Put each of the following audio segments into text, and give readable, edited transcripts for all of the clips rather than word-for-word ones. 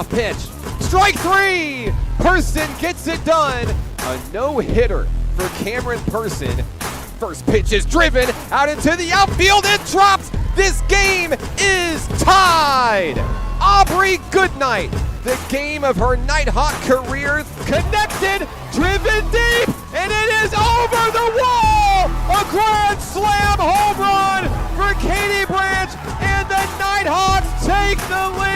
Leadoff pitch. Strike three. Person gets it done. A no-hitter for Cameron Person. First pitch is driven out into the outfield and drops. This game is tied. Aubrey Goodnight, the game of her Nighthawk career, connected, driven deep, and it is over the wall. A grand slam home run for Katie Branch, and the Nighthawks take the lead.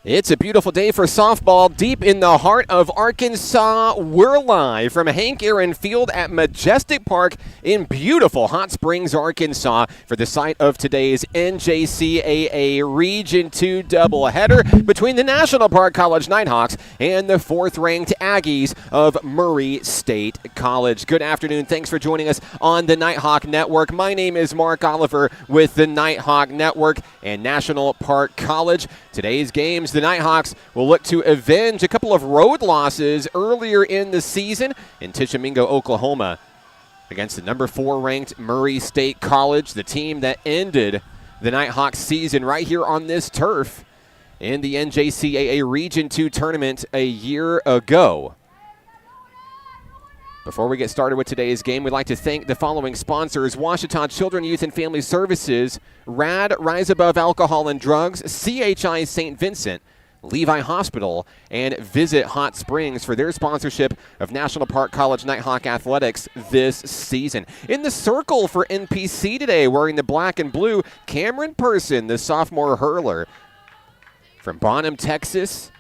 It's a beautiful day for softball deep in the heart of Arkansas. We're live from Hank Aaron Field at Majestic Park in beautiful Hot Springs, Arkansas for the site of today's NJCAA Region 2 doubleheader between the National Park College Nighthawks and the fourth-ranked Aggies of Murray State College. Good afternoon. Thanks for joining us on the Nighthawk Network. My name is Mark Oliver with the Nighthawk Network and National Park College. Today's games, the Nighthawks will look to avenge a couple of road losses earlier in the season in Tishomingo, Oklahoma, against the number 4 ranked Murray State College, the team that ended the Nighthawks season right here on this turf in the NJCAA Region 2 tournament a year ago. Before we get started with today's game, we'd like to thank the following sponsors: Ouachita Children, Youth, and Family Services, RAD, Rise Above Alcohol and Drugs, CHI St. Vincent, Levi Hospital, and Visit Hot Springs for their sponsorship of National Park College Nighthawk Athletics this season. In the circle for NPC today, wearing the black and blue, Cameron Person, the sophomore hurler from Bonham, Texas,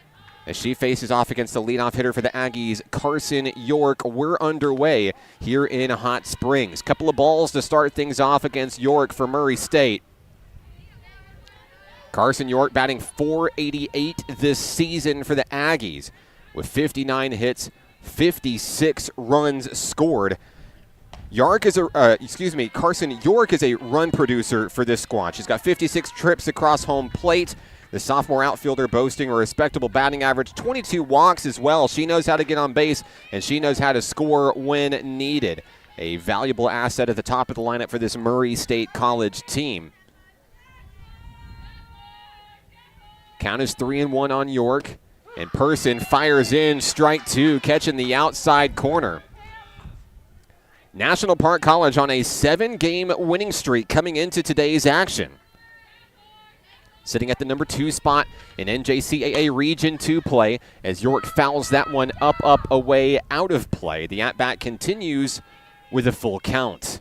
as she faces off against the leadoff hitter for the Aggies, Carson York. We're underway here in Hot Springs. Couple of balls to start things off against York for Murray State. Carson York batting .488 this season for the Aggies with 59 hits, 56 runs scored. Carson York is a run producer for this squad. She's got 56 trips across home plate. The sophomore outfielder boasting a respectable batting average, 22 walks as well. She knows how to get on base, and she knows how to score when needed. A valuable asset at the top of the lineup for this Murray State College team. Count is 3-1 on York, and Person fires in strike two, catching the outside corner. National Park College on a 7-game winning streak coming into today's action. Sitting at the number 2 spot in NJCAA Region 2 play as York fouls that one up, away, out of play. The at-bat continues with a full count.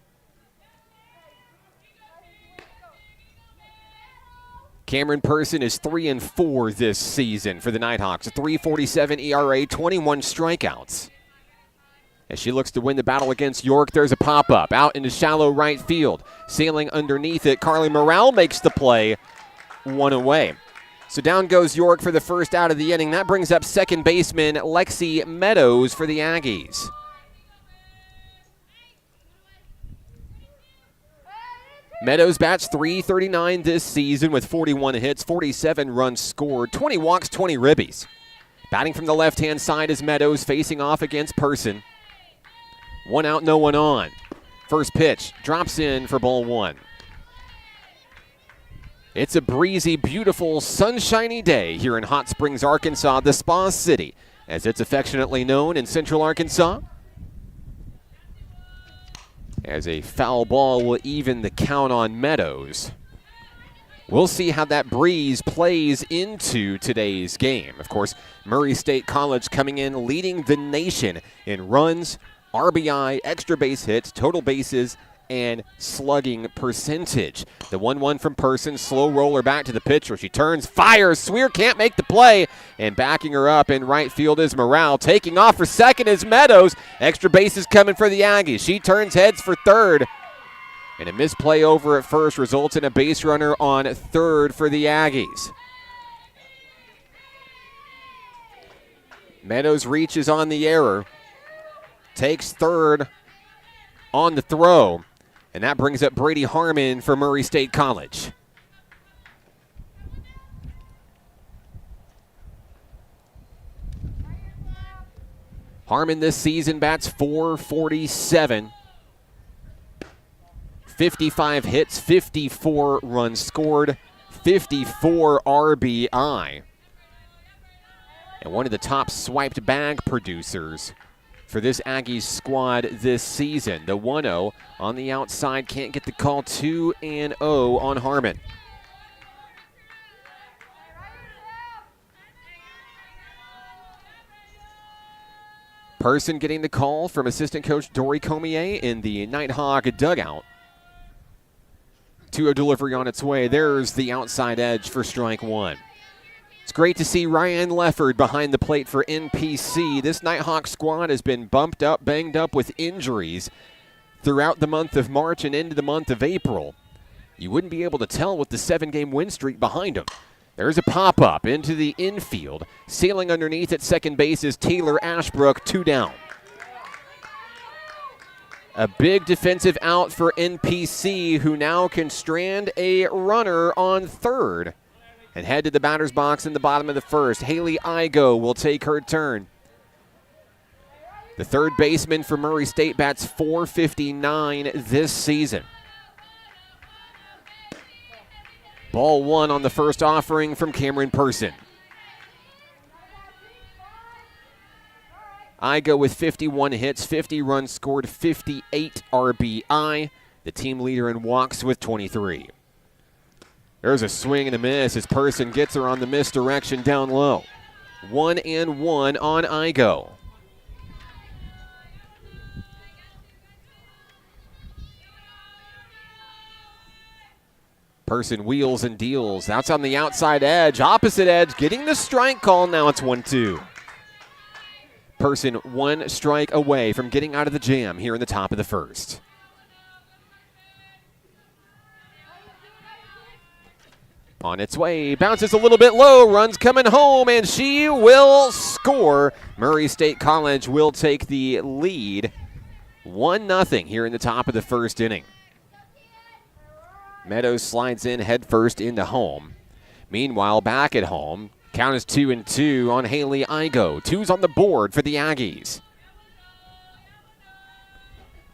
Cameron Person is 3-4 this season for the Nighthawks. A .347 ERA, 21 strikeouts. As she looks to win the battle against York, there's a pop-up out into shallow right field. Sailing underneath it, Carly Morrell makes the play. One away. So down goes York for the first out of the inning. That brings up second baseman Lexi Meadows for the Aggies. Meadows bats .339 this season with 41 hits, 47 runs scored, 20 walks, 20 ribbies. Batting from the left-hand side is Meadows, facing off against Person. 1 out, no one on. First pitch drops in for ball 1. It's a breezy, beautiful, sunshiny day here in Hot Springs, Arkansas, the Spa City, as it's affectionately known in Central Arkansas. As a foul ball will even the count on Meadows. We'll see how that breeze plays into today's game. Of course, Murray State College coming in leading the nation in runs, RBI, extra base hits, total bases, and slugging percentage. The 1-1 from Person, slow roller back to the pitcher. She turns, fires, Sweer can't make the play, and backing her up in right field is Morale. Taking off for second is Meadows. Extra bases coming for the Aggies. She turns heads for third, and a misplay over at first results in a base runner on third for the Aggies. Meadows reaches on the error, takes third on the throw, and that brings up Brady Harmon for Murray State College. Harmon this season bats .447. 55 hits, 54 runs scored, 54 RBI. And one of the top swiped bag producers for this Aggies squad this season. The 1-0 on the outside, can't get the call. 2-0 on Harmon. Person getting the call from assistant coach Dory Comier in the Nighthawk dugout. 2-0 delivery on its way. There's the outside edge for strike one. It's great to see Ryan Lefford behind the plate for NPC. This Nighthawk squad has been bumped up, banged up with injuries throughout the month of March and into the month of April. You wouldn't be able to tell with the 7-game win streak behind them. There's a pop-up into the infield. Sailing underneath at second base is Taylor Ashbrook, 2 down. A big defensive out for NPC, who now can strand a runner on third and head to the batter's box in the bottom of the first. Haley Igo will take her turn. The third baseman for Murray State bats .459 this season. Ball one on the first offering from Cameron Person. Igo with 51 hits, 50 runs scored, 58 RBI. The team leader in walks with 23. There's a swing and a miss as Person gets her on the misdirection down low. 1-1 on Igo. Person wheels and deals. That's on the outside edge, opposite edge, getting the strike call. Now it's 1-2. Person 1 strike away from getting out of the jam here in the top of the first. On its way, bounces a little bit low, runs coming home, and she will score. Murray State College will take the lead 1-0 here in the top of the first inning. Meadows slides in headfirst into home. Meanwhile, back at home, count is 2-2 on Haley Igo. 2's on the board for the Aggies.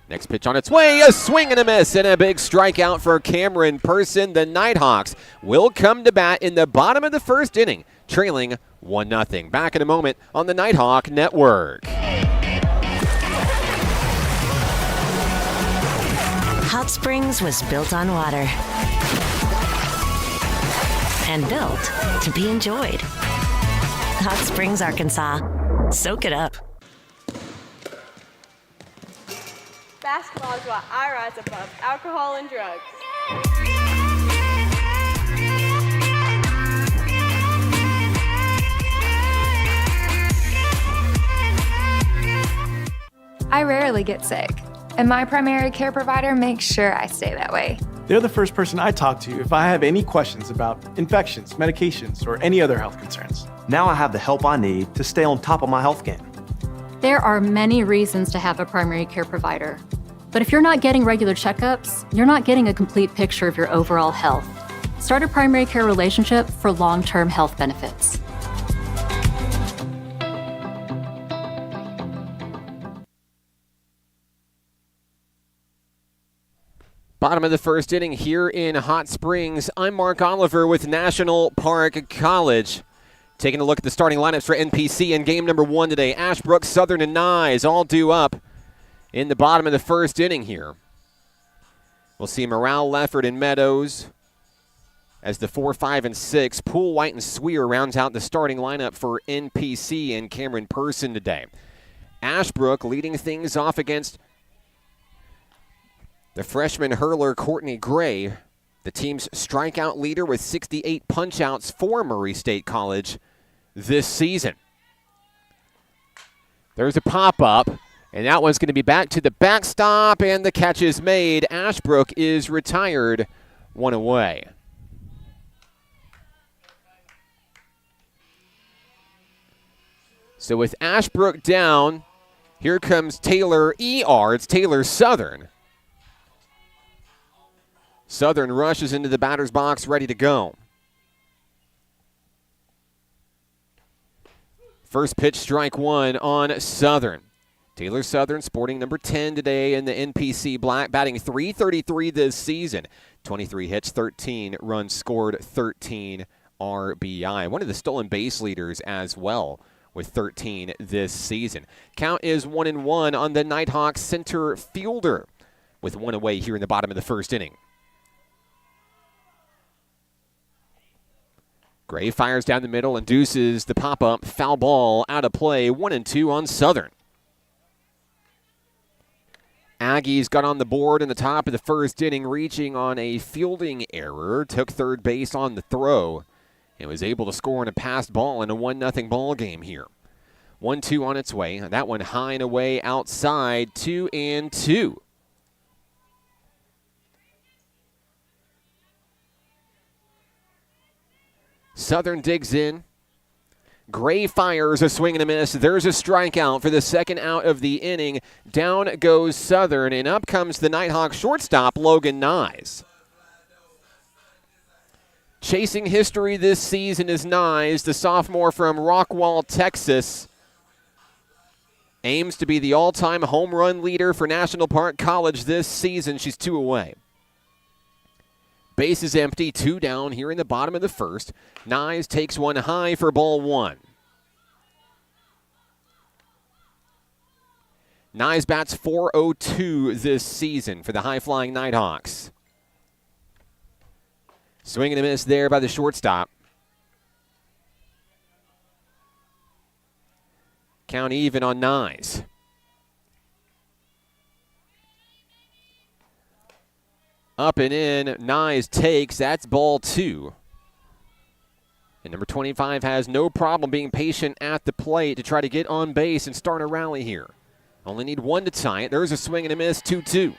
Next pitch on its way, a swing and a miss, and a big strikeout for Cameron Person. The Nighthawks will come to bat in the bottom of the first inning, trailing 1-0. Back in a moment on the Nighthawk Network. Hot Springs was built on water and built to be enjoyed. Hot Springs, Arkansas. Soak it up. Basketball is what I rise above alcohol and drugs. I rarely get sick, and my primary care provider makes sure I stay that way. They're the first person I talk to if I have any questions about infections, medications, or any other health concerns. Now I have the help I need to stay on top of my health game. There are many reasons to have a primary care provider. But if you're not getting regular checkups, you're not getting a complete picture of your overall health. Start a primary care relationship for long-term health benefits. Bottom of the first inning here in Hot Springs. I'm Mark Oliver with National Park College. Taking a look at the starting lineups for NPC in game number 1 today. Ashbrook, Southern, and Nye all due up in the bottom of the first inning here. We'll see Morale, Lefford, and Meadows as the 4, 5, and 6. Poole, White, and Sweer rounds out the starting lineup for NPC and Cameron Person today. Ashbrook leading things off against The freshman hurler Courtney Gray, the team's strikeout leader with 68 punch-outs for Murray State College this season. There's a pop-up, and that one's going to be back to the backstop, and the catch is made. Ashbrook is retired, one away. So with Ashbrook down, here comes Taylor E.R. It's Taylor Southern. Southern rushes into the batter's box, ready to go. First pitch, strike one on Southern. Taylor Southern sporting number 10 today in the NPC Black, batting .333 this season. 23 hits, 13 runs scored, 13 RBI. One of the stolen base leaders as well with 13 this season. Count is 1-1 on the Nighthawks center fielder with one away here in the bottom of the first inning. Gray fires down the middle, induces the pop-up, foul ball, out of play, 1-2 on Southern. Aggies got on the board in the top of the first inning, reaching on a fielding error, took third base on the throw, and was able to score on a passed ball in a 1-0 ball game here. 1-2 on its way, that one high and away outside, 2-2. Southern digs in. Gray fires a swing and a miss. There's a strikeout for the second out of the inning. Down goes Southern, and up comes the Nighthawks shortstop, Logan Nyes. Chasing history this season is Nyes, the sophomore from Rockwall, Texas. Aims to be the all-time home run leader for National Park College this season. She's 2 away. Base is empty, 2 down here in the bottom of the first. Nyes takes one high for ball 1. Nyes bats .402 this season for the high-flying Nighthawks. Swing and a miss there by the shortstop. Count even on Nyes. Up and in, Nyes takes, that's ball 2. And number 25 has no problem being patient at the plate to try to get on base and start a rally here. Only need one to tie it. There's a swing and a miss, 2-2.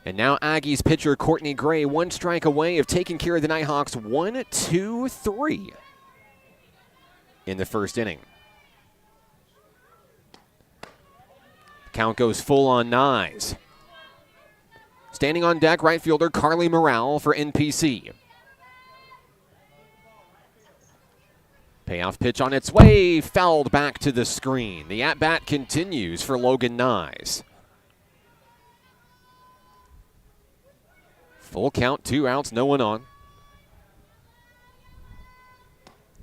And now Aggies pitcher Courtney Gray, 1 strike away of taking care of the Nighthawks, 1-2-3 in the first inning. Count goes full on Nyes. Standing on deck, right fielder Carly Morale for NPC. Payoff pitch on its way, fouled back to the screen. The at-bat continues for Logan Nyes. Full count, 2 outs, no one on.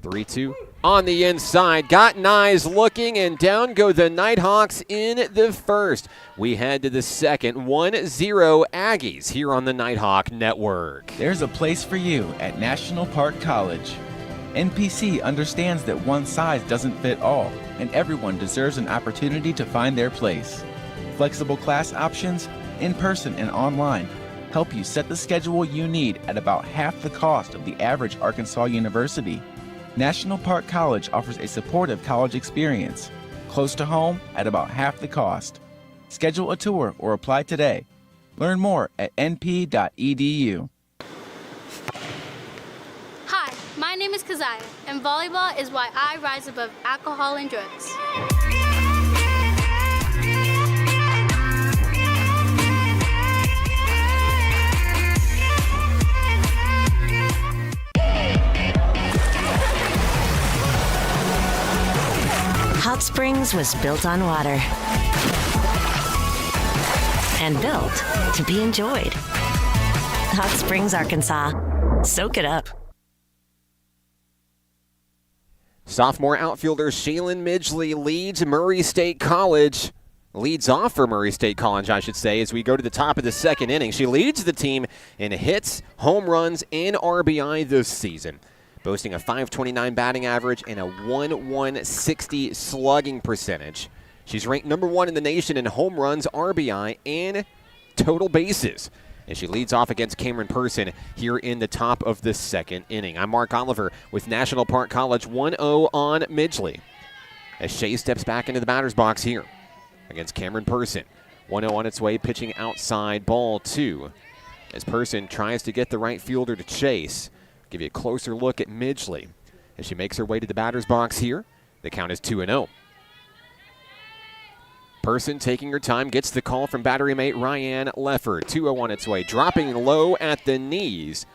3-2 on the inside. Got Nyes looking, and down go the Nighthawks in the first. We head to the second. 1-0 Aggies here on the Nighthawk Network. There's a place for you at National Park College. NPC understands that one size doesn't fit all, and everyone deserves an opportunity to find their place. Flexible class options, in-person and online, help you set the schedule you need at about half the cost of the average Arkansas university. National Park College offers a supportive college experience, close to home at about half the cost. Schedule a tour or apply today. Learn more at np.edu. Hi, my name is Keziah, and volleyball is why I rise above alcohol and drugs. Hot Springs was built on water and built to be enjoyed. Hot Springs, Arkansas. Soak it up. Sophomore outfielder Shaylin Midgley leads Murray State College. Leads off for Murray State College, I should say, as we go to the top of the second inning. She leads the team in hits, home runs, and RBI this season. boasting a .529 batting average and a .1160 slugging percentage. She's ranked number 1 in the nation in home runs, RBI, and total bases. And she leads off against Cameron Person here in the top of the second inning. I'm Mark Oliver with National Park College 1-0 on Midgley. As Shea steps back into the batter's box here against Cameron Person. 1-0 on its way, pitching outside, ball 2. As Person tries to get the right fielder to chase. Give you a closer look at Midgley as she makes her way to the batter's box here. The count is 2-0. Person taking her time, gets the call from battery mate Ryan Lefford. 2-0 on its way, dropping low at the knees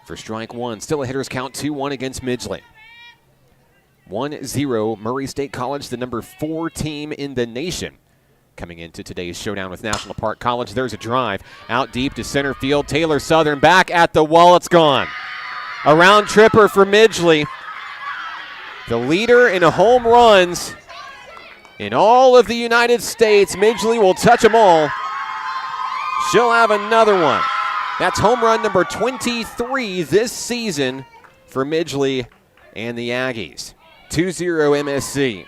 for strike 1. Still a hitter's count, 2-1 against Midgley. 1-0 Murray State College, the number 4 team in the nation. Coming into today's showdown with National Park College, there's a drive out deep to center field. Taylor Southern back at the wall, it's gone. A round tripper for Midgley. The leader in home runs in all of the United States. Midgley will touch them all. She'll have another one. That's home run number 23 this season for Midgley and the Aggies. 2-0 MSC.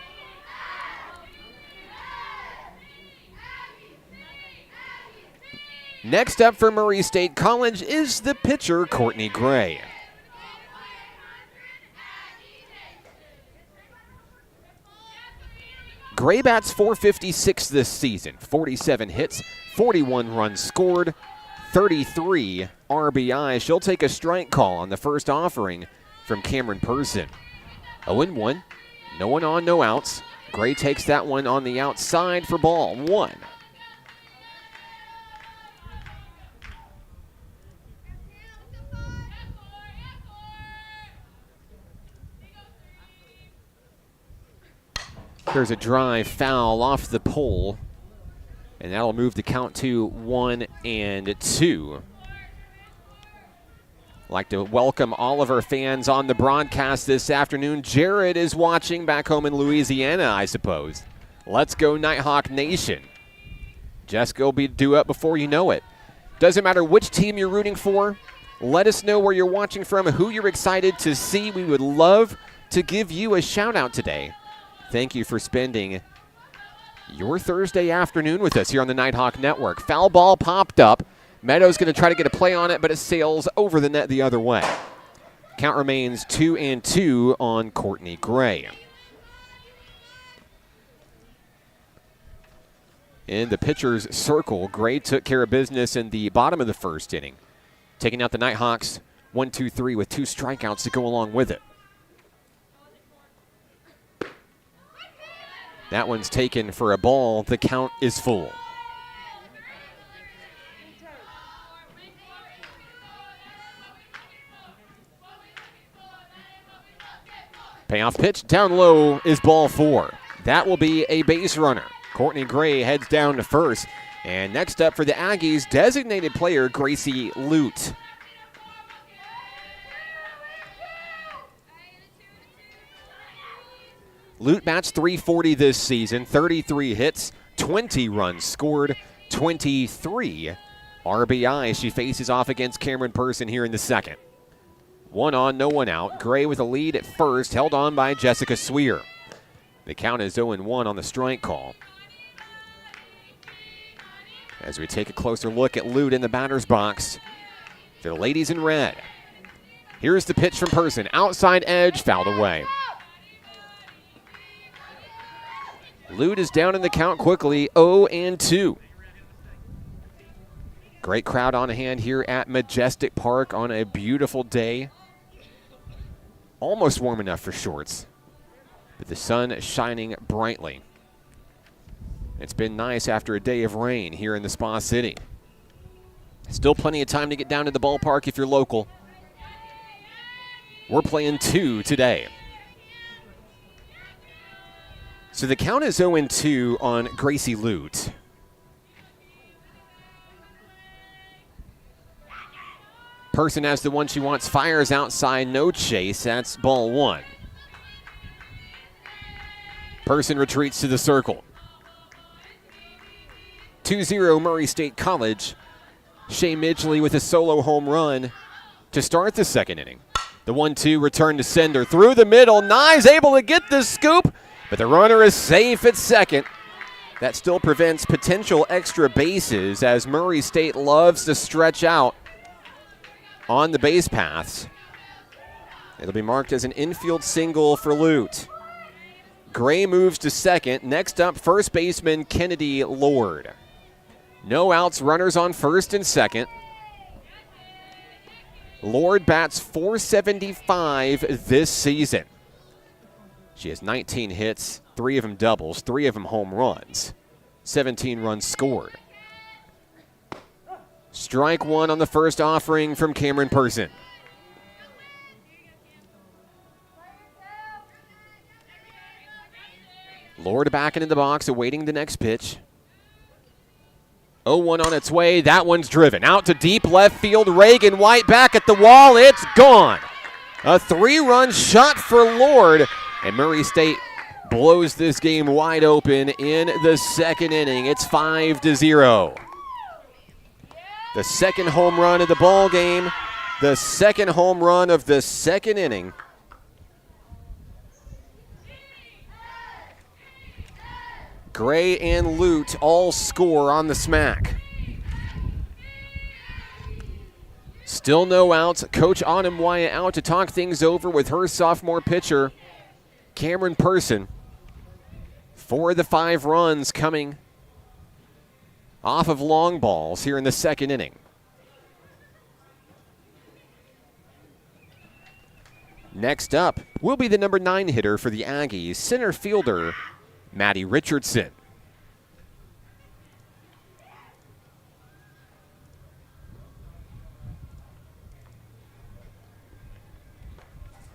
Next up for Murray State College is the pitcher, Courtney Gray. Gray bats .456 this season, 47 hits, 41 runs scored, 33 RBI. She'll take a strike call on the first offering from Cameron Person. 0-1, no one on, no outs. Gray takes that one on the outside for ball 1. There's a drive foul off the pole, and that'll move the count to 1-2. I'd like to welcome all of our fans on the broadcast this afternoon. Jared is watching back home in Louisiana, I suppose. Let's go Nighthawk Nation. Jessica will be due up before you know it. Doesn't matter which team you're rooting for. Let us know where you're watching from, who you're excited to see. We would love to give you a shout out today. Thank you for spending your Thursday afternoon with us here on the Nighthawk Network. Foul ball popped up. Meadows going to try to get a play on it, but it sails over the net the other way. Count remains 2-2 on Courtney Gray. In the pitcher's circle, Gray took care of business in the bottom of the first inning, taking out the Nighthawks 1-2-3 with 2 strikeouts to go along with it. That one's taken for a ball. The count is full. Payoff pitch down low is ball 4. That will be a base runner. Courtney Gray heads down to first. And next up for the Aggies, designated player Gracie Lute. Lute bats .340 this season, 33 hits, 20 runs scored, 23 RBI. She faces off against Cameron Person here in the second. 1 on, no one out. Gray with a lead at first, held on by Jessica Sweer. The count is 0-1 on the strike call. As we take a closer look at Lute in the batter's box, the ladies in red. Here's the pitch from Person. Outside edge, fouled away. Lute is down in the count quickly, 0-2. Great crowd on hand here at Majestic Park on a beautiful day. Almost warm enough for shorts, but the sun shining brightly. It's been nice after a day of rain here in the Spa City. Still plenty of time to get down to the ballpark if you're local. We're playing 2 today. So the count is 0-2 on Gracie Lute. Person has the one she wants, fires outside, no chase. That's ball 1. Person retreats to the circle. 2-0 Murray State College. Shea Midgley with a solo home run to start the second inning. The The 1-2 return to sender through the middle. Nye's able to get the scoop, but the runner is safe at second. That still prevents potential extra bases as Murray State loves to stretch out on the base paths. It'll be marked as an infield single for Lute. Gray moves to second. Next up, first baseman Kennedy Lord. No outs, runners on first and second. Lord bats .475 this season. She has 19 hits, 3 of them doubles, 3 of them home runs, 17 runs scored. Strike one on the first offering from Cameron Person. Lord back into the box, awaiting the next pitch. 0-1 on its way. That one's driven out to deep left field. Reagan White back at the wall. It's gone. A 3-run shot for Lord. And Murray State blows this game wide open in the second inning. It's 5-0. The second home run of the ball game. The second home run of the second inning. Gray and Lute all score on the smack. Still no outs. Coach Autumn Wyatt out to talk things over with her sophomore pitcher, Cameron Person. 4 of the 5 runs coming off of long balls here in the second inning. Next up will be the number 9 hitter for the Aggies, center fielder Maddie Richardson.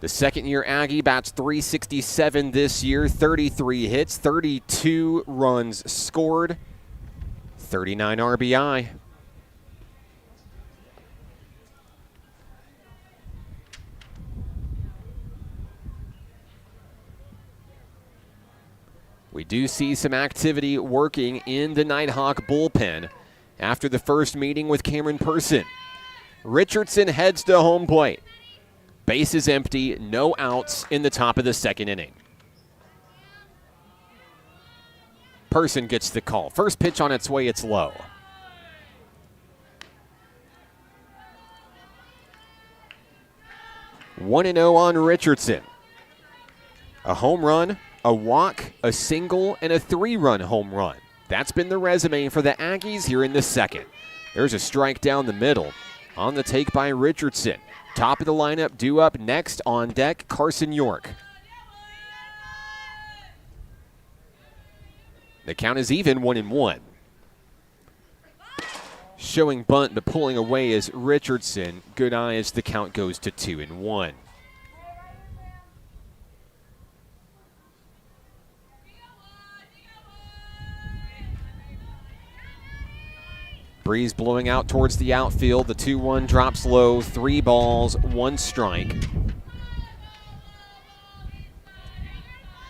The second-year Aggie bats .367 this year, 33 hits, 32 runs scored, 39 RBI. We do see some activity working in the Nighthawk bullpen after the first meeting with Cameron Person. Richardson heads to home plate. Base is empty, no outs in the top of the second inning. Person gets the call. First pitch on its way, it's low. One and 0 on Richardson. A home run, a walk, a single, and a 3-run home run. That's been the resume for the Aggies here in the second. There's a strike down the middle on the take by Richardson. Top of the lineup, due up next on deck, Carson York. The count is even, 1-1. Showing bunt, but pulling away is Richardson. Good eye as the count goes to 2-1. Breeze blowing out towards the outfield. The 2-1 drops low. 3 balls, 1 strike.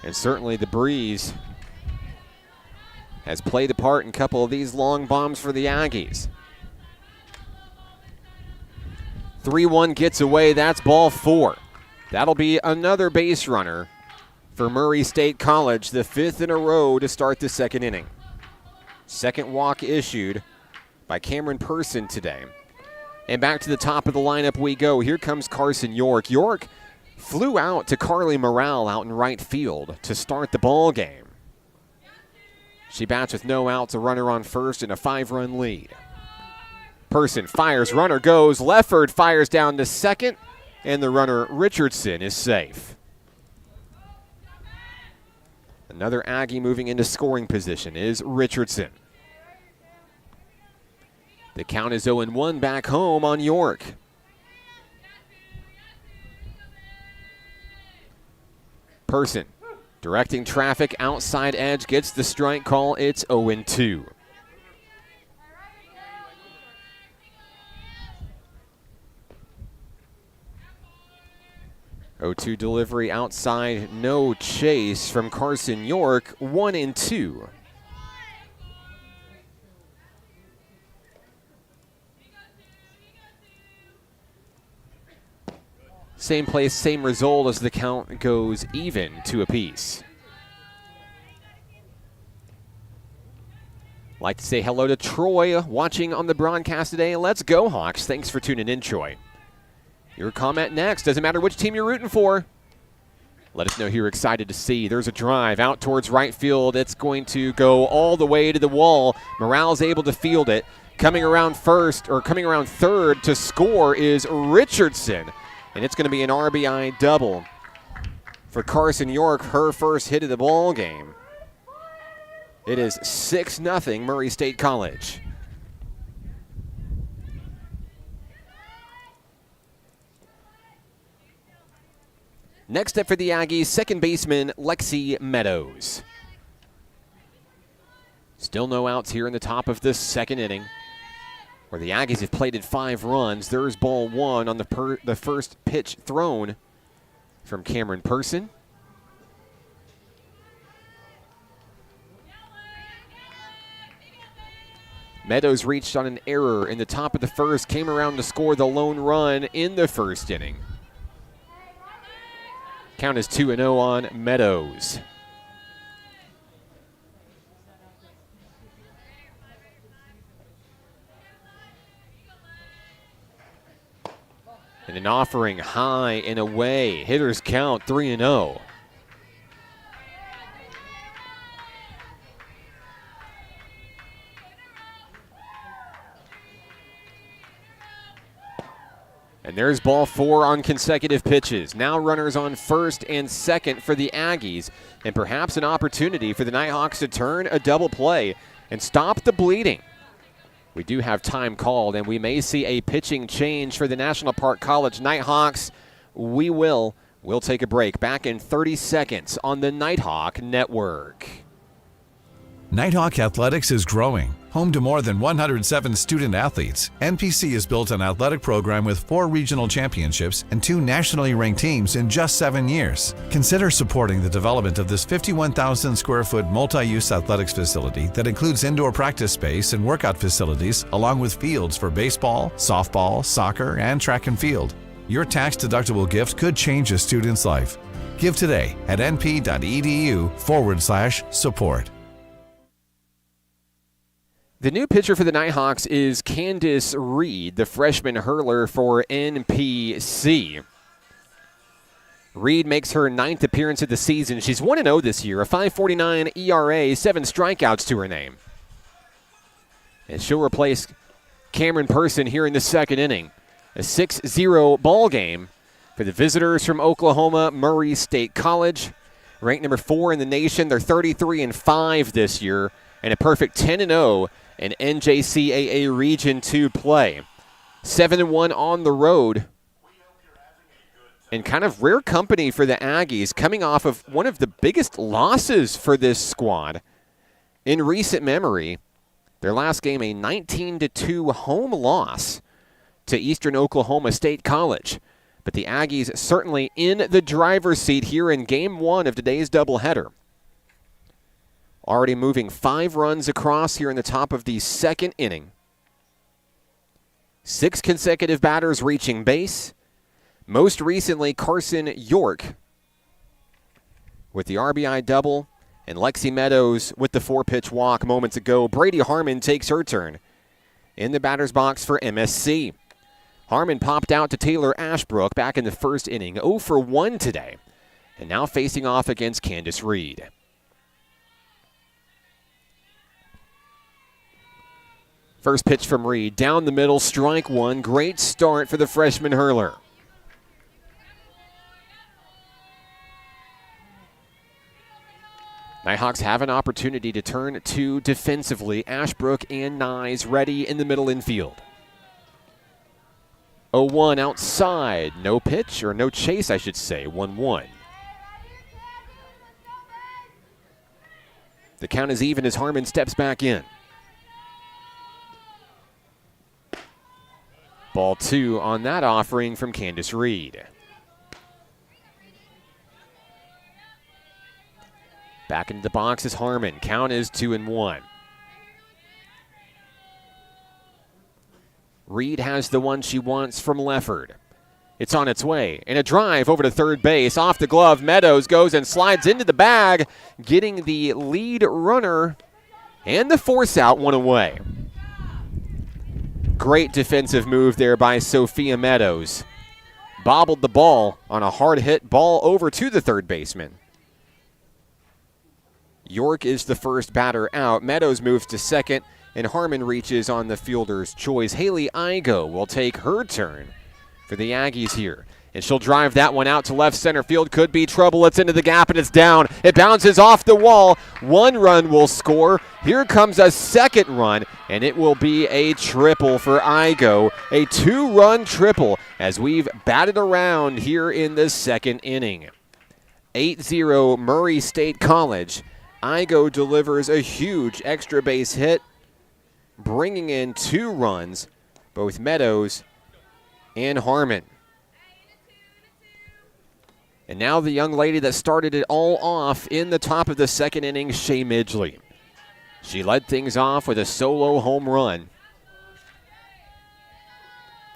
And certainly the breeze has played a part in a couple of these long bombs for the Aggies. 3-1 gets away. That's ball 4. That'll be another base runner for Murray State College, the 5th in a row to start the second inning. Second walk issued by Cameron Person today. And back to the top of the lineup we go. Here comes Carson York. York flew out to Carly Morale out in right field to start the ball game. She bats with no outs, a runner on first, and a 5-run lead. Person fires, runner goes. Lefford fires down to second, and the runner Richardson is safe. Another Aggie moving into scoring position is Richardson. The count is 0-1 back home on York. Person directing traffic outside edge, gets the strike call. It's 0-2. O2 delivery outside, no chase from Carson York, 1-2. Same place, same result as the count goes even 2 apiece. Like to say hello to Troy watching on the broadcast today. Let's go, Hawks. Thanks for tuning in, Troy. Your comment next. Doesn't matter which team you're rooting for. Let us know who you're excited to see. There's a drive out towards right field. It's going to go all the way to the wall. Morale's able to field it. Coming around third to score is Richardson. And it's going to be an RBI double for Carson York, her first hit of the ball game. It is 6-0 Murray State College. Next up for the Aggies, second baseman Lexi Meadows. Still no outs here in the top of this second inning, where the Aggies have plated 5 runs. There's ball 1 on the first pitch thrown from Cameron Person. Meadows reached on an error in the top of the first, came around to score the lone run in the first inning. Count is 2-0 on Meadows. And an offering high and away. Hitters count 3-0. And there's ball 4 on consecutive pitches. Now runners on first and second for the Aggies, and perhaps an opportunity for the Nighthawks to turn a double play and stop the bleeding. We do have time called, and we may see a pitching change for the National Park College Nighthawks. We'll take a break. Back in 30 seconds on the Nighthawk Network. Nighthawk Athletics is growing. Home to more than 107 student athletes, NPC has built an athletic program with 4 regional championships and 2 nationally ranked teams in just 7 years. Consider supporting the development of this 51,000 square foot multi-use athletics facility that includes indoor practice space and workout facilities, along with fields for baseball, softball, soccer, and track and field. Your tax-deductible gift could change a student's life. Give today at np.edu/support. The new pitcher for the Nighthawks is Candace Reed, the freshman hurler for NPC. Reed makes her 9th appearance of the season. She's 1-0 this year, a 5.49 ERA, 7 strikeouts to her name. And she'll replace Cameron Person here in the second inning. A 6-0 ball game for the visitors from Oklahoma, Murray State College. Ranked number 4 in the nation. They're 33-5 this year, and a perfect 10-0 in NJCAA Region 2 play. 7-1 on the road. And kind of rare company for the Aggies, coming off of one of the biggest losses for this squad in recent memory. Their last game, a 19-2 home loss to Eastern Oklahoma State College. But the Aggies certainly in the driver's seat here in Game 1 of today's doubleheader. Already moving 5 runs across here in the top of the second inning. 6 consecutive batters reaching base. Most recently, Carson York with the RBI double, and Lexi Meadows with the 4-pitch walk moments ago. Brady Harmon takes her turn in the batter's box for MSC. Harmon popped out to Taylor Ashbrook back in the first inning, 0 for 1 today, and now facing off against Candace Reed. First pitch from Reed, down the middle, strike 1. Great start for the freshman hurler. Nighthawks have an opportunity to turn 2 defensively. Ashbrook and Nyes ready in the middle infield. 0-1 outside. No pitch, or no chase, I should say. 1-1. The count is even as Harmon steps back in. Ball 2 on that offering from Candace Reed. Back into the box is Harmon. Count is 2-1. Reed has the one she wants from Lefford. It's on its way. And a drive over to third base. Off the glove, Meadows goes and slides into the bag, getting the lead runner and the force out, one away. Great defensive move there by Sophia Meadows. Bobbled the ball on a hard hit ball over to the third baseman. York is the first batter out. Meadows moves to second, and Harmon reaches on the fielder's choice. Haley Igo will take her turn for the Aggies here. And she'll drive that one out to left center field. Could be trouble. It's into the gap, and it's down. It bounces off the wall. 1 run will score. Here comes a second run, and it will be a triple for Igo. A 2-run triple as we've batted around here in the second inning. 8-0 Murray State College. Igo delivers a huge extra base hit, bringing in 2 runs, both Meadows and Harmon. And now the young lady that started it all off in the top of the second inning, Shay Midgley. She led things off with a solo home run.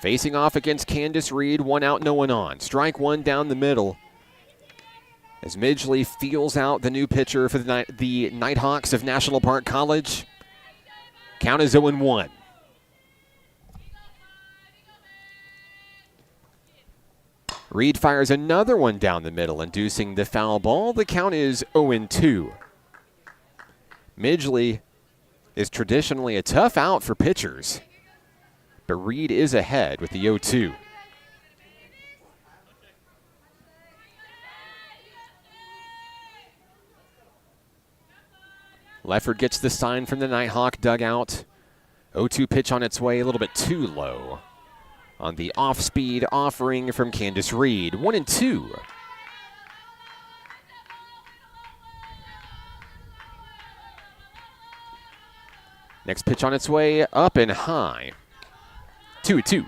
Facing off against Candace Reed, 1 out, no one on. Strike 1 down the middle as Midgley feels out the new pitcher for the Nighthawks of National Park College. Count is 0-1. Reed fires another one down the middle, inducing the foul ball. The count is 0-2. Midgley is traditionally a tough out for pitchers, but Reed is ahead with the 0-2. Lefford gets the sign from the Nighthawk dugout. 0-2 pitch on its way, a little bit too low on the off-speed offering from Candace Reed. 1-2. Next pitch on its way, up and high. 2-2.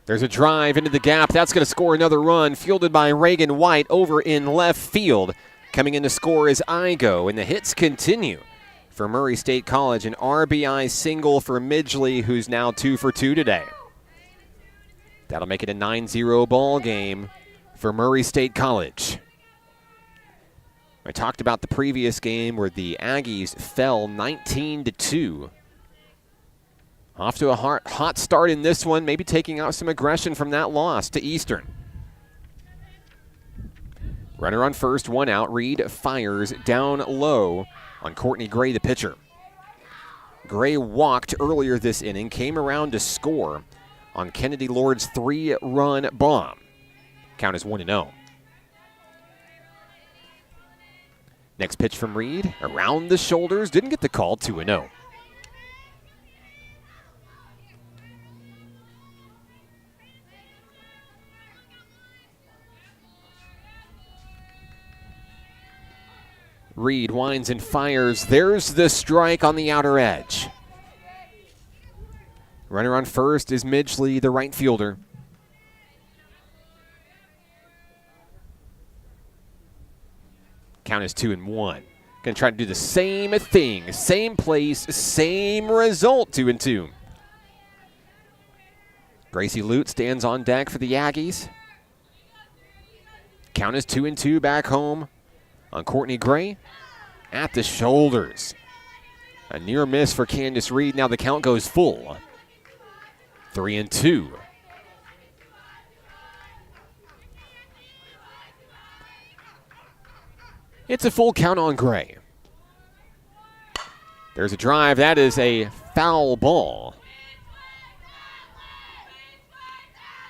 There's a drive into the gap. That's going to score another run, fielded by Reagan White over in left field. Coming in to score is Igo, and the hits continue for Murray State College. An RBI single for Midgley, who's now 2 for 2 today. That'll make it a 9-0 ball game for Murray State College. I talked about the previous game where the Aggies fell 19-2. Off to a hot start in this one, maybe taking out some aggression from that loss to Eastern. Runner on first, 1 out. Reed fires down low on Courtney Gray, the pitcher. Gray walked earlier this inning, came around to score on Kennedy Lord's 3-run bomb. Count is 1-0. Next pitch from Reed, around the shoulders, didn't get the call, 2-0. Reed winds and fires. There's the strike on the outer edge. Runner on first is Midgley, the right fielder. Count is 2-1. Going to try to do the same thing, same place, same result, 2-2. Gracie Lute stands on deck for the Aggies. Count is 2-2 back home on Courtney Gray at the shoulders. A near miss for Candace Reed. Now the count goes full. 3-2. It's a full count on Gray. There's a drive. That is a foul ball.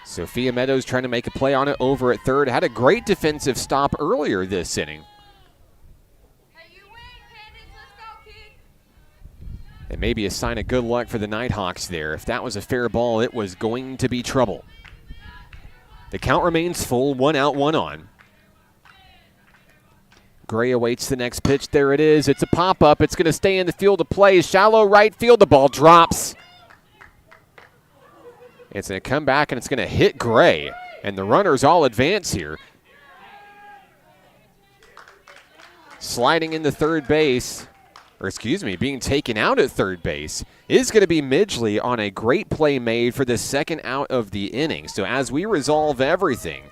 Sophia Meadows trying to make a play on it over at third. Had a great defensive stop earlier this inning. And maybe a sign of good luck for the Nighthawks there. If that was a fair ball, it was going to be trouble. The count remains full, 1 out, 1 on. Gray awaits the next pitch. There it is. It's a pop-up. It's going to stay in the field of play. Shallow right field. The ball drops. It's going to come back, and it's going to hit Gray. And the runners all advance here. Sliding into third base, being taken out at third base, is going to be Midgley on a great play made for the second out of the inning. So as we resolve everything,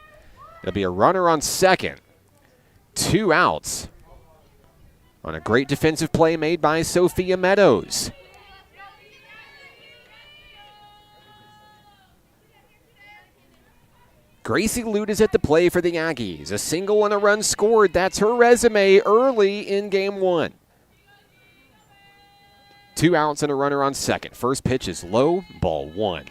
it'll be a runner on second, 2 outs on a great defensive play made by Sophia Meadows. Gracie Lute is at the play for the Aggies. A single and a run scored. That's her resume early in game 1. 2 outs and a runner on second. First pitch is low, ball 1.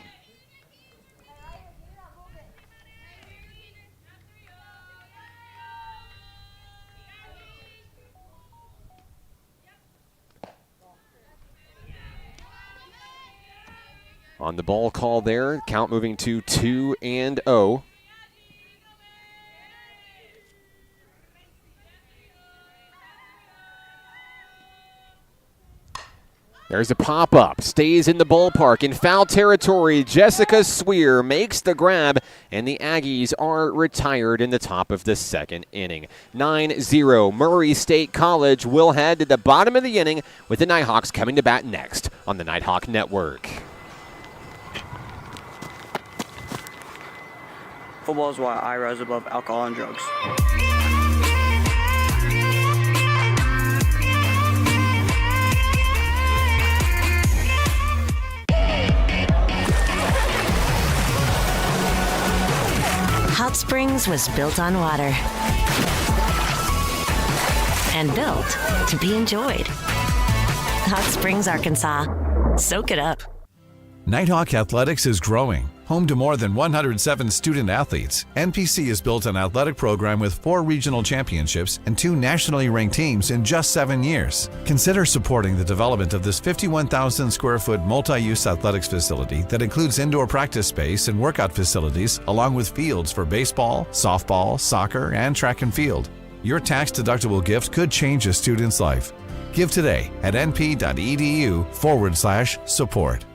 On the ball call there, count moving to 2-0. There's a pop-up, stays in the ballpark in foul territory. Jessica Swear makes the grab, and the Aggies are retired in the top of the second inning. 9-0, Murray State College will head to the bottom of the inning with the Nighthawks coming to bat next on the Nighthawk Network. Football is why I rise above alcohol and drugs. Hot Springs was built on water and built to be enjoyed. Hot Springs, Arkansas. Soak it up. Nighthawk Athletics is growing. Home to more than 107 student athletes, NPC has built an athletic program with 4 regional championships and 2 nationally ranked teams in just 7 years. Consider supporting the development of this 51,000 square foot multi-use athletics facility that includes indoor practice space and workout facilities, along with fields for baseball, softball, soccer, and track and field. Your tax-deductible gift could change a student's life. Give today at np.edu/support.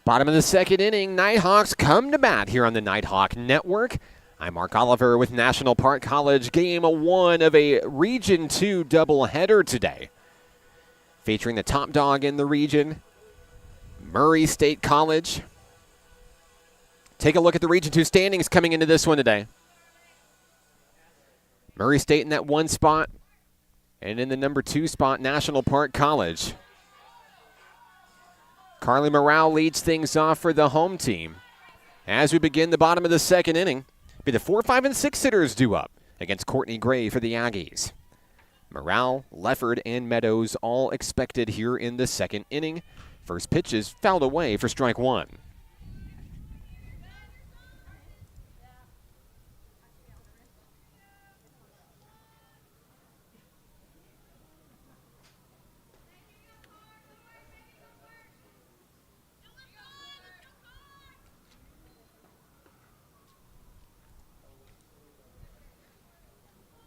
Bottom of the second inning, Nighthawks come to bat here on the Nighthawk Network. I'm Mark Oliver with National Park College, game 1 of a Region 2 doubleheader today. Featuring the top dog in the region, Murray State College. Take a look at the Region 2 standings coming into this one today. Murray State in that 1 spot, and in the number 2 spot, National Park College. Carly Morale leads things off for the home team. As we begin the bottom of the second inning, be the 4, 5, and 6 hitters due up against Courtney Gray for the Aggies. Morale, Lefford, and Meadows all expected here in the second inning. First pitch is fouled away for strike 1.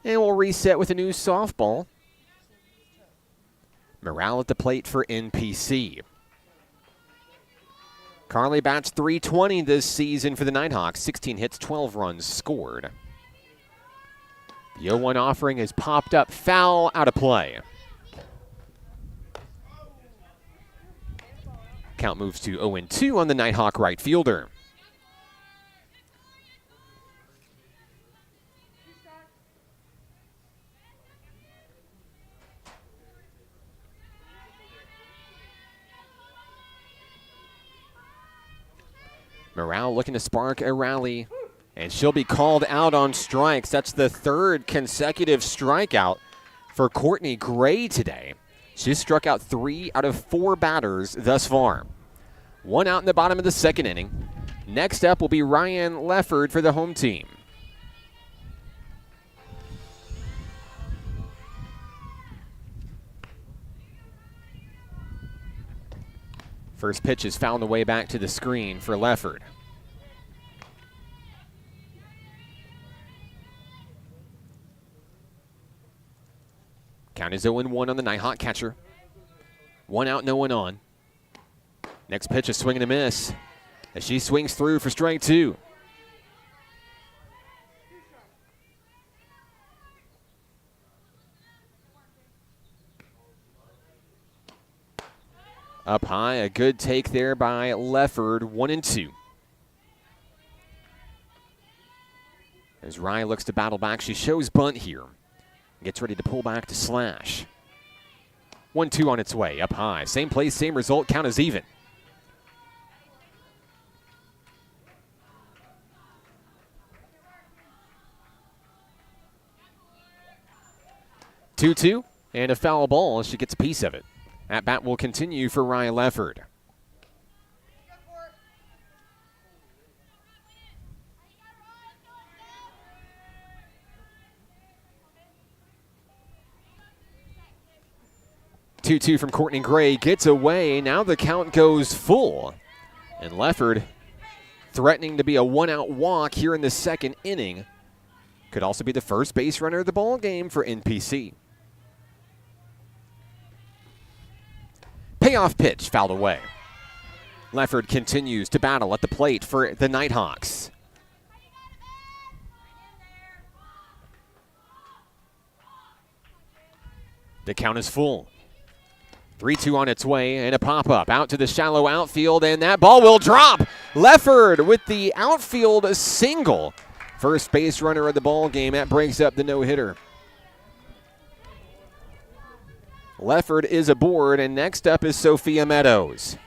And we'll reset with a new softball. Morale at the plate for NPC. Carly bats .320 this season for the Nighthawks. 16 hits, 12 runs scored. The 0-1 offering has popped up, foul, out of play. Count moves to 0-2 on the Nighthawk right fielder. Morale looking to spark a rally, and she'll be called out on strikes. That's the 3rd consecutive strikeout for Courtney Gray today. She's struck out 3 out of 4 batters thus far. 1 out in the bottom of the second inning. Next up will be Ryan Lefford for the home team. First pitch is found the way back to the screen for Lefford. Count is 0-1 on the Nighthawk catcher. 1 out, no one on. Next pitch, a swing and a miss as she swings through for strike 2. Up high, a good take there by Lefford, 1-2. As Rye looks to battle back, she shows bunt here. Gets ready to pull back to slash. 1-2 on its way, up high. Same place, same result, count is even. Two, and a foul ball as she gets a piece of it. At bat will continue for Rye Lefford. Two from Courtney Gray gets away. Now the count goes full. And Lefford threatening to be a one-out walk here in the second inning. Could also be the first base runner of the ball game for NPC. Payoff pitch fouled away. Lefford continues to battle at the plate for the Nighthawks. The count is full. 3-2 on its way, and a pop-up out to the shallow outfield, and that ball will drop. Lefford with the outfield single. First base runner of the ball game. That breaks up the no-hitter. Lefford is aboard, and next up is Sophia Meadows.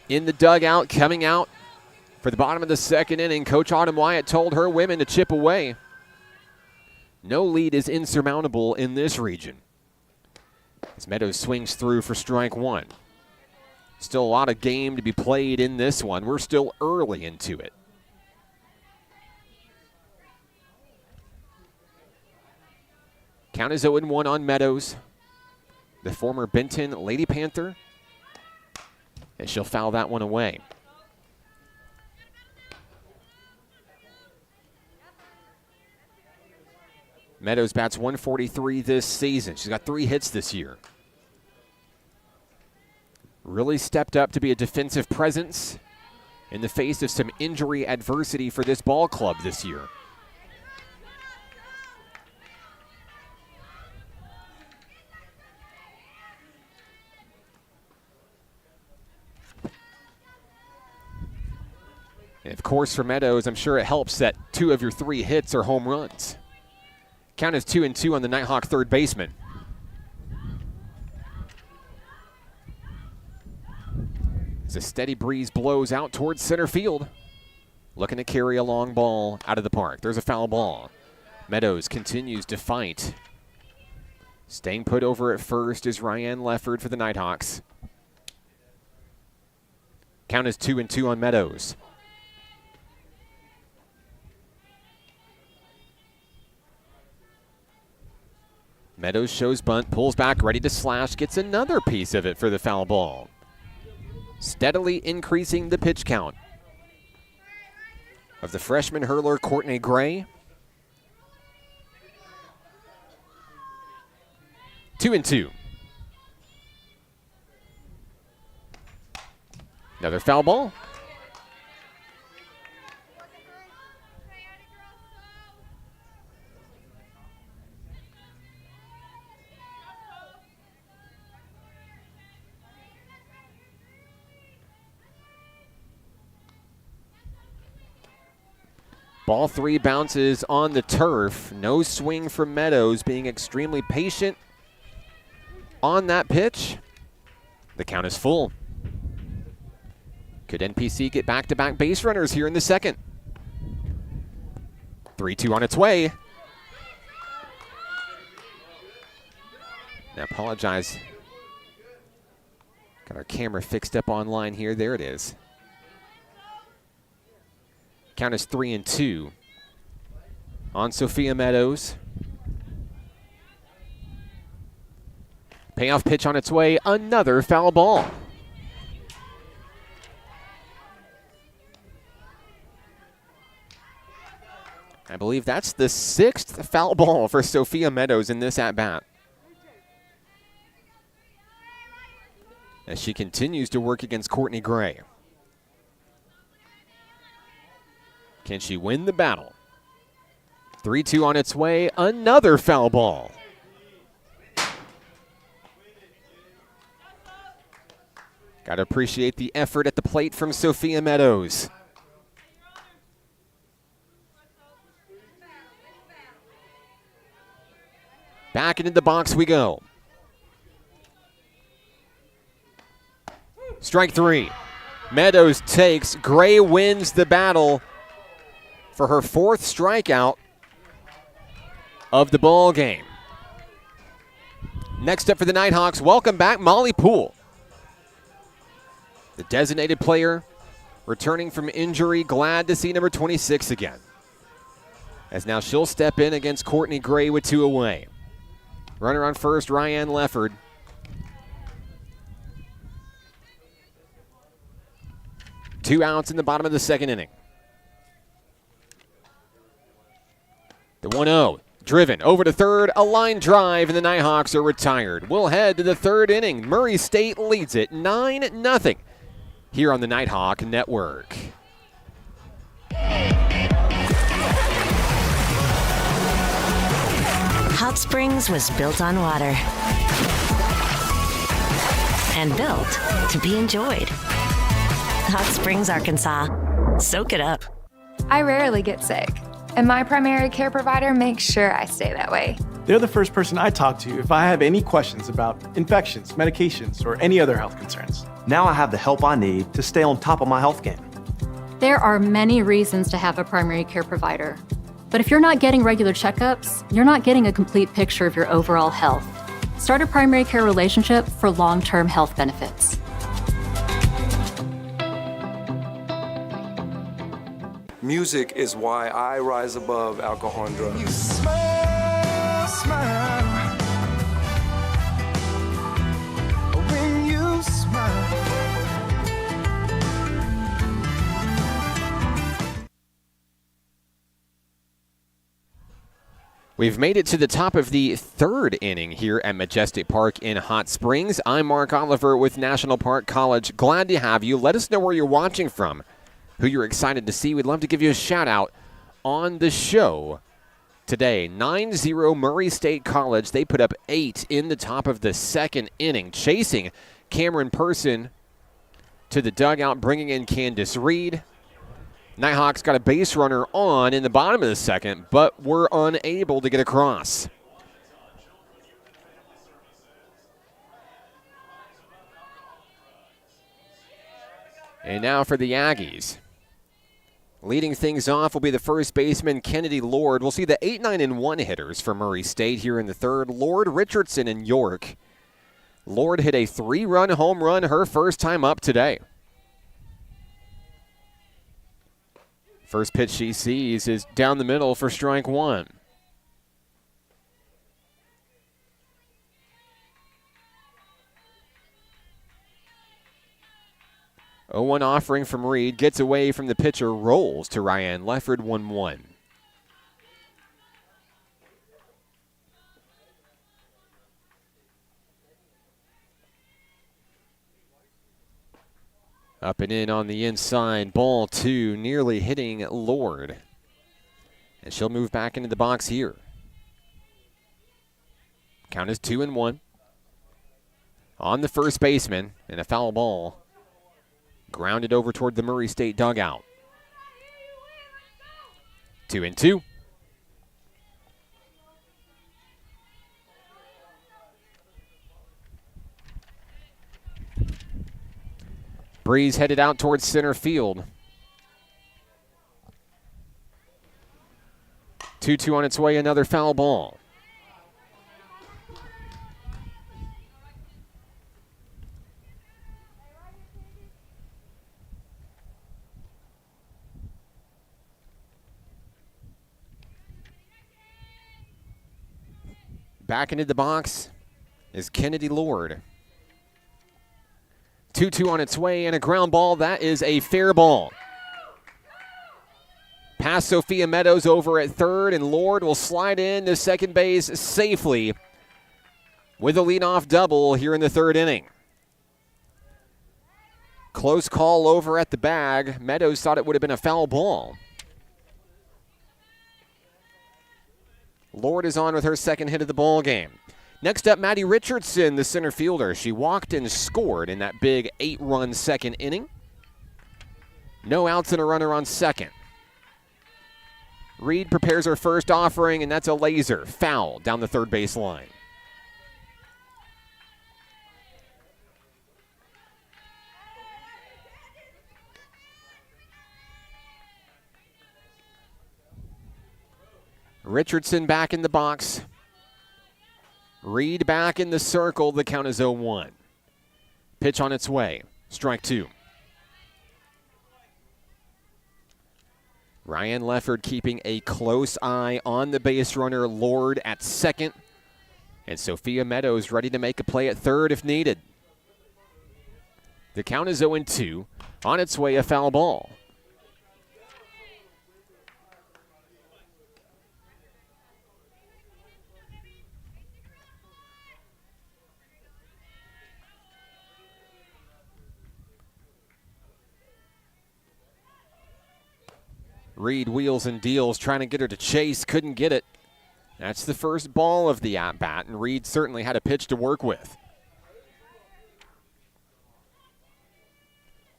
In the dugout, coming out for the bottom of the second inning, Coach Autumn Wyatt told her women to chip away. No lead is insurmountable in this region. As Meadows swings through for strike one. Still a lot of game to be played in this one. We're still early into it. Count is 0-1 on Meadows, the former Benton Lady Panther, and she'll foul that one away. Meadows bats .143 this season. She's got 3 hits this year. Really stepped up to be a defensive presence in the face of some injury adversity for this ball club this year. And of course, for Meadows, I'm sure it helps that 2 of your 3 hits are home runs. Count is 2-2 on the Nighthawk third baseman. As a steady breeze blows out towards center field. Looking to carry a long ball out of the park. There's a foul ball. Meadows continues to fight. Staying put over at first is Ryan Lefford for the Nighthawks. Count is 2-2 on Meadows. Meadows shows bunt, pulls back, ready to slash, gets another piece of it for the foul ball. Steadily increasing the pitch count of the freshman hurler Courtney Gray. 2-2. Another foul ball. Ball 3 bounces on the turf. No swing from Meadows, being extremely patient on that pitch. The count is full. Could NPC get back-to-back base runners here in the second? 3-2 on its way. I apologize. Got our camera fixed up online here. There it is. Count is 3-2 on Sophia Meadows. Payoff pitch on its way. Another foul ball. I believe that's the 6th foul ball for Sophia Meadows in this at-bat. As she continues to work against Courtney Gray. Can she win the battle? 3-2 on its way, another foul ball. Got to appreciate the effort at the plate from Sophia Meadows. Back into the box we go. Strike 3. Meadows takes. Gray wins the battle for her 4th strikeout of the ball game. Next up for the Nighthawks, welcome back Molly Poole. The designated player returning from injury. Glad to see number 26 again. As now she'll step in against Courtney Gray with 2 away. Runner on first, Ryan Lefford. Two outs in the bottom of the 2nd inning. The 1-0, driven over to third, a line drive, and the Nighthawks are retired. We'll head to the 3rd inning. Murray State leads it 9-0 here on the Nighthawk Network. Hot Springs was built on water and built to be enjoyed. Hot Springs, Arkansas. Soak it up. I rarely get sick, and my primary care provider makes sure I stay that way. They're the first person I talk to if I have any questions about infections, medications, or any other health concerns. Now I have the help I need to stay on top of my health game. There are many reasons to have a primary care provider. But if you're not getting regular checkups, you're not getting a complete picture of your overall health. Start a primary care relationship for long-term health benefits. Music is why I rise above alcohol and drugs. You smile, smile. When you smile. We've made it to the top of the 3rd inning here at Majestic Park in Hot Springs. I'm Mark Oliver with National Park College. Glad to have you. Let us know where you're watching from, who you're excited to see. We'd love to give you a shout out on the show today. 9-0 Murray State College. They put up 8 in the top of the 2nd inning, chasing Cameron Person to the dugout, bringing in Candace Reed. Nighthawks got a base runner on in the bottom of the 2nd, but were unable to get across. And now for the Aggies. Leading things off will be the first baseman, Kennedy Lord. We'll see the 8-9-1 hitters for Murray State here in the 3rd. Lord, Richardson, and York. Lord hit a 3-run home run her first time up today. First pitch she sees is down the middle for strike 1. A 0-1 offering from Reed, gets away from the pitcher, rolls to Ryan Lefford, 1-1. Up and in on the inside, ball 2, nearly hitting Lord. And she'll move back into the box here. Count is 2-1. On the first baseman, and a foul ball. Grounded over toward the Murray State dugout. 2-2. Breeze headed out towards center field. 2-2 on its way, another foul ball. Back into the box is Kennedy Lord. 2-2 on its way, and a ground ball. That is a fair ball. Past Sophia Meadows over at 3rd, and Lord will slide in to second base safely with a leadoff double here in the 3rd inning. Close call over at the bag. Meadows thought it would have been a foul ball. Lord is on with her second hit of the ball game. Next up, Maddie Richardson, the center fielder. She walked and scored in that big 8-run second inning. No outs and a runner on second. Reed prepares her first offering, and that's a laser. Foul down the third base line. Richardson back in the box. Reed back in the circle. The count is 0-1. Pitch on its way. Strike two. Ryan Lefford keeping a close eye on the base runner, Lord, at second. And Sophia Meadows ready to make a play at third if needed. The count is 0-2. On its way, a foul ball. Reed wheels and deals, trying to get her to chase, couldn't get it. That's the first ball of the at-bat, and Reed certainly had a pitch to work with.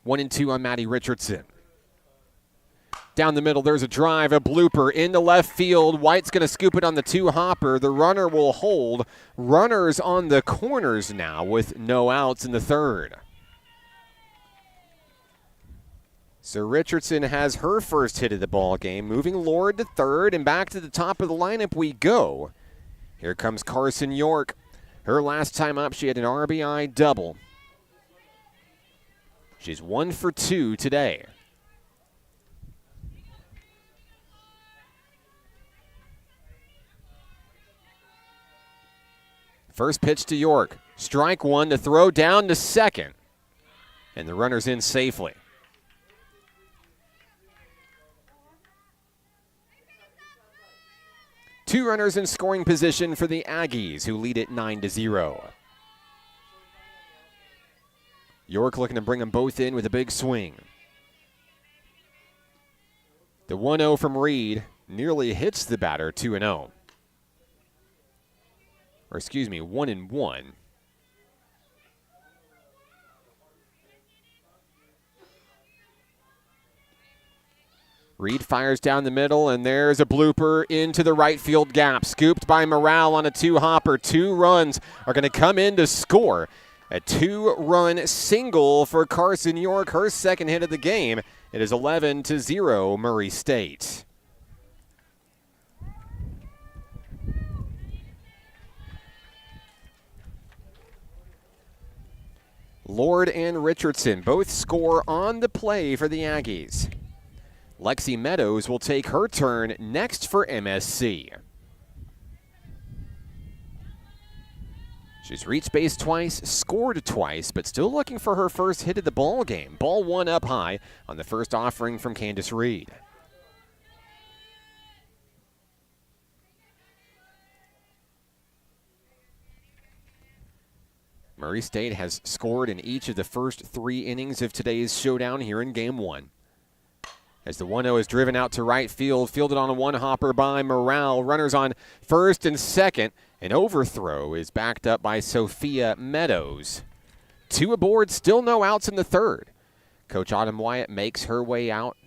1-2 on Maddie Richardson. Down the middle, there's a drive, a blooper into left field. White's going to scoop it on the two-hopper. The runner will hold. Runners on the corners now with no outs in the third. So Richardson has her first hit of the ball game, moving Lord to third, and back to the top of the lineup we go. Here comes Carson York. Her last time up, she had an RBI double. She's 1 for 2 today. First pitch to York. Strike one to throw down to second. And the runner's in safely. Two runners in scoring position for the Aggies, who lead it 9-0. York looking to bring them both in with a big swing. The 1-0 from Reed nearly hits the batter 2-0. Or excuse me, 1-1. Reed fires down the middle, and there's a blooper into the right field gap. Scooped by Morale on a two-hopper. 2 runs are going to come in to score. A 2-run single for Carson York, her second hit of the game. It is 11-0 Murray State. Lord and Richardson both score on the play for the Aggies. Lexi Meadows will take her turn next for MSC. She's reached base twice, scored twice, but still looking for her first hit of the ball game. Ball one up high on the first offering from Candace Reed. Murray State has scored in each of the first 3 innings of today's showdown here in Game 1. As the 1-0 is driven out to right field, fielded on a one-hopper by Morale. Runners on first and second. An overthrow is backed up by Sophia Meadows. 2 aboard, still no outs in the third. Coach Autumn Wyatt makes her way out.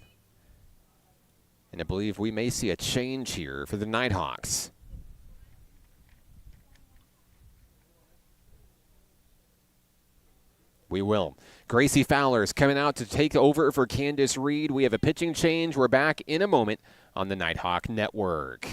And I believe we may see a change here for the Nighthawks. We will. Gracie Fowler's coming out to take over for Candace Reed. We have a pitching change. We're back in a moment on the Nighthawk Network.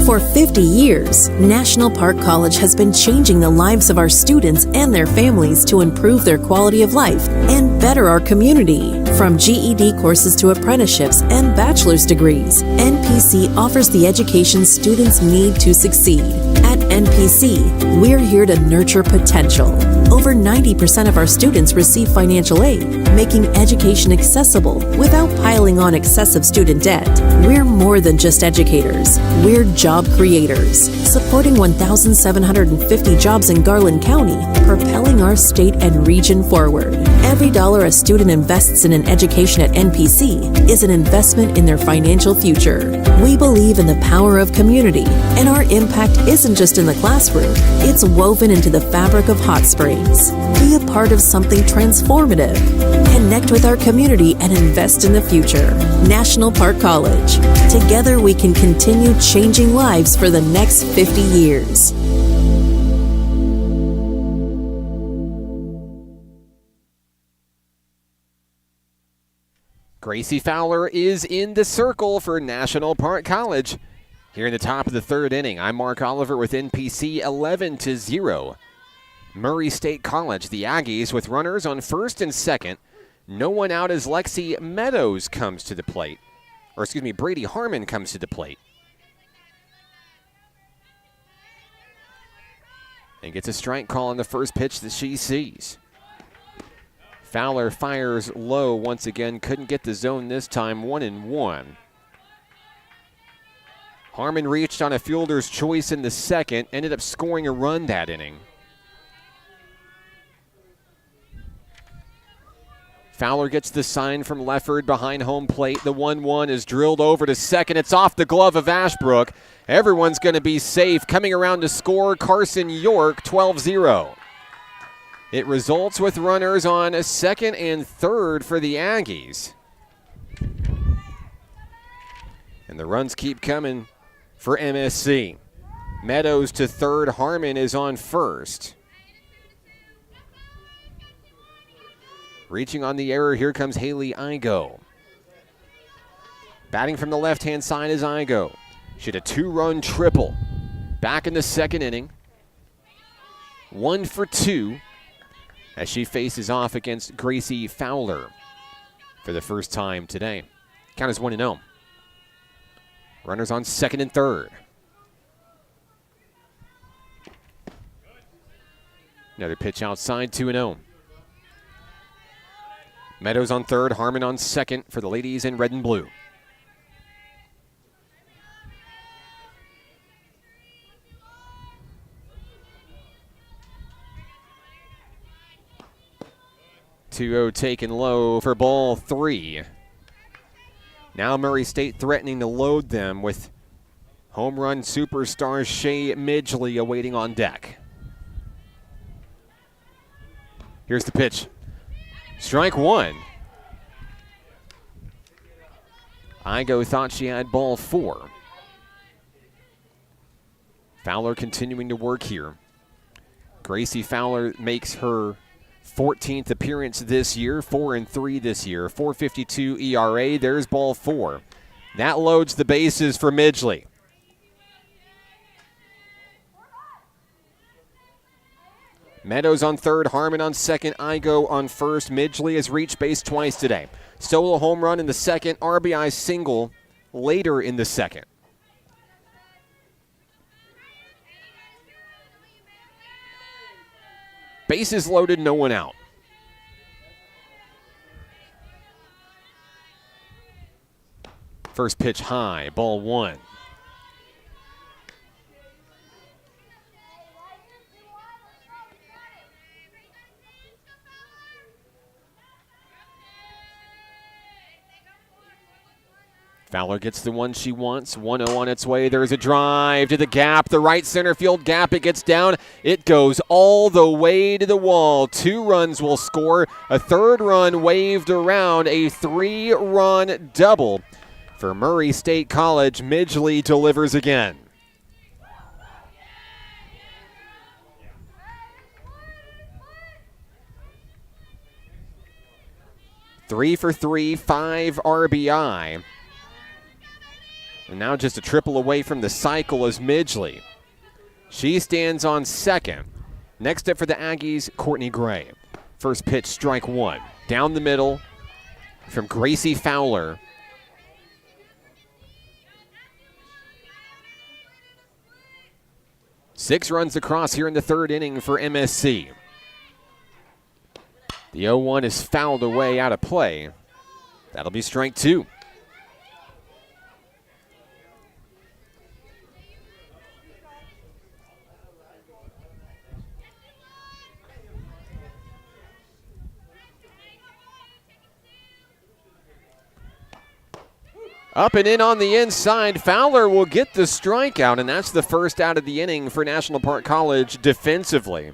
For 50 years, National Park College has been changing the lives of our students and their families to improve their quality of life and better our community. From GED courses to apprenticeships and bachelor's degrees, NPC offers the education students need to succeed. At NPC, we're here to nurture potential. Over 90% of our students receive financial aid, making education accessible without piling on excessive student debt. We're more than just educators. We're job creators, supporting 1,750 jobs in Garland County, propelling our state and region forward. Every dollar a student invests in an education at NPC is an investment in their financial future. We believe in the power of community, and our impact isn't just in the classroom, it's woven into the fabric of Hot Springs. Be a part of something transformative. Connect with our community and invest in the future. National Park College. Together we can continue changing lives for the next 50 years. Gracie Fowler is in the circle for National Park College. Here in the top of the third inning, I'm Mark Oliver with NPC 11-0. Murray State College, the Aggies, with runners on first and second. No one out as Lexi Meadows comes to the plate. Or excuse me, Brady Harmon comes to the plate. And gets a strike call on the first pitch that she sees. Fowler fires low once again, couldn't get the zone this time, 1-1. Harmon reached on a fielder's choice in the second, ended up scoring a run that inning. Fowler gets the sign from Lefford behind home plate. The 1-1 is drilled over to second. It's off the glove of Ashbrook. Everyone's going to be safe. Coming around to score, Carson York, 12-0. It results with runners on second and third for the Aggies. And the runs keep coming for MSC. Meadows to third. Harmon is on first. Reaching on the error, here comes Haley Igo. Batting from the left-hand side is Igo. She had a 2-run triple back in the second inning. 1 for 2 as she faces off against Gracie Fowler for the first time today. Count is 1-0. Runners on second and third. Another pitch outside, 2-0. Meadows on third, Harmon on second for the ladies in red and blue. Two-0 taken low for ball 3. Now Murray State threatening to load them with home run superstar Shea Midgley awaiting on deck. Here's the pitch. Strike 1. Igo thought she had ball 4. Fowler continuing to work here. Gracie Fowler makes her 14th appearance this year, 4-3 this year, 4.52 ERA. There's ball 4. That loads the bases for Midgley. Meadows on third, Harmon on second, Igo on first. Midgley has reached base twice today. Solo home run in the second, RBI single later in the second. Bases loaded, no one out. First pitch high, ball 1. Fowler gets the one she wants. 1-0 on its way. There's a drive to the gap, the right center field gap. It gets down. It goes all the way to the wall. 2 runs will score. A third run waved around. A 3-run double for Murray State College. Midgley delivers again. Three for 3, 5 RBI. And now just a triple away from the cycle is Midgley. She stands on second. Next up for the Aggies, Courtney Gray. First pitch, strike 1. Down the middle, from Gracie Fowler. Six runs across here in the third inning for MSC. The 0-1 is fouled away out of play. That'll be strike two. Up and in on the inside, Fowler will get the strikeout, and that's the first out of the inning for National Park College defensively.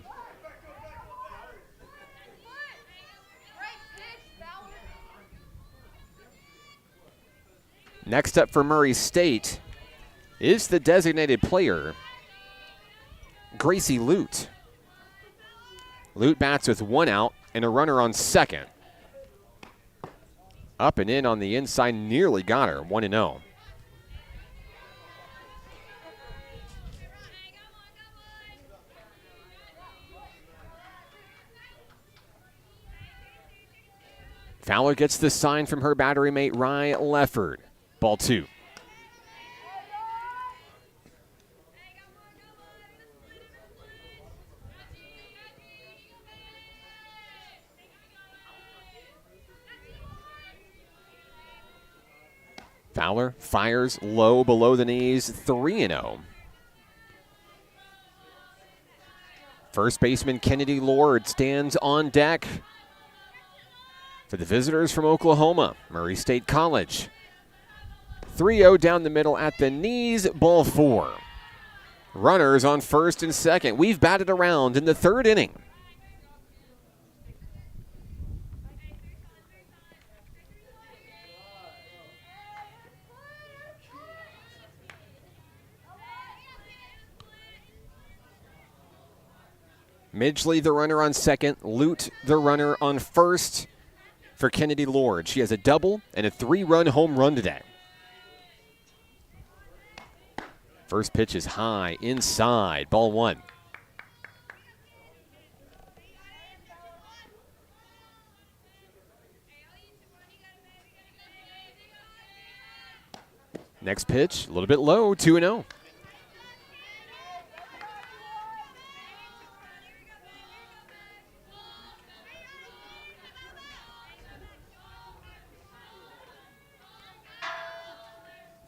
Next up for Murray State is the designated player, Gracie Lute. Lute bats with one out and a runner on second. Up and in on the inside, nearly got her, 1-0. Fowler gets the sign from her battery mate, Rye Lefford. Ball two. Fowler fires low below the knees, 3-0. First baseman Kennedy Lord stands on deck for the visitors from Oklahoma, Murray State College. 3-0 down the middle at the knees, ball four. Runners on first and second. We've batted around in the third inning. Midgley, the runner on second. Lute, the runner on first for Kennedy Lord. She has a double and a 3-run home run today. First pitch is high, inside, ball one. Next pitch, a little bit low, 2-0.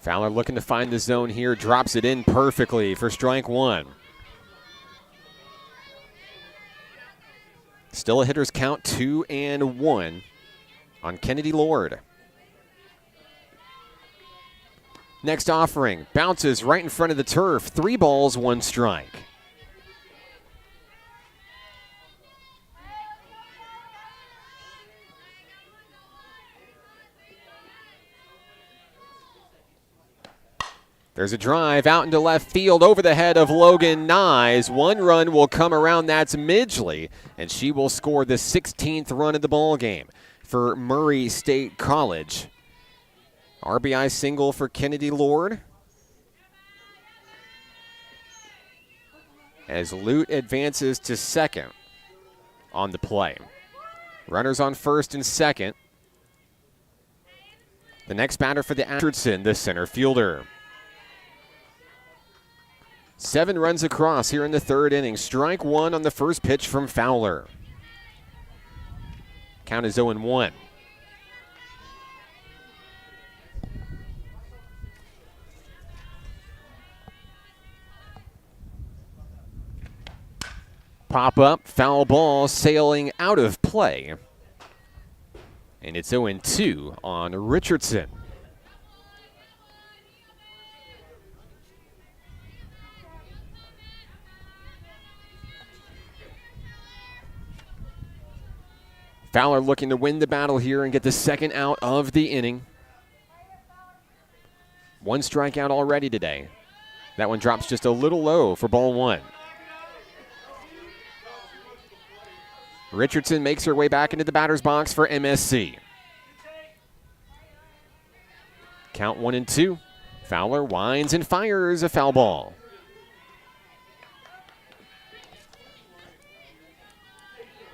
Fowler looking to find the zone here, drops it in perfectly for strike one. Still a hitter's count, 2-1 on Kennedy Lord. Next offering, bounces right in front of the turf, 3 balls, 1 strike. There's a drive out into left field over the head of Logan Nyes. 1 run will come around. That's Midgley, and she will score the 16th run of the ball game for Murray State College. RBI single for Kennedy Lord as Lute advances to second on the play. Runners on first and second. The next batter for the Richardson, the center fielder. 7 runs across here in the third inning. Strike one on the first pitch from Fowler. Count is 0-1. Pop up, foul ball sailing out of play. And it's 0-2 on Richardson. Fowler looking to win the battle here and get the second out of the inning. 1 strikeout already today. That one drops just a little low for ball one. Richardson makes her way back into the batter's box for MSC. Count 1-2. Fowler winds and fires a foul ball.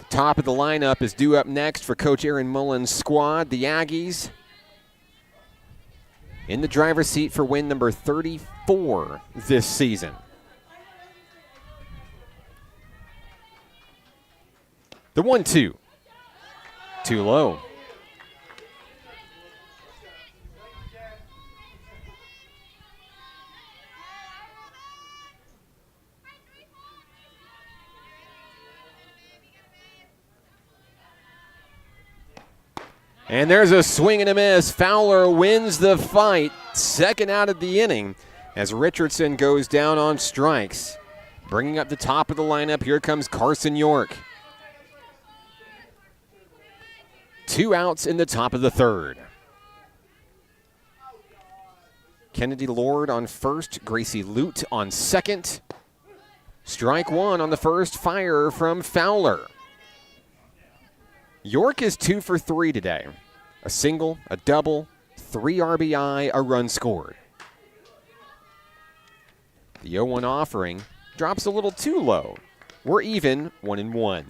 Top of the lineup is due up next for Coach Aaron Mullen's squad, the Aggies. In the driver's seat for win number 34 this season. The 1-2. Too low. And there's a swing and a miss. Fowler wins the fight. Second out of the inning as Richardson goes down on strikes. Bringing up the top of the lineup, here comes Carson York. 2 outs in the top of the third. Kennedy Lord on first, Gracie Lute on second. Strike one on the first fire from Fowler. York is 2 for 3 today. A single, a double, 3 RBI, a run scored. The 0-1 offering drops a little too low. We're even 1-1.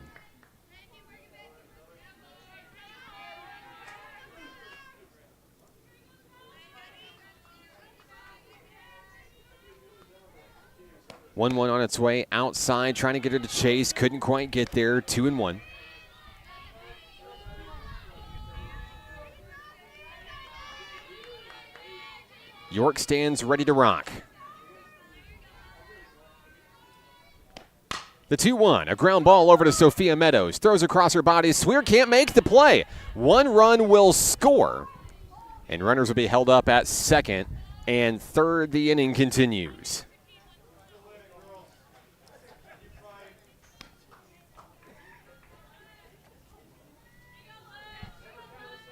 One on its way outside, trying to get her to chase. Couldn't quite get there. 2-1. York stands ready to rock. The 2-1, a ground ball over to Sophia Meadows. Throws across her body. Swear can't make the play. 1 run will score. And runners will be held up at second and third. The inning continues.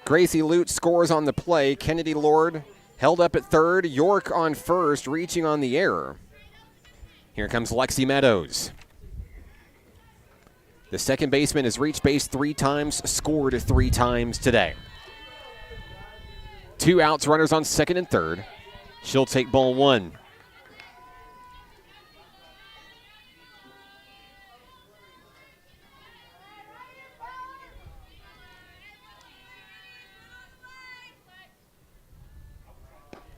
Gracie Lute scores on the play. Kennedy Lord held up at third. York on first, reaching on the error. Here comes Lexi Meadows. The second baseman has reached base 3 times, scored 3 times today. 2 outs, runners on second and third. She'll take ball 1.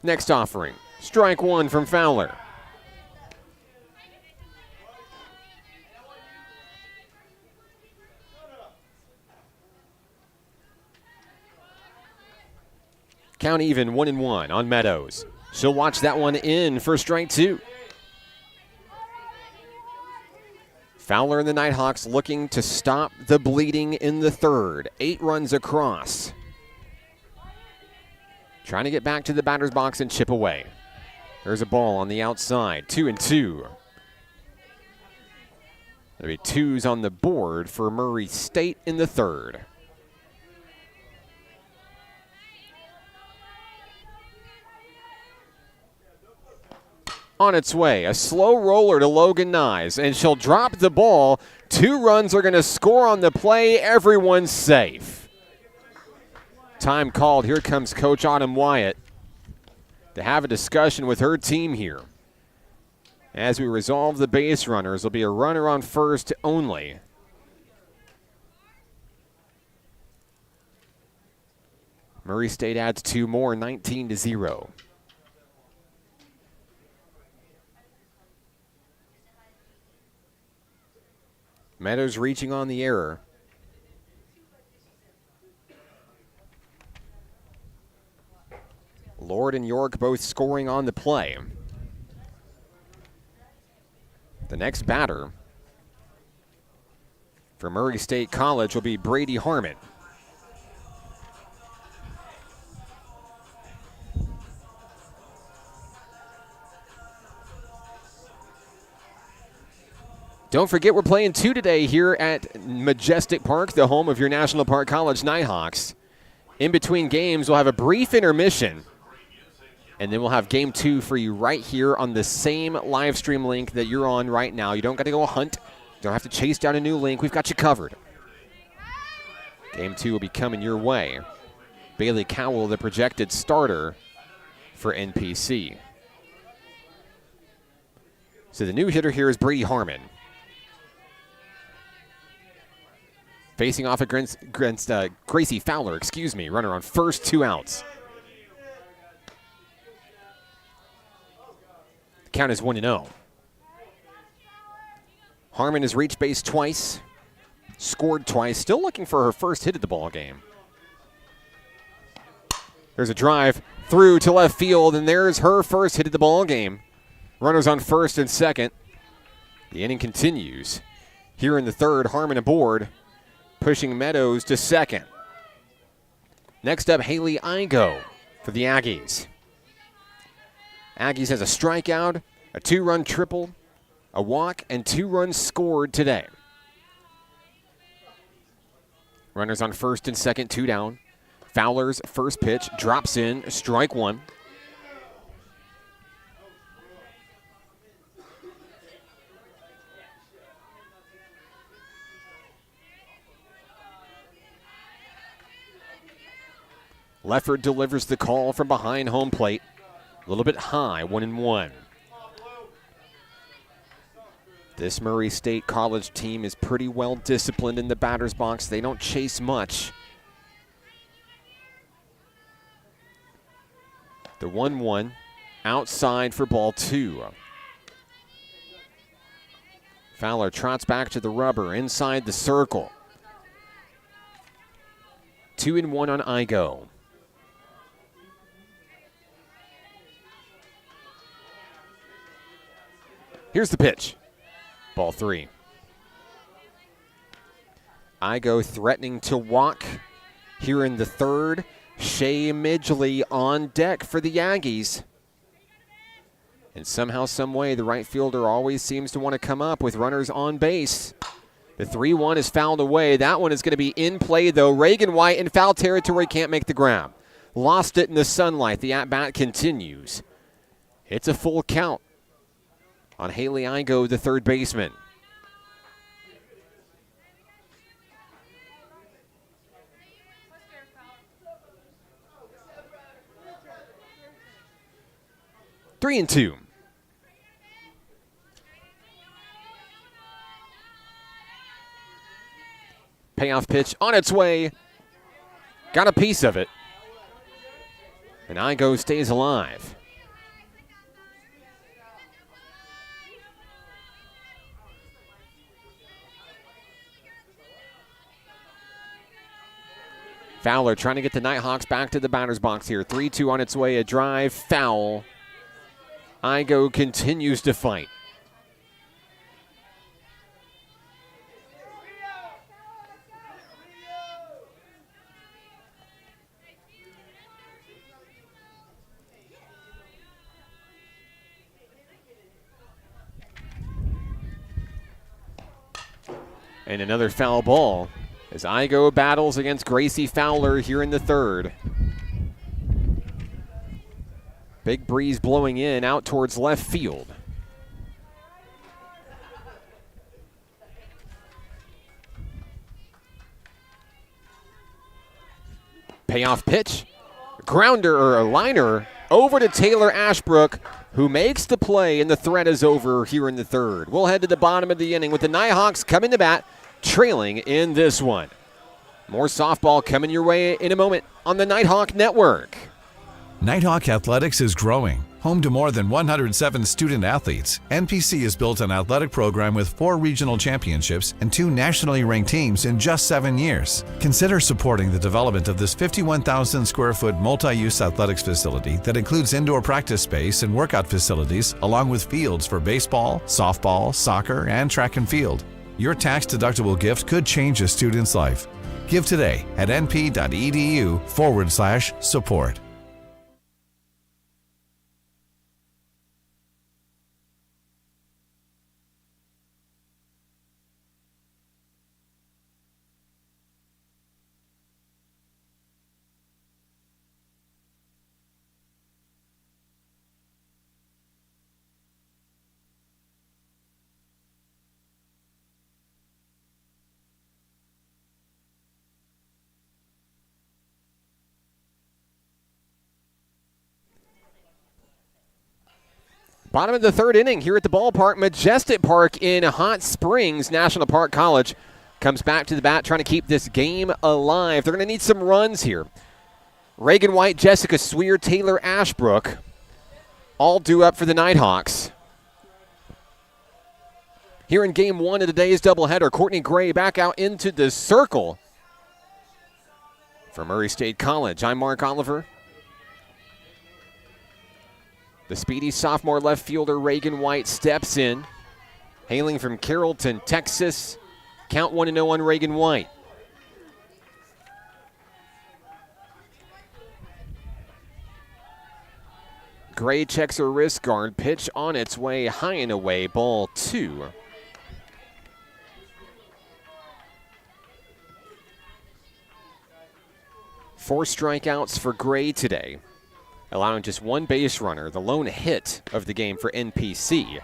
Next offering, strike 1 from Fowler. Count even 1-1 on Meadows. She'll watch that one in for strike 2. Fowler and the Nighthawks looking to stop the bleeding in the third. 8 runs across. Trying to get back to the batter's box and chip away. There's a ball on the outside. 2-2. There'll be 2s on the board for Murray State in the third. On its way, a slow roller to Logan Nyes, and she'll drop the ball. 2 runs are going to score on the play. Everyone's safe. Time called. Here comes Coach Autumn Wyatt to have a discussion with her team here. As we resolve the base runners, there'll be a runner on first only. Murray State adds 2 more, 19-0. Meadows reaching on the error. Lord and York both scoring on the play. The next batter for Murray State College will be Brady Harmon. Don't forget we're playing 2 today here at Majestic Park, the home of your National Park College Nighthawks. In between games, we'll have a brief intermission. And then we'll have game 2 for you right here on the same live stream link that you're on right now. You don't got to go hunt. You don't have to chase down a new link. We've got you covered. Game 2 will be coming your way. Bailey Cowell, the projected starter for NPC. So the new hitter here is Brady Harmon. Facing off against Gracie Fowler, runner on first, 2 outs. The count is 1-0. Harmon has reached base twice, scored twice, still looking for her first hit of the ball game. There's a drive through to left field, and there's her first hit of the ball game. Runners on first and second. The inning continues. Here in the third, Harmon aboard, pushing Meadows to second. Next up, Haley Igo for the Aggies. Aggies has a strikeout, a 2-run triple, a walk, and 2 runs scored today. Runners on first and second, 2 down. Fowler's first pitch drops in, strike 1. Lefford delivers the call from behind home plate. A little bit high, 1-1. This Murray State College team is pretty well disciplined in the batter's box. They don't chase much. The 1-1 outside for ball 2. Fowler trots back to the rubber inside the circle. 2-1 on Igo. Here's the pitch. Ball 3. Igo threatening to walk here in the third. Shea Midgley on deck for the Aggies. And somehow, some way, the right fielder always seems to want to come up with runners on base. The 3-1 is fouled away. That one is going to be in play, though. Reagan White in foul territory, can't make the grab. Lost it in the sunlight. The at-bat continues. It's a full count on Haley Igo, the third baseman. Three and 2. Payoff pitch on its way. Got a piece of it. And Igo stays alive. Fowler trying to get the Nighthawks back to the batter's box here. 3-2 on its way. A drive, foul. Igo continues to fight. And another foul ball as Igo battles against Gracie Fowler here in the third. Big breeze blowing in out towards left field. Payoff pitch. Grounder or a liner over to Taylor Ashbrook, who makes the play, and the threat is over here in the third. We'll head to the bottom of the inning with the Nighthawks coming to bat, trailing in this one. More softball coming your way in a moment on the Nighthawk Network. Nighthawk Athletics is growing. Home to more than 107 student athletes, NPC has built an athletic program with 4 regional championships and 2 nationally ranked teams in just 7 years. Consider supporting the development of this 51,000 square foot multi-use athletics facility that includes indoor practice space and workout facilities, along with fields for baseball, softball, soccer, and track and field. Your tax-deductible gift could change a student's life. Give today at np.edu/support. Bottom of the third inning here at the ballpark, Majestic Park in Hot Springs National Park College. comes back to the bat, trying to keep this game alive. They're going to need some runs here. Reagan White, Jessica Sweer, Taylor Ashbrook, all due up for the Nighthawks. Here in game one of today's doubleheader, Courtney Gray back out into the circle. From Murray State College, I'm Mark Oliver. The speedy sophomore left fielder Reagan White steps in. Hailing from Carrollton, Texas. Count 1-0 on Reagan White. Gray checks her wrist guard. Pitch on its way, high and away, ball 2. Four strikeouts for Gray today, allowing just one base runner, the lone hit of the game for NPC,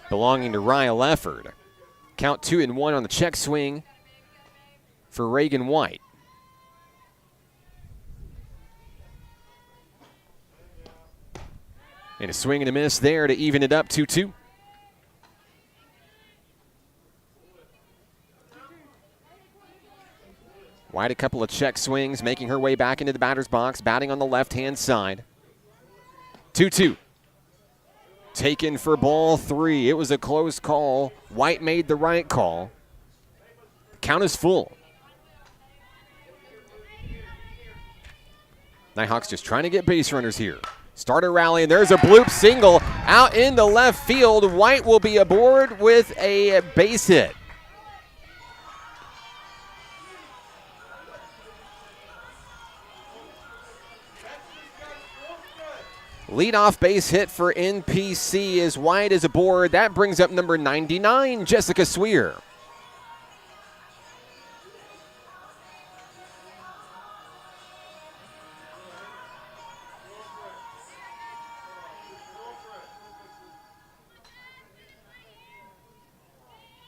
belonging to Rya Lefford. Count 2-1 on the check swing for Reagan White. And a swing and a miss there to even it up 2-2. White a couple of check swings, making her way back into the batter's box, batting on the left-hand side. 2-2. Taken for ball 3. It was a close call. White made the right call. Count is full. Nighthawks just trying to get base runners here. Starter rally, and there's a bloop single out into left field. White will be aboard with a base hit. Leadoff base hit for NPC as White is aboard. That brings up number 99, Jessica Sweer.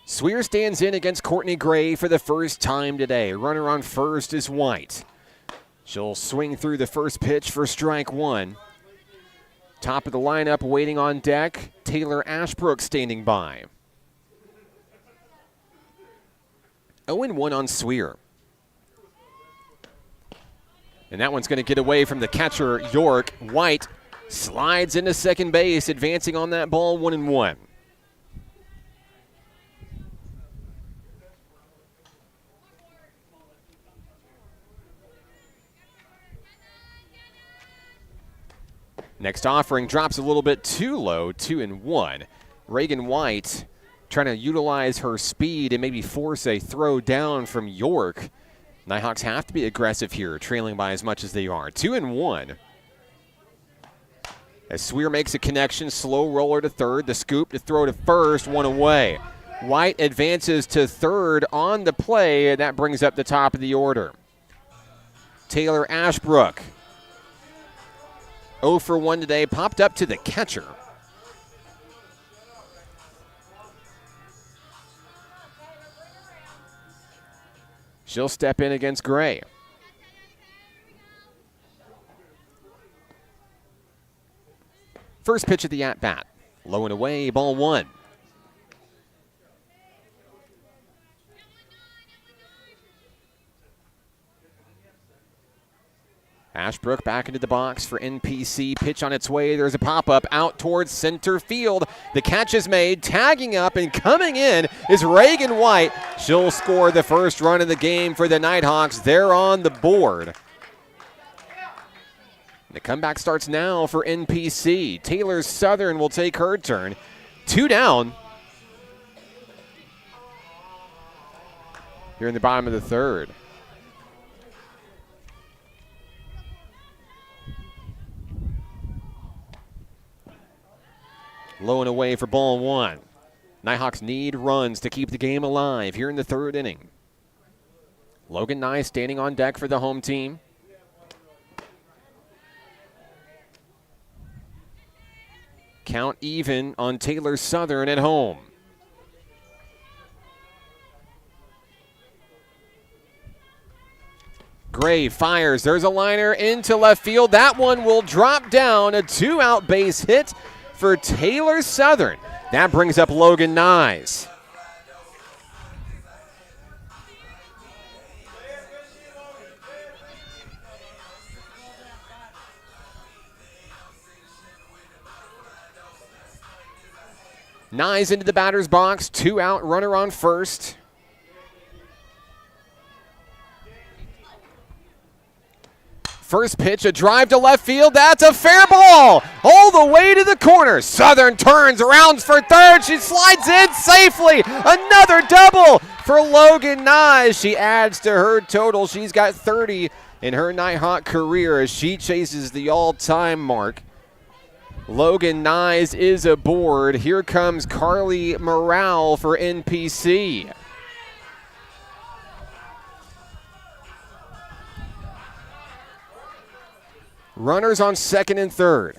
Sweer stands in against Courtney Gray for the first time today. Runner on first is White. She'll swing through the first pitch for strike 1. Top of the lineup waiting on deck, Taylor Ashbrook standing by. 0-1 on Sweer. And that one's going to get away from the catcher, York. White slides into second base, advancing on that ball, 1-1. Next offering drops a little bit too low, 2-1. Reagan White trying to utilize her speed and maybe force a throw down from York. Nighthawks have to be aggressive here, trailing by as much as they are. 2-1. As Sweer makes a connection, slow roller to third, the scoop to throw to first, 1 away. White advances to third on the play, and that brings up the top of the order. Taylor Ashbrook. 0 for 1 today, popped up to the catcher. She'll step in against Gray. First pitch of the at-bat. Low and away, ball 1. Ashbrook back into the box for NPC. Pitch on its way. There's a pop-up out towards center field. The catch is made. Tagging up and coming in is Reagan White. She'll score the first run of the game for the Nighthawks. They're on the board. The comeback starts now for NPC. Taylor Southern will take her turn. 2 down. Here in the bottom of the third. Low and away for ball 1. Nighthawks need runs to keep the game alive here in the third inning. Logan Nye standing on deck for the home team. Count even on Taylor Southern at home. Gray fires. There's a liner into left field. That one will drop down. A 2-out base hit for Taylor Southern. That brings up Logan Nyes. Nyes into the batter's box, 2 out, runner on first. First pitch, a drive to left field. That's a fair ball all the way to the corner. Southern turns, rounds for third. She slides in safely. Another double for Logan Nyes. She adds to her total. She's got 30 in her Nighthawk career as she chases the all-time mark. Logan Nyes is aboard. Here comes Carly Morale for NPC. Runners on second and third.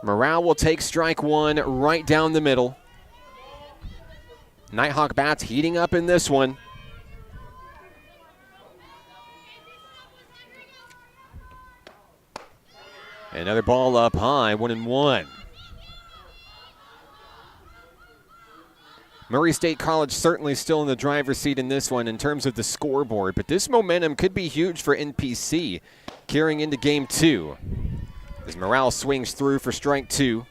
Morale will take strike one right down the middle. Nighthawk bats heating up in this one. Another ball up high, 1-1. Murray State College certainly still in the driver's seat in this one in terms of the scoreboard, but this momentum could be huge for NPC carrying into game 2. As Morale swings through for strike 2.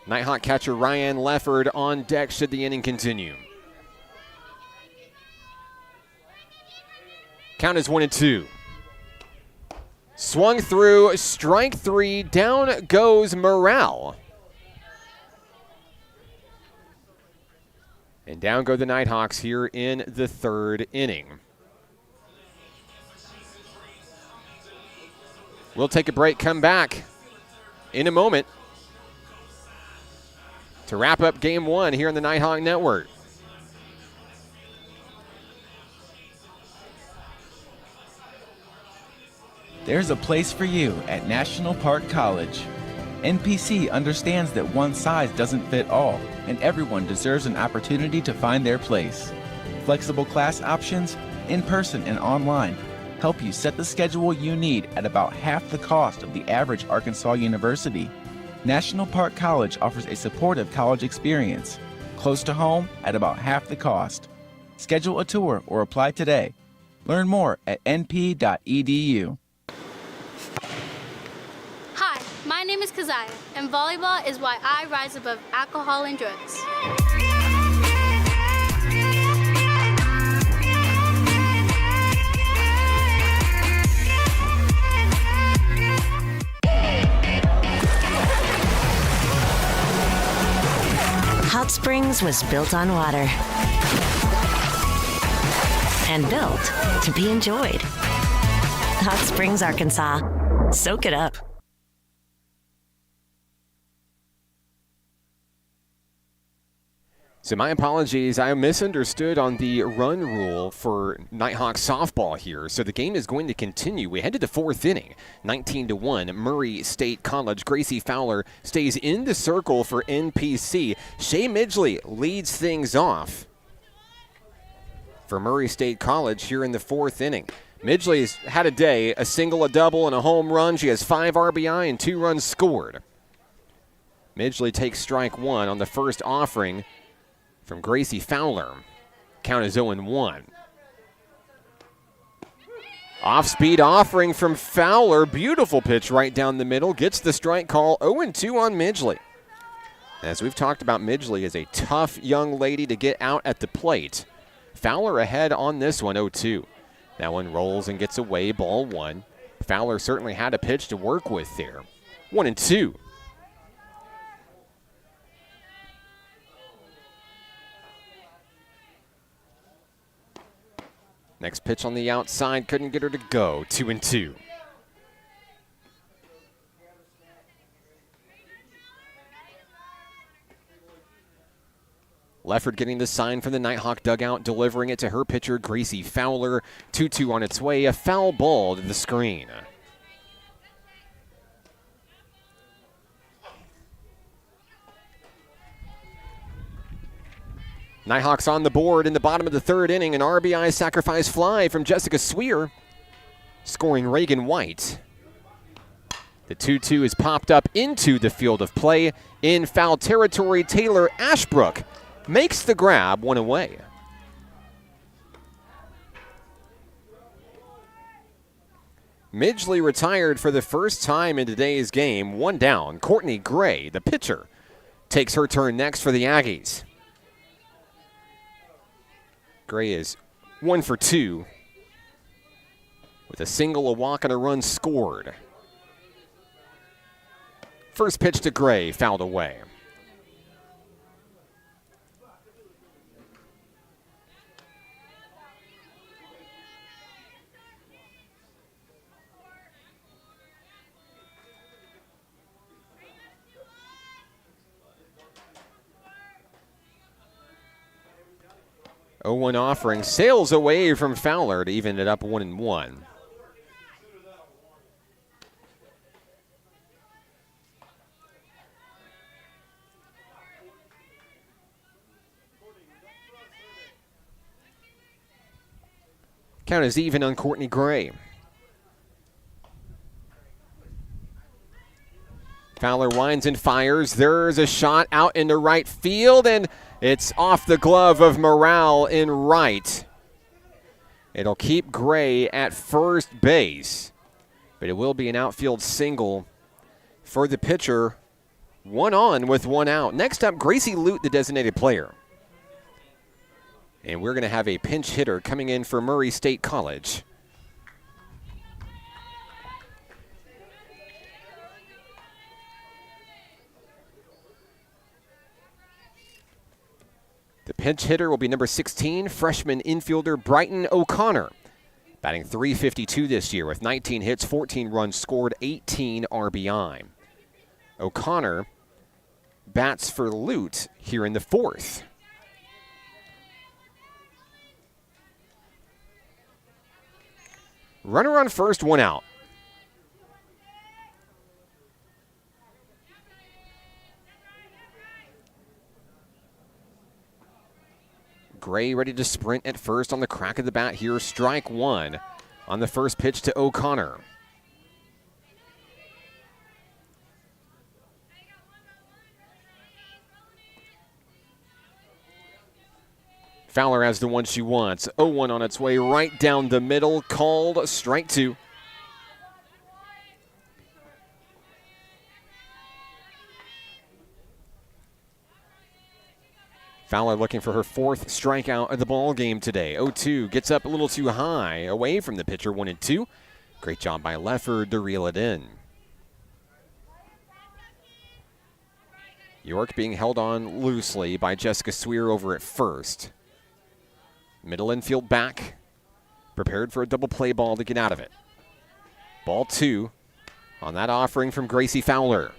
Nighthawk catcher Ryan Lefford on deck should the inning continue. Count is 1-2. Swung through, strike 3, down goes Morale. And down go the Nighthawks here in the third inning. We'll take a break, come back in a moment to wrap up game 1 here on the Nighthawk Network. There's a place for you at National Park College. NPC understands that one size doesn't fit all, and everyone deserves an opportunity to find their place. Flexible class options, in person and online, help you set the schedule you need at about half the cost of the average Arkansas university. National Park College offers a supportive college experience, close to home at about half the cost. Schedule a tour or apply today. Learn more at np.edu. Hi, my name is Keziah, and volleyball is why I rise above alcohol and drugs. Hot Springs was built on water and built to be enjoyed. Hot Springs, Arkansas. Soak it up. So my apologies, I misunderstood on the run rule for Nighthawk softball here. So the game is going to continue. We head to the fourth inning, 19-1. Murray State College. Gracie Fowler stays in the circle for NPC. Shay Midgley leads things off for Murray State College here in the fourth inning. Midgley's had a day, a single, a double, and a home run. She has 5 RBI and 2 runs scored. Midgley takes strike 1 on the first offering from Gracie Fowler. Count is 0-1. Off-speed offering from Fowler. Beautiful pitch right down the middle. Gets the strike call. 0-2 on Midgley. As we've talked about, Midgley is a tough young lady to get out at the plate. Fowler ahead on this one, 0-2. That one rolls and gets away, ball 1. Fowler certainly had a pitch to work with there. 1-2. Next pitch on the outside, couldn't get her to go. 2-2. Lefford getting the sign from the Nighthawk dugout, delivering it to her pitcher, Gracie Fowler. 2-2 on its way, a foul ball to the screen. Nighthawks on the board in the bottom of the third inning. An RBI sacrifice fly from Jessica Sweer, scoring Reagan White. The 2-2 is popped up into the field of play. In foul territory, Taylor Ashbrook makes the grab, 1 away. Midgley retired for the first time in today's game. One down. Courtney Gray, the pitcher, takes her turn next for the Aggies. Gray is 1 for 2 with a single, a walk, and a run scored. First pitch to Gray, fouled away. Oh, 1 offering sails away from Fowler to even it up 1-1. Count is even on Courtney Gray. Fowler winds and fires. There's a shot out into right field, and it's off the glove of Morale in right. It'll keep Gray at first base, but it will be an outfield single for the pitcher. 1 on with 1 out. Next up, Gracie Lute, the designated player. And we're going to have a pinch hitter coming in for Murray State College. The pinch hitter will be number 16, freshman infielder Brighton O'Connor. Batting .352 this year with 19 hits, 14 runs scored, 18 RBI. O'Connor bats for Lute here in the 4th. Runner on first, 1 out. Gray ready to sprint at first on the crack of the bat here. Strike 1 on the first pitch to O'Connor. Fowler has the one she wants. 0-1 on its way right down the middle. Called strike 2. Fowler looking for her 4th strikeout of the ball game today. 0-2 gets up a little too high, away from the pitcher. 1-2. Great job by Lefford to reel it in. York being held on loosely by Jessica Swear over at first. Middle infield back, prepared for a double play ball to get out of it. Ball 2 on that offering from Gracie Fowler.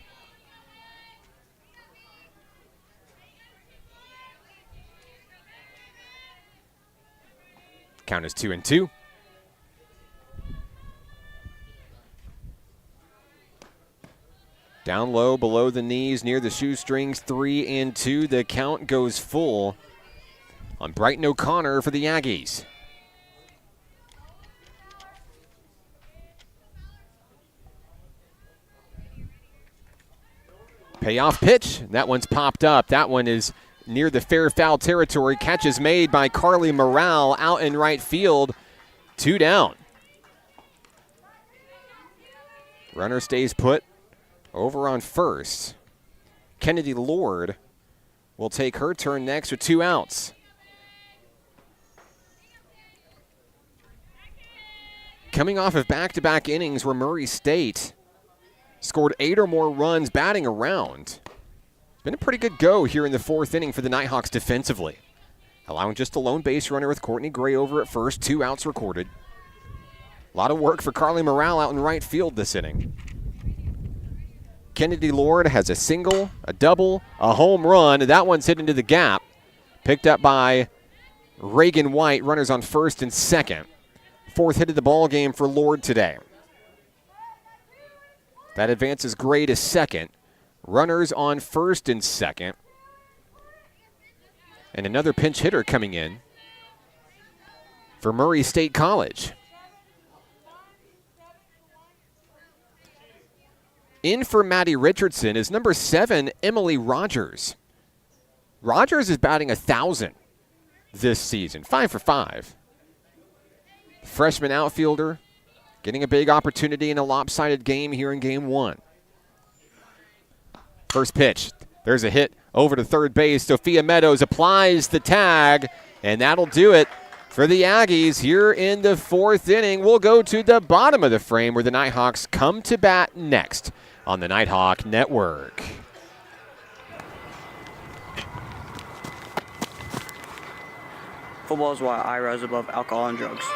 Count is 2-2. Down low, below the knees, near the shoestrings, 3-2. The count goes full on Brighton O'Connor for the Aggies. Payoff pitch. That one's popped up. That one is near the fair foul territory. Catch is made by Carly Morale out in right field. 2 down. Runner stays put over on first. Kennedy Lord will take her turn next with 2 outs. Coming off of back-to-back innings where Murray State scored 8 or more runs batting around. It's been a pretty good go here in the 4th inning for the Nighthawks defensively. Allowing just a lone base runner with Courtney Gray over at first, 2 outs recorded. A lot of work for Carly Morale out in right field this inning. Kennedy Lord has a single, a double, a home run. That one's hit into the gap. Picked up by Reagan White, runners on first and second. 4th hit of the ball game for Lord today. That advances Gray to second. Runners on first and second. And another pinch hitter coming in for Murray State College. In for Maddie Richardson is number 7, Emily Rogers. Rogers is batting 1,000 this season, 5 for 5. Freshman outfielder getting a big opportunity in a lopsided game here in game one. First pitch. There's a hit over to third base. Sophia Meadows applies the tag, and that'll do it for the Aggies here in the fourth inning. We'll go to the bottom of the frame where the Nighthawks come to bat next on the Nighthawk Network. Football is why I rise above alcohol and drugs.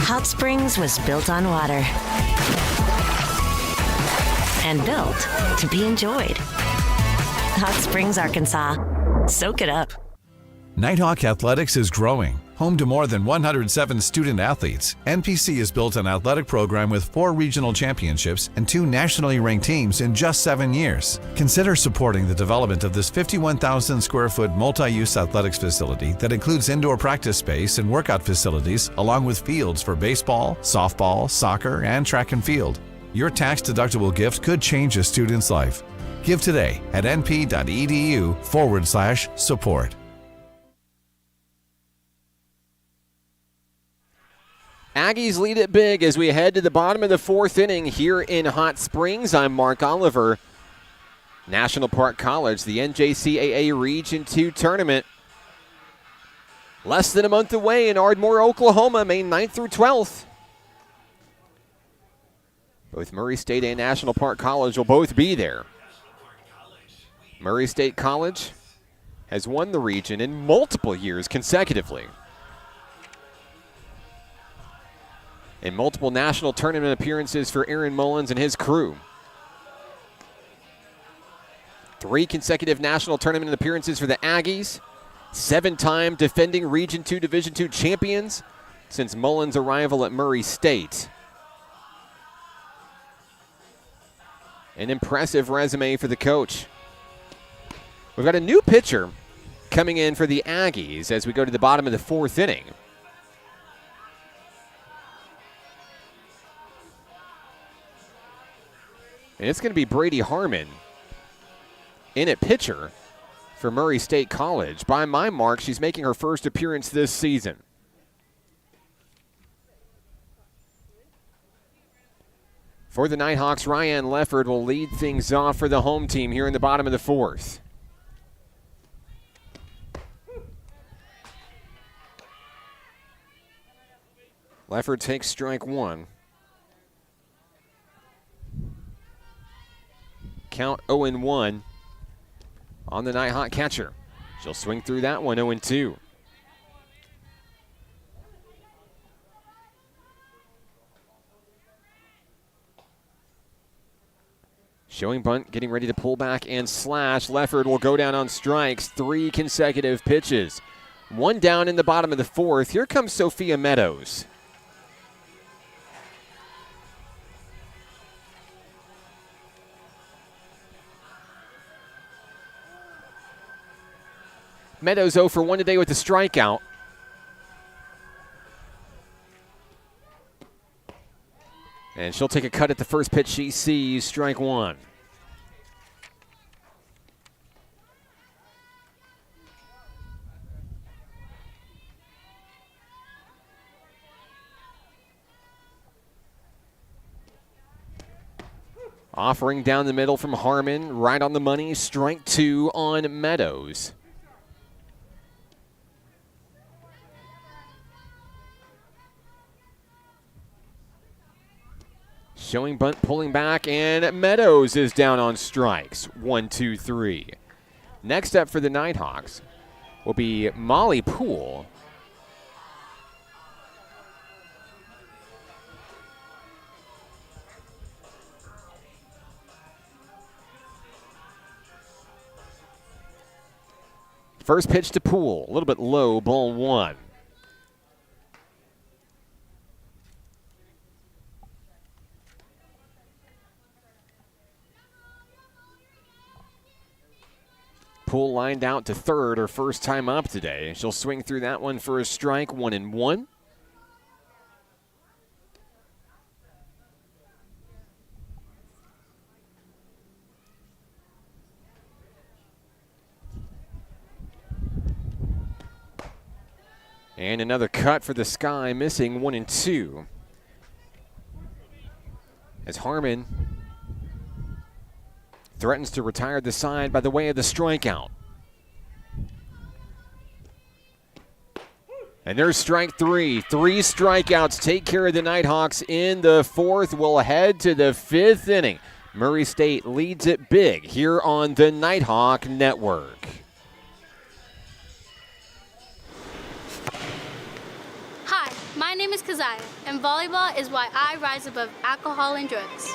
Hot Springs was built on water and built to be enjoyed. Hot Springs, Arkansas. Soak it up. Nighthawk Athletics is growing. Home to more than 107 student athletes, NPC has built an athletic program with 4 regional championships and 2 nationally ranked teams in just 7 years. Consider supporting the development of this 51,000 square foot multi-use athletics facility that includes indoor practice space and workout facilities, along with fields for baseball, softball, soccer, and track and field. Your tax-deductible gift could change a student's life. Give today at np.edu/support. Aggies lead it big as we head to the bottom of the fourth inning here in Hot Springs. I'm Mark Oliver. National Park College, the NJCAA Region 2 tournament. Less than a month away in Ardmore, Oklahoma, May 9th through 12th. Both Murray State and National Park College will both be there. Murray State College has won the region in multiple years consecutively. And multiple national tournament appearances for Aaron Mullins and his crew. 3 consecutive national tournament appearances for the Aggies. 7-time defending Region 2 Division 2 champions since Mullins' arrival at Murray State. An impressive resume for the coach. We've got a new pitcher coming in for the Aggies as we go to the bottom of the fourth inning. And it's going to be Brady Harmon in at pitcher for Murray State College. By my mark, she's making her first appearance this season. For the Nighthawks, Ryan Lefford will lead things off for the home team here in the bottom of the fourth. Lefford takes strike 1. Count 0-1 on the Nighthawk catcher. She'll swing through that one 0-2. Showing bunt, getting ready to pull back and slash. Lefford will go down on strikes. 3 consecutive pitches. 1 down in the bottom of the fourth. Here comes Sophia Meadows. Meadows 0 for 1 today with the strikeout. And she'll take a cut at the first pitch she sees, strike 1. Offering down the middle from Harmon, right on the money, strike 2 on Meadows. Showing bunt, pulling back, and Meadows is down on strikes. 1, 2, 3. Next up for the Nighthawks will be Molly Poole. First pitch to Poole, a little bit low, ball 1. Poole lined out to third, her first time up today. She'll swing through that one for a strike, 1-1. And another cut for the Sky, missing 1 and 2. As Harmon threatens to retire the side by the way of the strikeout. And there's strike 3. 3 strikeouts take care of the Nighthawks in the 4th. We'll head to the 5th inning. Murray State leads it big here on the Nighthawk Network. Hi, my name is Keziah, and volleyball is why I rise above alcohol and drugs.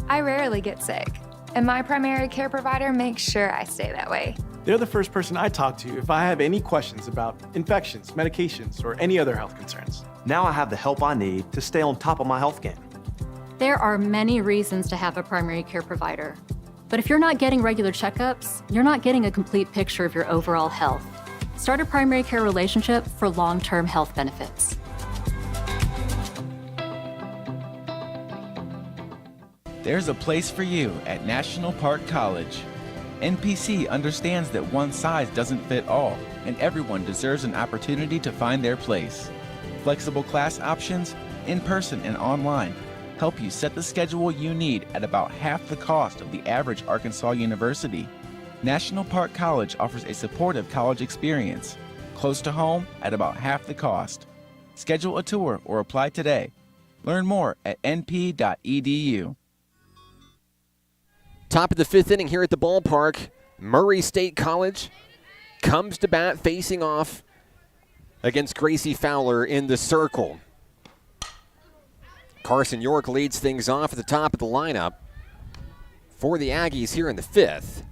I rarely get sick, and my primary care provider makes sure I stay that way. They're the first person I talk to if I have any questions about infections, medications, or any other health concerns. Now I have the help I need to stay on top of my health game. There are many reasons to have a primary care provider. But if you're not getting regular checkups, you're not getting a complete picture of your overall health. Start a primary care relationship for long-term health benefits. There's a place for you at National Park College. NPC understands that one size doesn't fit all, and everyone deserves an opportunity to find their place. Flexible class options, in person and online, help you set the schedule you need at about half the cost of the average Arkansas university. National Park College offers a supportive college experience, close to home at about half the cost. Schedule a tour or apply today. Learn more at np.edu. Top of the 5th inning here at the ballpark. Murray State College comes to bat facing off against Gracie Fowler in the circle. Carson York leads things off at the top of the lineup for the Aggies here in the 5th.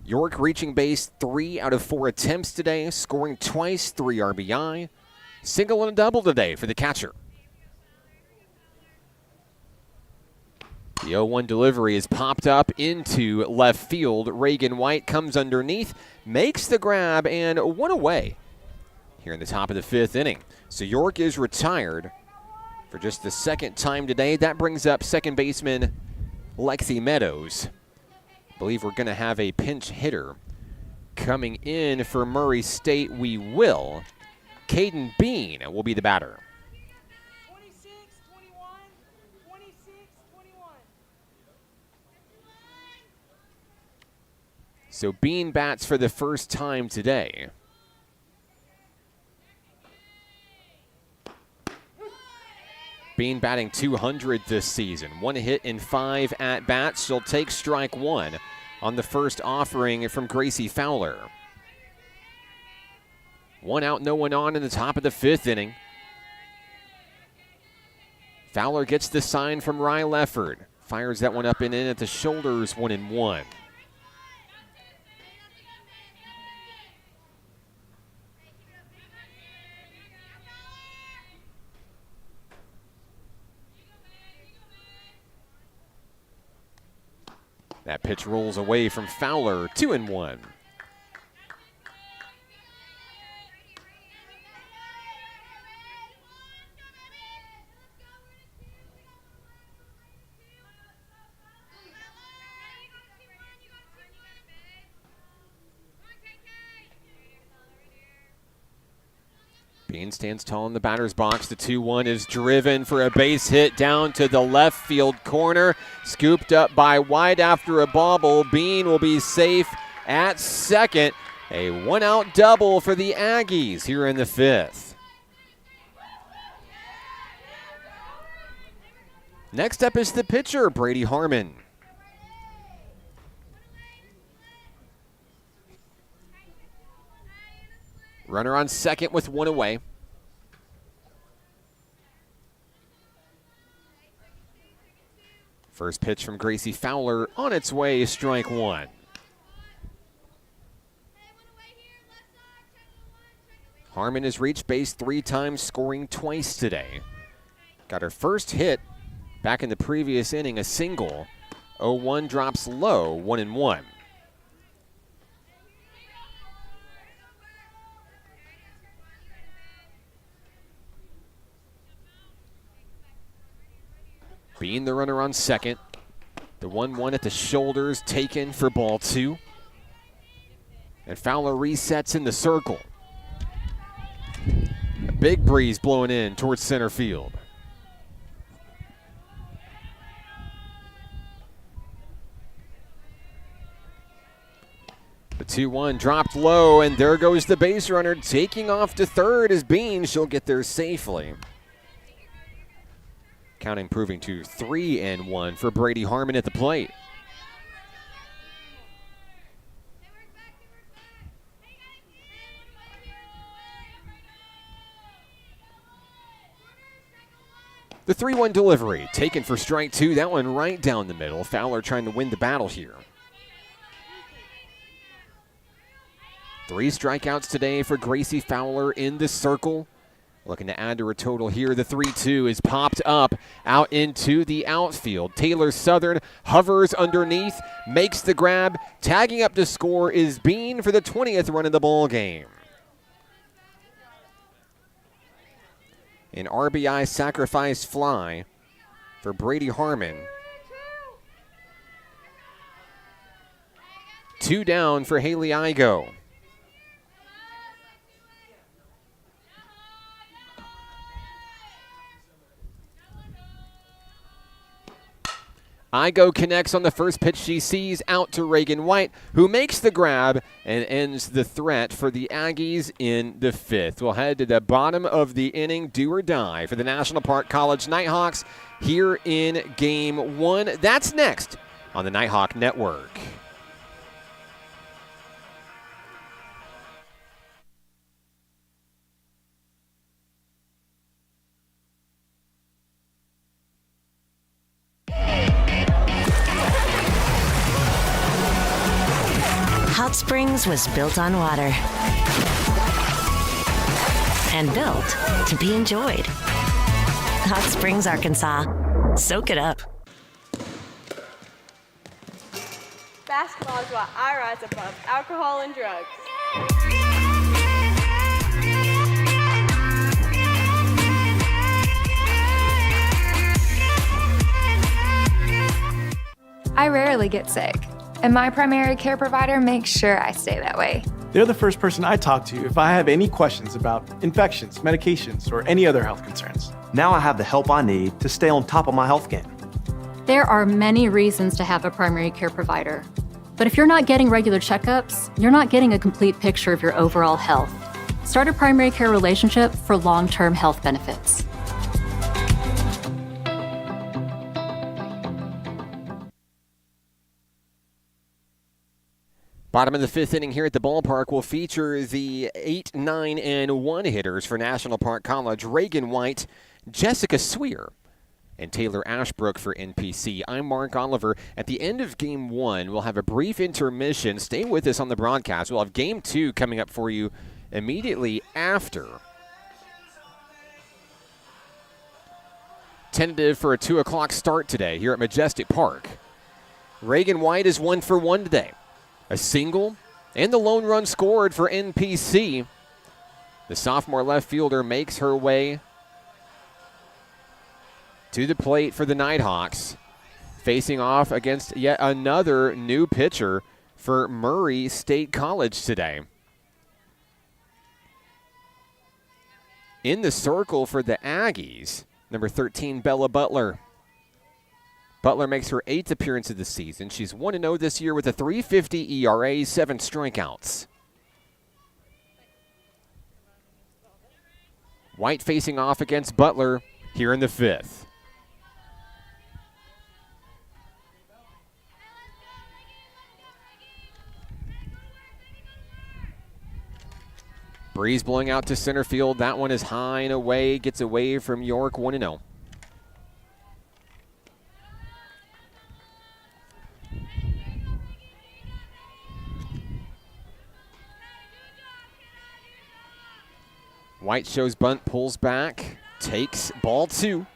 York reaching base 3 out of 4 attempts today, scoring twice, 3 RBI. Single and a double today for the catcher. The 0-1 delivery is popped up into left field. Reagan White comes underneath, makes the grab, and 1 away here in the top of the 5th inning. So York is retired for just the 2nd time today. That brings up second baseman Lexi Meadows. I believe we're going to have a pinch hitter coming in for Murray State. We will. Caden Bean will be the batter. So Bean bats for the first time today. Bean batting .200 this season. 1 hit in 5 at-bats. She'll take strike 1 on the first offering from Gracie Fowler. 1 out, no one on in the top of the 5th inning. Fowler gets the sign from Rye Lefford. Fires that one up and in at the shoulders, 1-1. That pitch rolls away from Fowler, 2-1. Bean stands tall in the batter's box. The 2-1 is driven for a base hit down to the left field corner. Scooped up by White after a bobble. Bean will be safe at second. A 1-out double for the Aggies here in the 5th. Next up is the pitcher, Brady Harmon. Runner on second with 1 away. First pitch from Gracie Fowler on its way, strike 1. Harmon has reached base 3 times, scoring twice today. Got her first hit back in the previous inning, a single. 0-1 drops low, 1-1. Being the runner on second. The 1-1 at the shoulders taken for ball 2. And Fowler resets in the circle. A big breeze blowing in towards center field. The 2-1 dropped low, and there goes the base runner taking off to third as Bean. She'll get there safely. Count improving to 3-1 for Brady Harmon at the plate. The 3-1 delivery taken for strike 2. That one right down the middle. Fowler trying to win the battle here. 3 strikeouts today for Gracie Fowler in the circle. Looking to add to her total here. The 3-2 is popped up out into the outfield. Taylor Southern hovers underneath, makes the grab. Tagging up to score is Bean for the 20th run of the ball game. An RBI sacrifice fly for Brady Harmon. 2 down for Haley Igo. Igo connects on the first pitch she sees out to Reagan White, who makes the grab and ends the threat for the Aggies in the 5th. We'll head to the bottom of the inning, do or die for the National Park College Nighthawks here in Game 1. That's next on the Nighthawk Network. Hot Springs was built on water and built to be enjoyed. Hot Springs, Arkansas. Soak it up. Basketball is why I rise above alcohol and drugs. I rarely get sick, and my primary care provider makes sure I stay that way. They're the first person I talk to if I have any questions about infections, medications, or any other health concerns. Now I have the help I need to stay on top of my health game. There are many reasons to have a primary care provider. But if you're not getting regular checkups, you're not getting a complete picture of your overall health. Start a primary care relationship for long-term health benefits. Bottom of the 5th inning here at the ballpark will feature the 8, 9, and 1 hitters for National Park College. Reagan White, Jessica Swear, and Taylor Ashbrook for NPC. I'm Mark Oliver. At the end of Game 1, we'll have a brief intermission. Stay with us on the broadcast. We'll have Game 2 coming up for you immediately after. Tentative for a 2 o'clock start today here at Majestic Park. Reagan White is 1 for 1 today. A single and the lone run scored for NPC. The sophomore left fielder makes her way to the plate for the Nighthawks, facing off against yet another new pitcher for Murray State College today. In the circle for the Aggies, number 13, Bella Butler. Butler makes her 8th appearance of the season. She's 1-0 this year with a .350 ERA, 7 strikeouts. White facing off against Butler here in the 5th. Breeze blowing out to center field. That one is high and away. Gets away from York, 1-0. White shows bunt, pulls back, takes ball 2.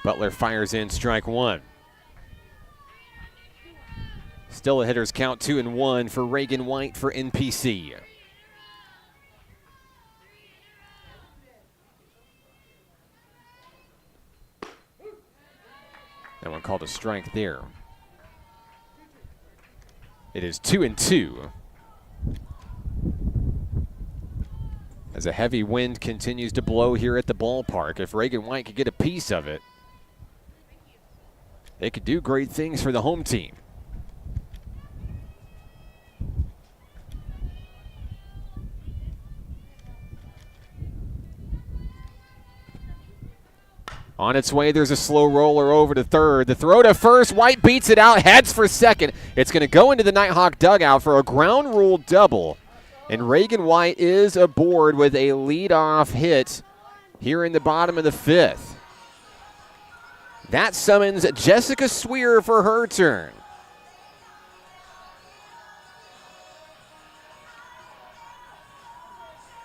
Butler fires in strike 1. Still a hitter's count, 2-1 for Reagan White for NPC. That one called a strike there. It is 2-2. As a heavy wind continues to blow here at the ballpark, if Reagan White could get a piece of it, they could do great things for the home team. On its way, there's a slow roller over to third. The throw to first. White beats it out, heads for second. It's going to go into the Nighthawk dugout for a ground rule double. And Reagan White is aboard with a leadoff hit here in the bottom of the fifth. That summons Jessica Swear for her turn.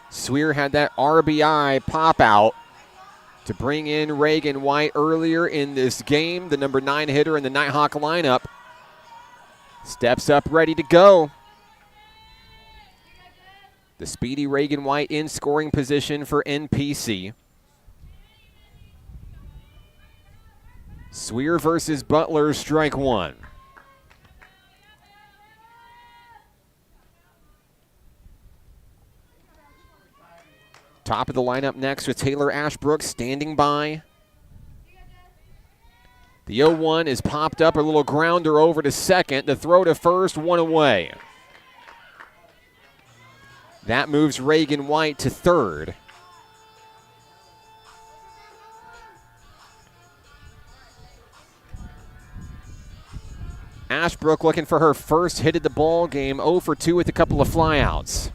Swear had that RBI pop out to bring in Reagan White earlier in this game. The number 9 hitter in the Nighthawk lineup steps up ready to go. The speedy Reagan White in scoring position for NPC. Swear versus Butler, strike one. Top of the lineup next with Taylor Ashbrook standing by. The 0-1 is popped up, a little grounder over to second. The throw to first, one away. That moves Reagan White to third. Ashbrook looking for her first hit of the ball game, 0 for 2 with a couple of flyouts.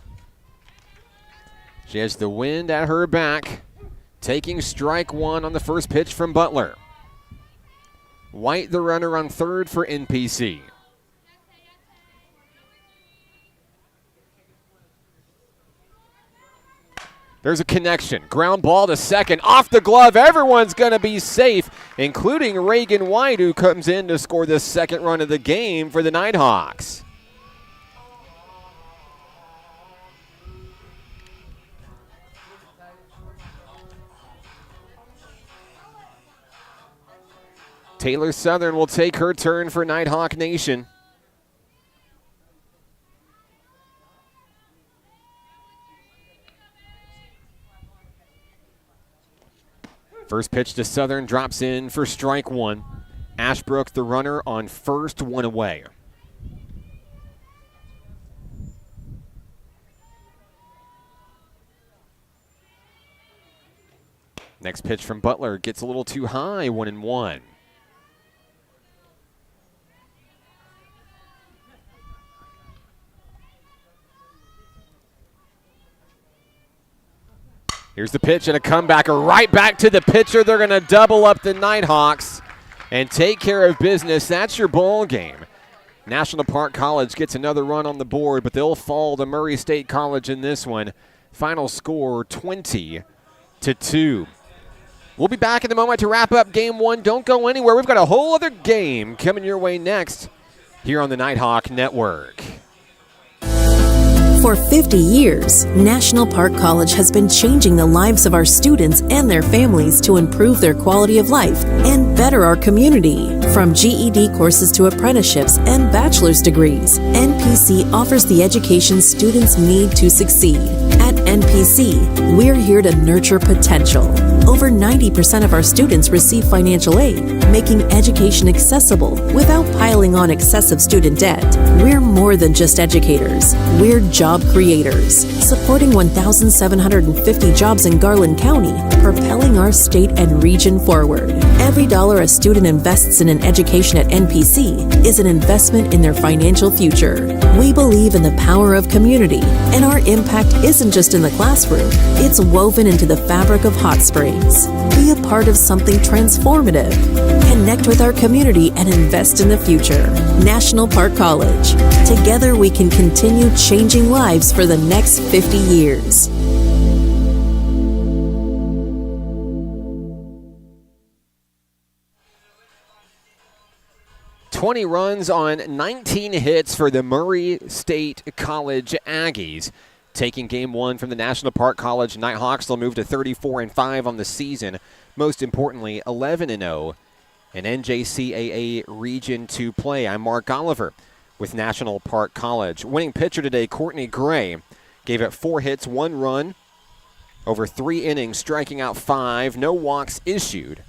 She has the wind at her back, taking strike one on the first pitch from Butler. White the runner on third for NPC. There's a connection. Ground ball to second. Off the glove. Everyone's going to be safe, including Reagan White, who comes in to score the second run of the game for the Nighthawks. Taylor Southern will take her turn for Nighthawk Nation. First pitch to Southern drops in for strike one. Ashbrook, the runner, on first, one away. Next pitch from Butler gets a little too high, 1-1. Here's the pitch and a comeback right back to the pitcher. They're going to double up the Nighthawks and take care of business. That's your ball game. National Park College gets another run on the board, but they'll fall to Murray State College in this one. Final score 20-2. We'll be back in a moment to wrap up game one. Don't go anywhere. We've got a whole other game coming your way next here on the Nighthawk Network. For 50 years, National Park College has been changing the lives of our students and their families to improve their quality of life and better our community. From GED courses to apprenticeships and bachelor's degrees, NPC offers the education students need to succeed. At NPC, we're here to nurture potential. Over 90% of our students receive financial aid, making education accessible without piling on excessive student debt. We're more than just educators. We're job creators, supporting 1,750 jobs in Garland County, propelling our state and region forward. Every dollar a student invests in an education at NPC is an investment in their financial future. We believe in the power of community, and our impact isn't just in the classroom, it's woven into the fabric of Hot Springs. Be a part of something transformative. Connect with our community and invest in the future. National Park College. Together we can continue changing lives for the next 50 years. 20 runs on 19 hits for the Murray State College Aggies. Taking game one from the National Park College Nighthawks, they'll move to 34-5 on the season. Most importantly, 11-0 in NJCAA Region 2 play. I'm Mark Oliver with National Park College. Winning pitcher today, Courtney Gray, gave up 4 hits, 1 run over 3 innings, striking out 5, no walks issued.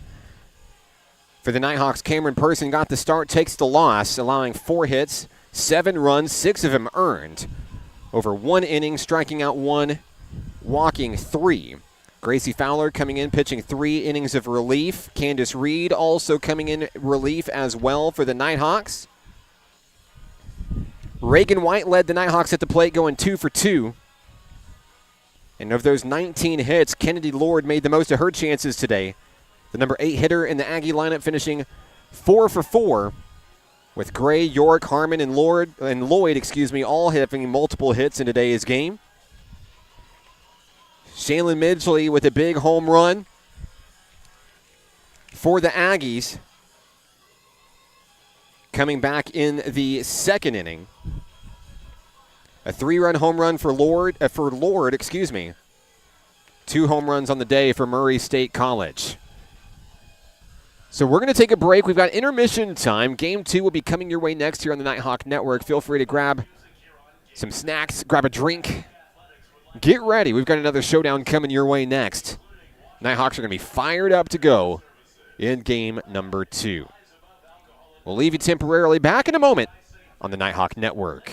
For the Nighthawks, Cameron Person got the start, takes the loss, allowing 4 hits, 7 runs, 6 of them earned. Over 1 inning, striking out 1, walking 3. Gracie Fowler coming in, pitching 3 innings of relief. Candace Reed also coming in relief as well for the Nighthawks. Reagan White led the Nighthawks at the plate, going 2 for 2. And of those 19 hits, Kennedy Lord made the most of her chances today. The number 8 hitter in the Aggie lineup finishing 4 for 4, with Gray, York, Harmon, and Lloyd, all having multiple hits in today's game. Shaylin Midgley with a big home run for the Aggies, coming back in the second inning. A 3-run home run for Lord. 2 home runs on the day for Murray State College. So we're going to take a break. We've got intermission time. Game 2 will be coming your way next here on the Nighthawk Network. Feel free to grab some snacks, grab a drink. Get ready. We've got another showdown coming your way next. Nighthawks are going to be fired up to go in game number 2. We'll leave you temporarily. Back in a moment on the Nighthawk Network.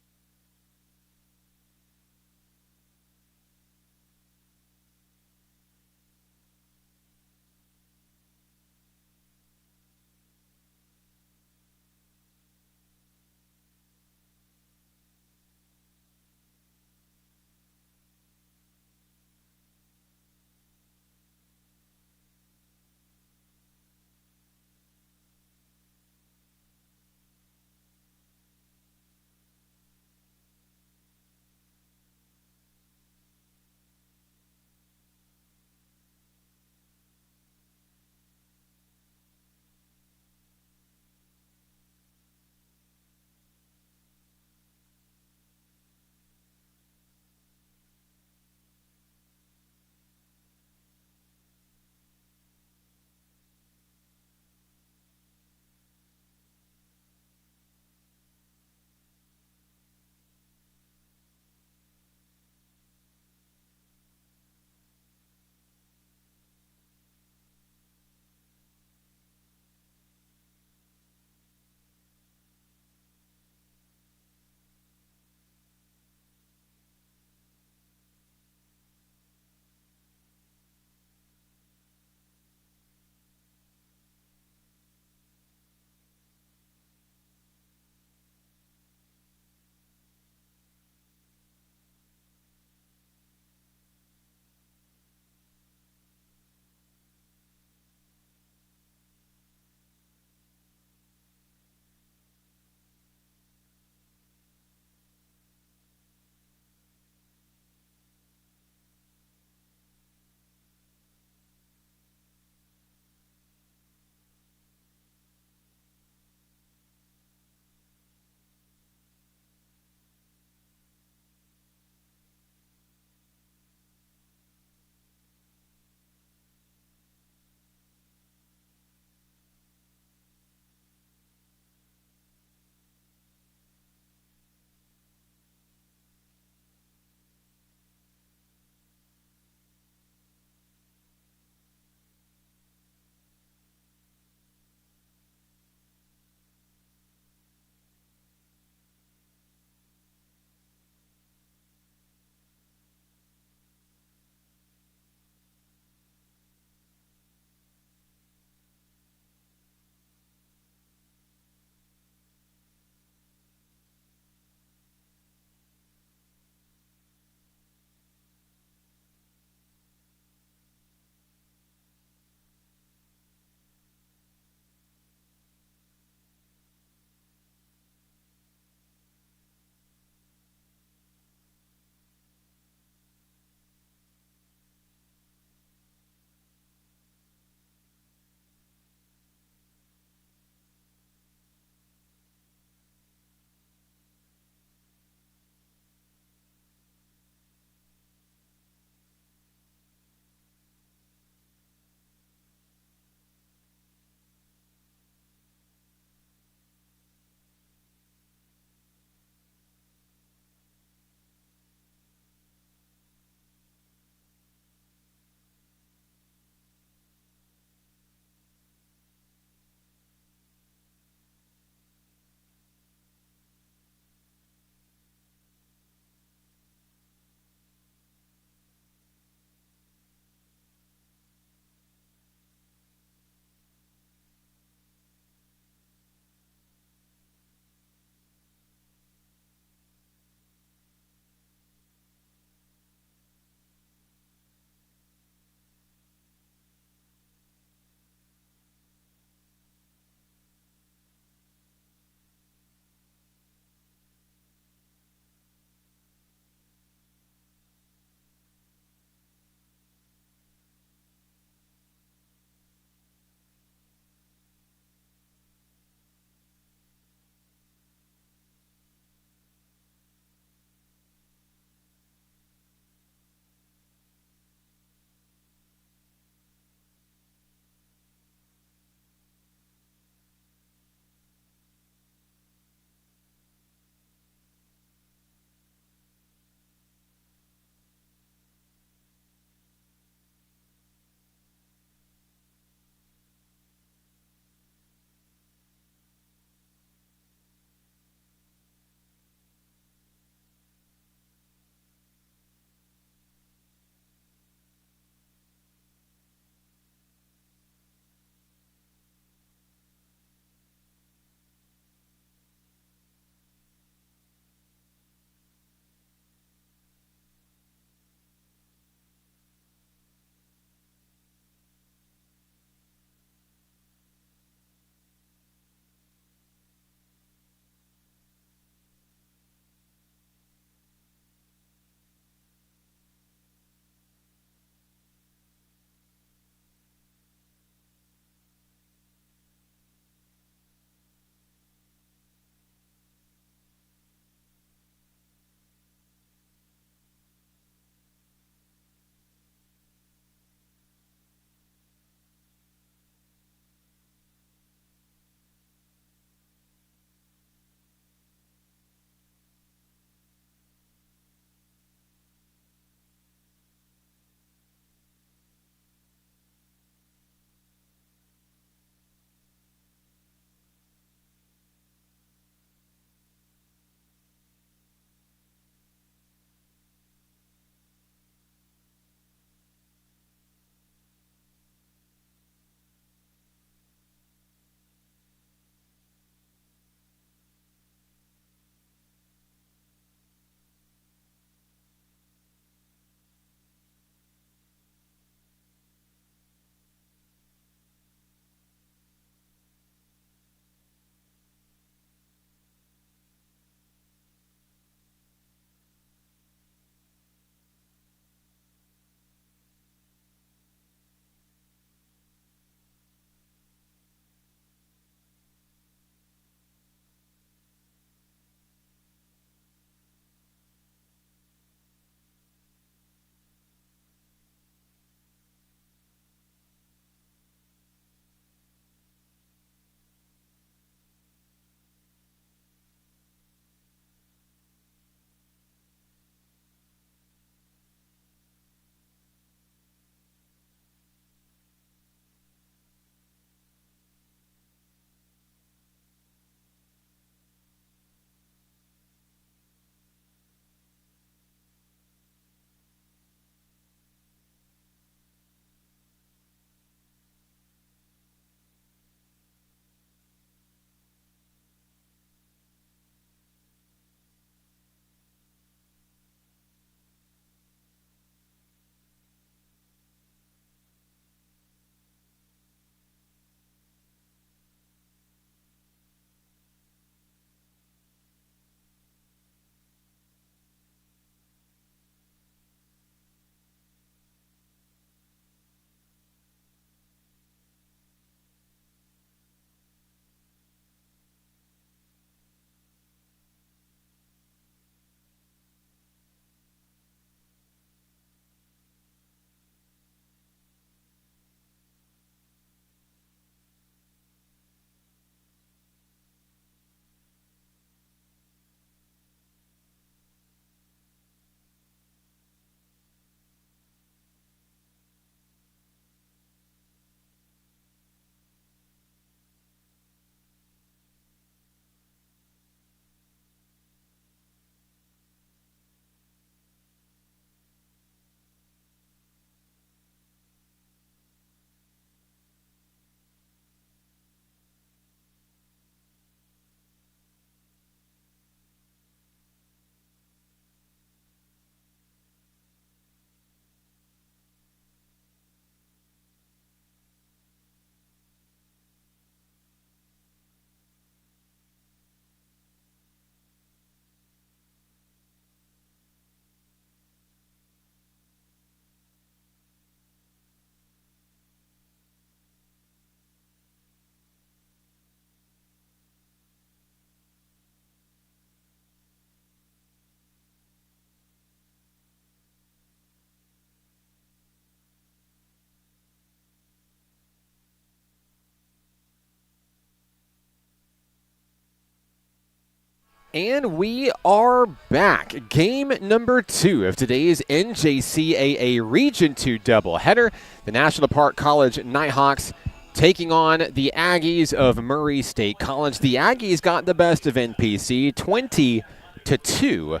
And we are back. Game number 2 of today's NJCAA Region 2 doubleheader. The National Park College Nighthawks taking on the Aggies of Murray State College. The Aggies got the best of NPC, 20-2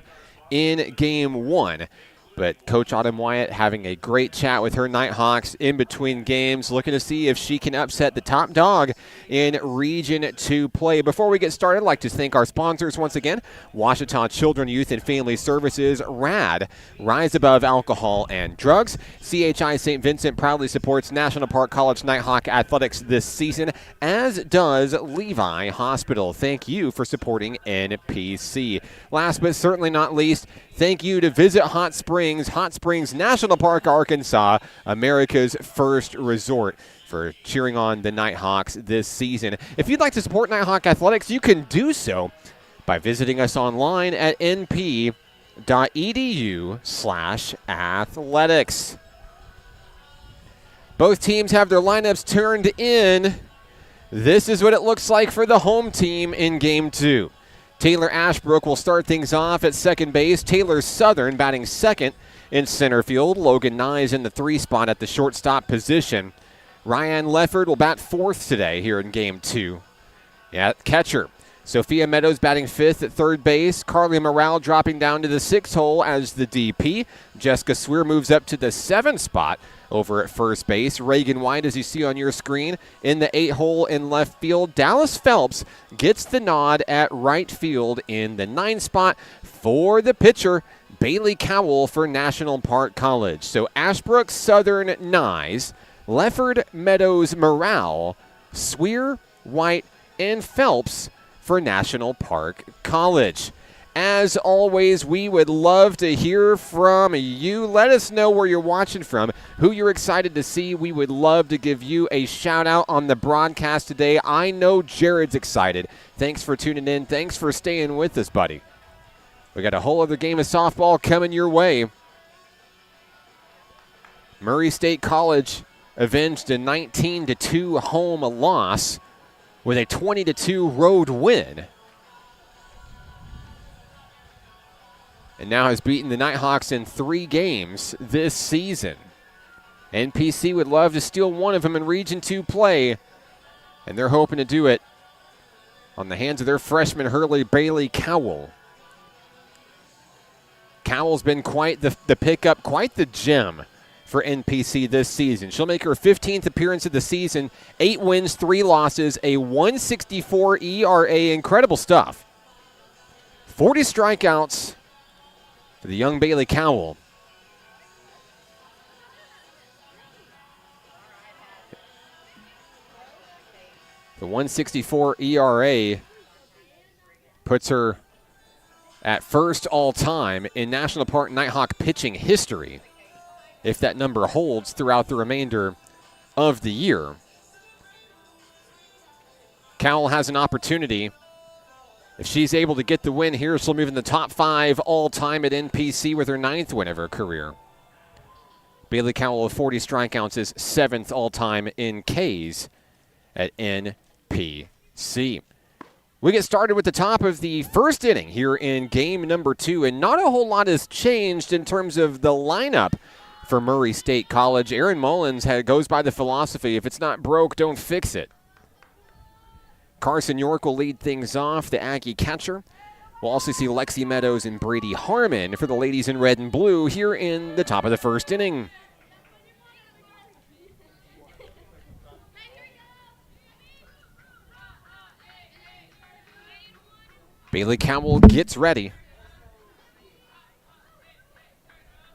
in Game 1. But Coach Autumn Wyatt having a great chat with her Nighthawks in between games, looking to see if she can upset the top dog in Region 2 play. Before we get started, I'd like to thank our sponsors once again, Ouachita Children, Youth, and Family Services, RAD, Rise Above Alcohol and Drugs. CHI St. Vincent proudly supports National Park College Nighthawk athletics this season, as does Levi Hospital. Thank you for supporting NPC. Last but certainly not least, thank you to Visit Hot Springs National Park, Arkansas, America's first resort, for cheering on the Nighthawks this season. If you'd like to support Nighthawk athletics, you can do so by visiting us online at np.edu/athletics. Both teams have their lineups turned in. This is what it looks like for the home team in Game 2. Taylor Ashbrook will start things off at second base. Taylor Southern batting second in center field. Logan Nye in the 3 spot at the shortstop position. Ryan Lefford will bat fourth today here in Game 2. Catcher. Sophia Meadows batting fifth at third base. Carly Morale dropping down to the 6th hole as the DP. Jessica Swear moves up to the 7th spot over at first base. Reagan White, as you see on your screen, in the 8th hole in left field. Dallas Phelps gets the nod at right field in the 9th spot for the pitcher, Bailey Cowell, for National Park College. So Ashbrook, Southern, Nyes, Lefford, Meadows, Morale, Swear, White, and Phelps for National Park College. As always, we would love to hear from you. Let us know where you're watching from, who you're excited to see. We would love to give you a shout out on the broadcast today. I know Jared's excited. Thanks for tuning in. Thanks for staying with us, buddy. We got a whole other game of softball coming your way. Murray State College avenged a 19-2 home loss with a 20-2 road win, and now has beaten the Nighthawks in 3 games this season. NPC would love to steal one of them in Region 2 play, and they're hoping to do it on the hands of their freshman Hurley Bailey Cowell. Cowell's been quite the pickup, quite the gem for NPC this season. She'll make her 15th appearance of the season, 8 wins, 3 losses, a 1.64 ERA. Incredible stuff. 40 strikeouts for the young Bailey Cowell. The 1.64 ERA puts her at first all-time in National Park Nighthawk pitching history, if that number holds throughout the remainder of the year. Cowell has an opportunity. If she's able to get the win here, she'll move in the top 5 all-time at NPC with her 9th win of her career. Bailey Cowell with 40 strikeouts is 7th all-time in Ks at NPC. We get started with the top of the first inning here in game number 2, and not a whole lot has changed in terms of the lineup for Murray State College. Aaron Mullins goes by the philosophy, if it's not broke, don't fix it. Carson York will lead things off, the Aggie catcher. We'll also see Lexi Meadows and Brady Harmon for the ladies in red and blue here in the top of the first inning. Bailey Cowell gets ready.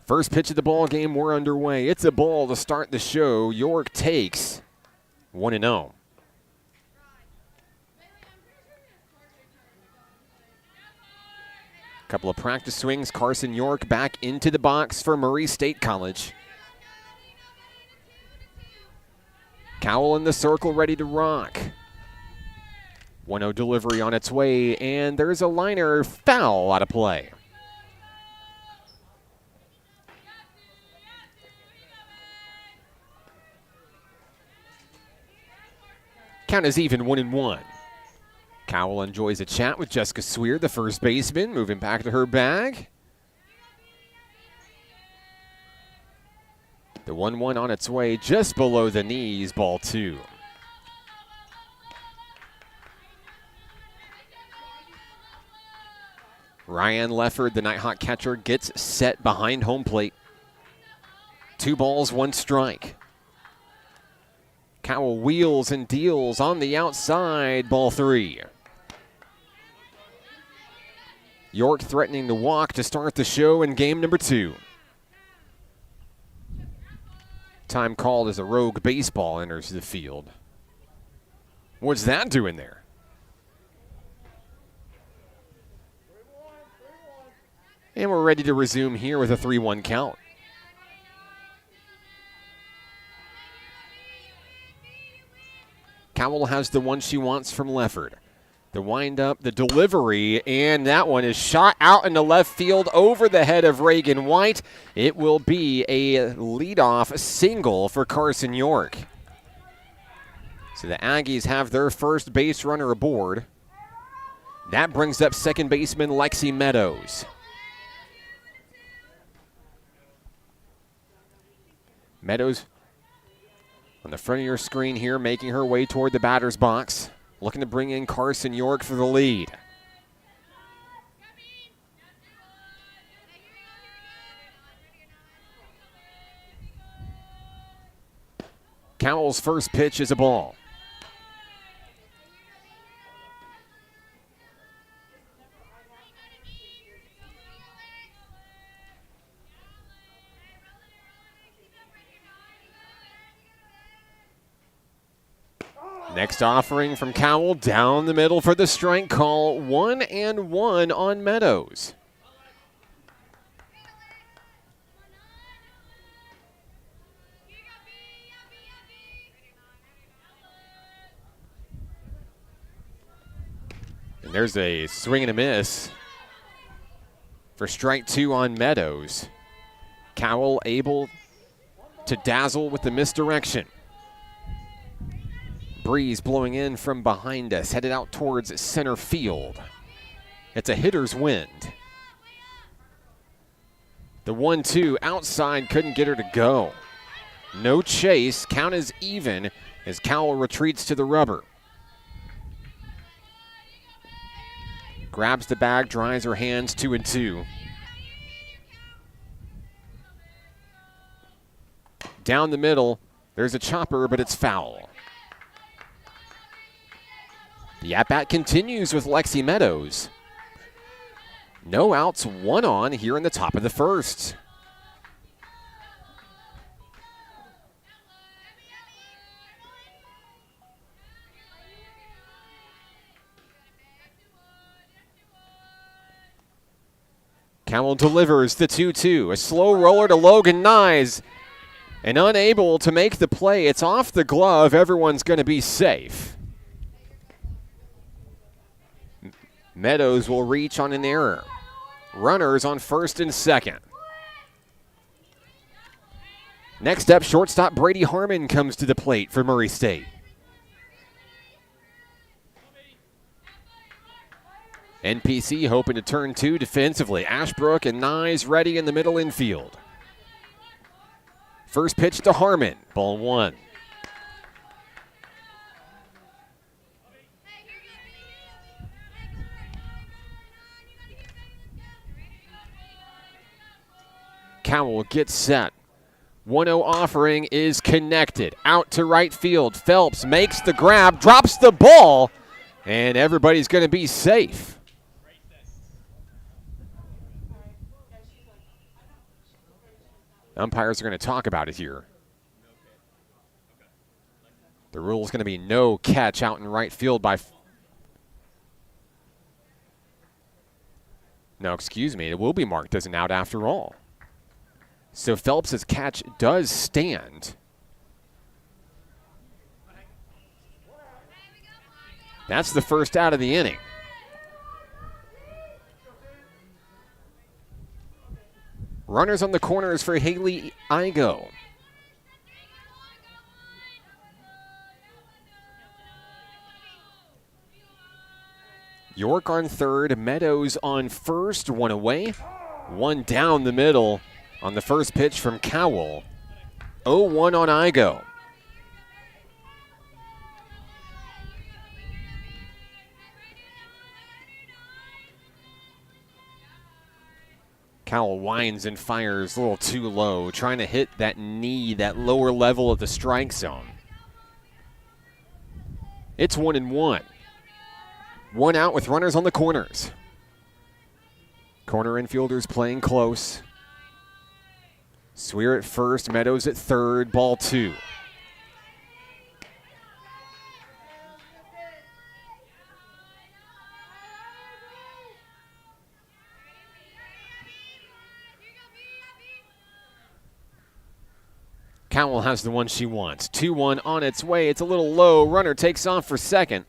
First pitch of the ball game, we're underway. It's a ball to start the show. York takes 1-0. Couple of practice swings. Carson York back into the box for Murray State College. Cowell in the circle, ready to rock. 1-0 delivery on its way, and there's a liner foul out of play. Count is even, 1-1. Cowell enjoys a chat with Jessica Sweer, the first baseman, moving back to her bag. The 1-1 on its way just below the knees, ball 2. Ryan Lefford, the Nighthawk catcher, gets set behind home plate. 2 balls, 1 strike. Cowell wheels and deals on the outside, ball 3. York threatening to walk to start the show in game number 2. Time called as a rogue baseball enters the field. What's that doing there? And we're ready to resume here with a 3-1 count. Cowell has the one she wants from Lefford. The windup, the delivery, and that one is shot out into left field over the head of Reagan White. It will be a leadoff single for Carson York. So the Aggies have their first base runner aboard. That brings up second baseman Lexi Meadows. Meadows on the front of your screen here, making her way toward the batter's box. Looking to bring in Carson York for the lead. Cowell's first pitch is a ball. Next offering from Cowell down the middle for the strike call. 1-1 on Meadows. And there's a swing and a miss for strike 2 on Meadows. Cowell able to dazzle with the misdirection. Breeze blowing in from behind us, headed out towards center field. It's a hitter's wind. The 1-2 outside, couldn't get her to go. No chase, count is even as Cowell retreats to the rubber. Grabs the bag, dries her hands, 2-2. Down the middle, there's a chopper, but it's foul. The at-bat continues with Lexi Meadows. No outs, 1 on here in the top of the first. Cowell delivers the 2-2. A slow roller to Logan Nyes. And unable to make the play. It's off the glove. Everyone's going to be safe. Meadows will reach on an error. Runners on first and second. Next up, shortstop Brady Harmon comes to the plate for Murray State. NPC hoping to turn 2 defensively. Ashbrook and Nyes ready in the middle infield. First pitch to Harmon, ball 1. Cowell gets set. 1-0 offering is connected. Out to right field. Phelps makes the grab, drops the ball, and everybody's going to be safe. Umpires are going to talk about it here. The rule is going to be no catch out in right field by... No, excuse me. It will be marked as an out after all. So Phelps' catch does stand. That's the first out of the inning. Runners on the corners for Haley Igo. York on third, Meadows on first, one away. One down the middle on the first pitch from Cowell. 0-1 on Igo. Cowell winds and fires a little too low, trying to hit that knee, that lower level of the strike zone. It's 1-1. One out with runners on the corners. Corner infielders playing close. Swear at first, Meadows at third, ball 2. Cowell has the one she wants. 2-1 on its way. It's a little low. Runner takes off for second.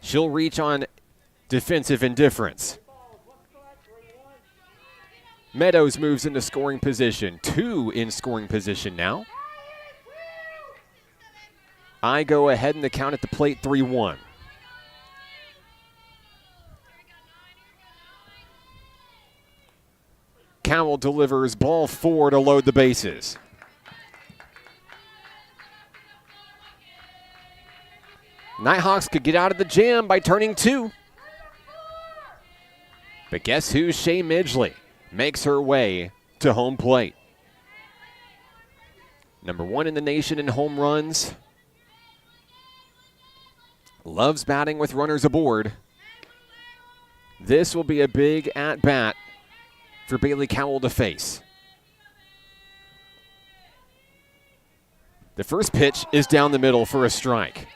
She'll reach on defensive indifference. Meadows moves into scoring position. 2 in scoring position now. I go ahead in the count at the plate, 3-1. Cowell delivers ball 4 to load the bases. Nighthawks could get out of the jam by turning 2. But guess who? Shay Midgley makes her way to home plate. Number 1 in the nation in home runs. Loves batting with runners aboard. This will be a big at-bat for Bailey Cowell to face. The first pitch is down the middle for a strike.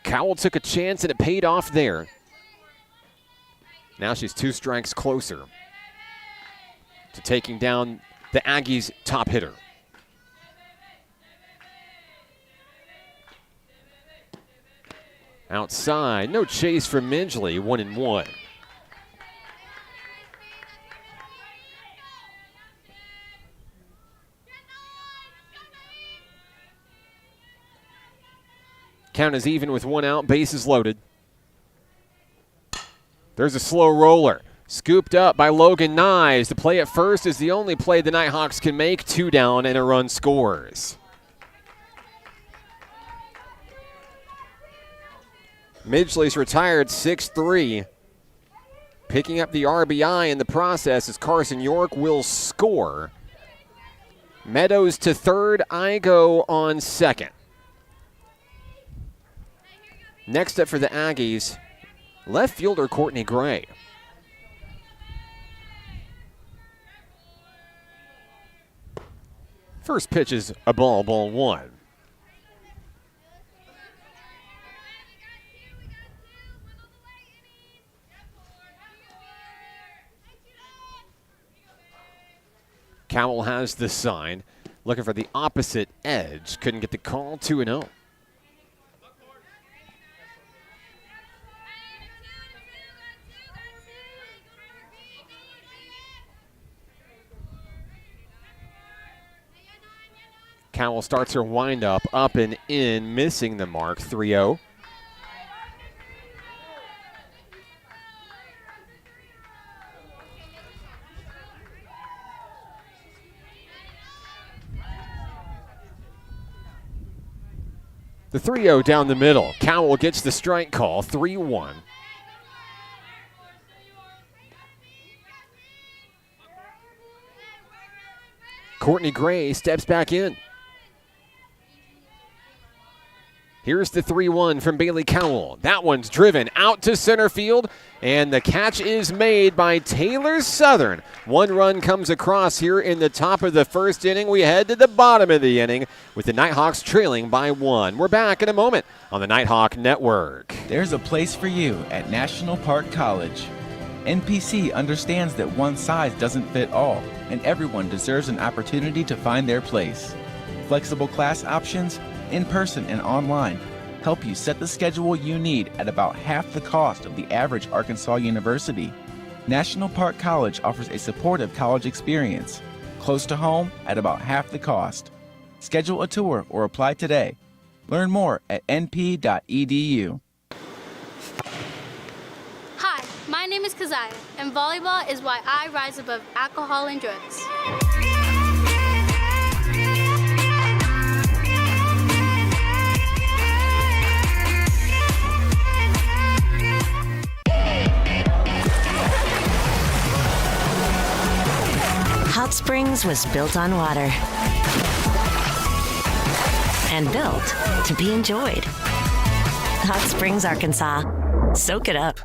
Cowell took a chance and it paid off there. Now she's 2 strikes closer to taking down the Aggies' top hitter. Outside, no chase from Midgley, 1-1. Count is even with 1 out, bases loaded. There's a slow roller. Scooped up by Logan Nyes. The play at first is the only play the Nighthawks can make. 2 down and a run scores. Midgley's retired 6-3. Picking up the RBI in the process as Carson York will score. Meadows to third, Igo on second. Next up for the Aggies, left fielder Courtney Gray. First pitch is a ball 1. Cowell has the sign, looking for the opposite edge. Couldn't get the call, 2-0. Cowell starts her windup up and in, missing the mark, 3-0. The 3-0 down the middle. Cowell gets the strike call, 3-1. Courtney Gray steps back in. Here's the 3-1 from Bailey Cowell. That one's driven out to center field, and the catch is made by Taylor Southern. 1 run comes across here in the top of the first inning. We head to the bottom of the inning with the Nighthawks trailing by 1. We're back in a moment on the Nighthawk Network. There's a place for you at National Park College. NPC understands that one size doesn't fit all, and everyone deserves an opportunity to find their place. Flexible class options, in-person and online, help you set the schedule you need at about half the cost of the average Arkansas university. National Park College offers a supportive college experience, close to home at about half the cost. Schedule a tour or apply today. Learn more at np.edu. name is Keziah, and volleyball is why I rise above alcohol and drugs. Hot Springs was built on water and built to be enjoyed. Hot Springs, Arkansas. Soak it up.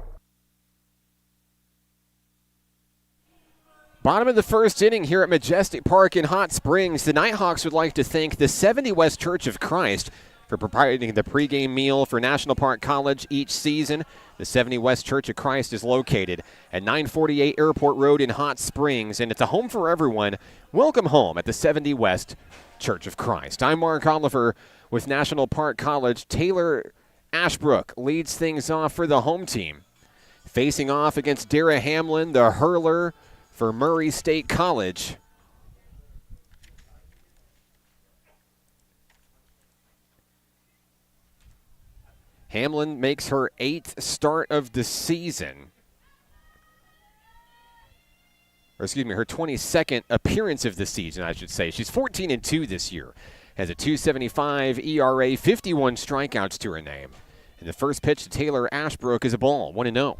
Bottom of the first inning here at Majestic Park in Hot Springs. The Nighthawks would like to thank the 70 West Church of Christ for providing the pregame meal for National Park College each season. The 70 West Church of Christ is located at 948 Airport Road in Hot Springs, and it's a home for everyone. Welcome home at the 70 West Church of Christ. I'm Mark Oliver with National Park College. Taylor Ashbrook leads things off for the home team. Facing off against Dara Hamlin, the hurler for Murray State College. Hamlin makes her 8th start of the season. Or excuse me, her 22nd appearance of the season, I should say. She's 14-2 this year. Has a .275 ERA, 51 strikeouts to her name. And the first pitch to Taylor Ashbrook is a ball, 1-0.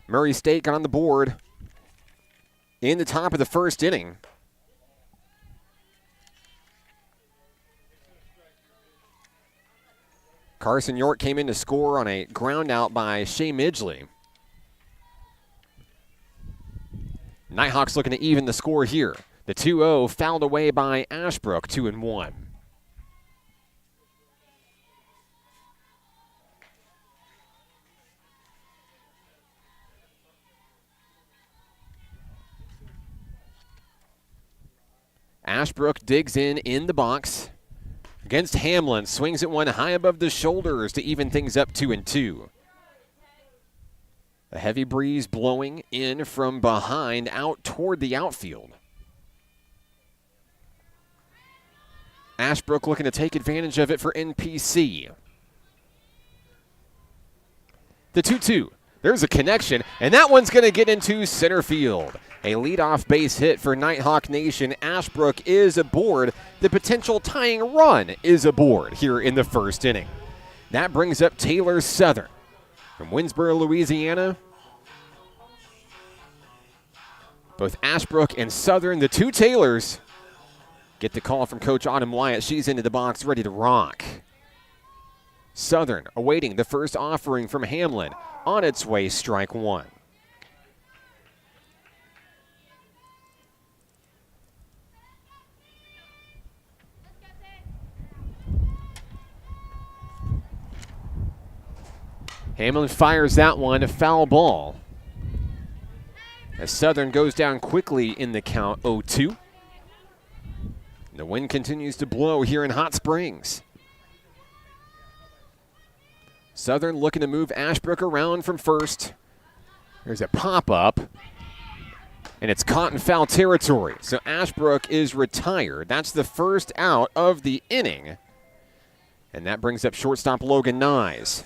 Murray State got on the board in the top of the first inning. Carson York came in to score on a ground out by Shea Midgley. Nighthawks looking to even the score here. The 2-0 fouled away by Ashbrook, 2-1. Ashbrook digs in the box against Hamlin. Swings at one high above the shoulders to even things up, 2-2. A heavy breeze blowing in from behind out toward the outfield. Ashbrook looking to take advantage of it for NPC. The 2-2. There's a connection, and that one's going to get into center field. A leadoff base hit for Nighthawk Nation. Ashbrook is aboard. The potential tying run is aboard here in the first inning. That brings up Taylor Southern from Winsboro, Louisiana. Both Ashbrook and Southern, the two Taylors, get the call from Coach Autumn Wyatt. She's into the box, ready to rock. Southern awaiting the first offering from Hamlin. On its way, strike one. Hamlin fires that one, a foul ball. As Southern goes down quickly in the count, 0-2. The wind continues to blow here in Hot Springs. Southern looking to move Ashbrook around from first. There's a pop-up, and it's caught in foul territory. So Ashbrook is retired. That's the first out of the inning. And that brings up shortstop Logan Nyes.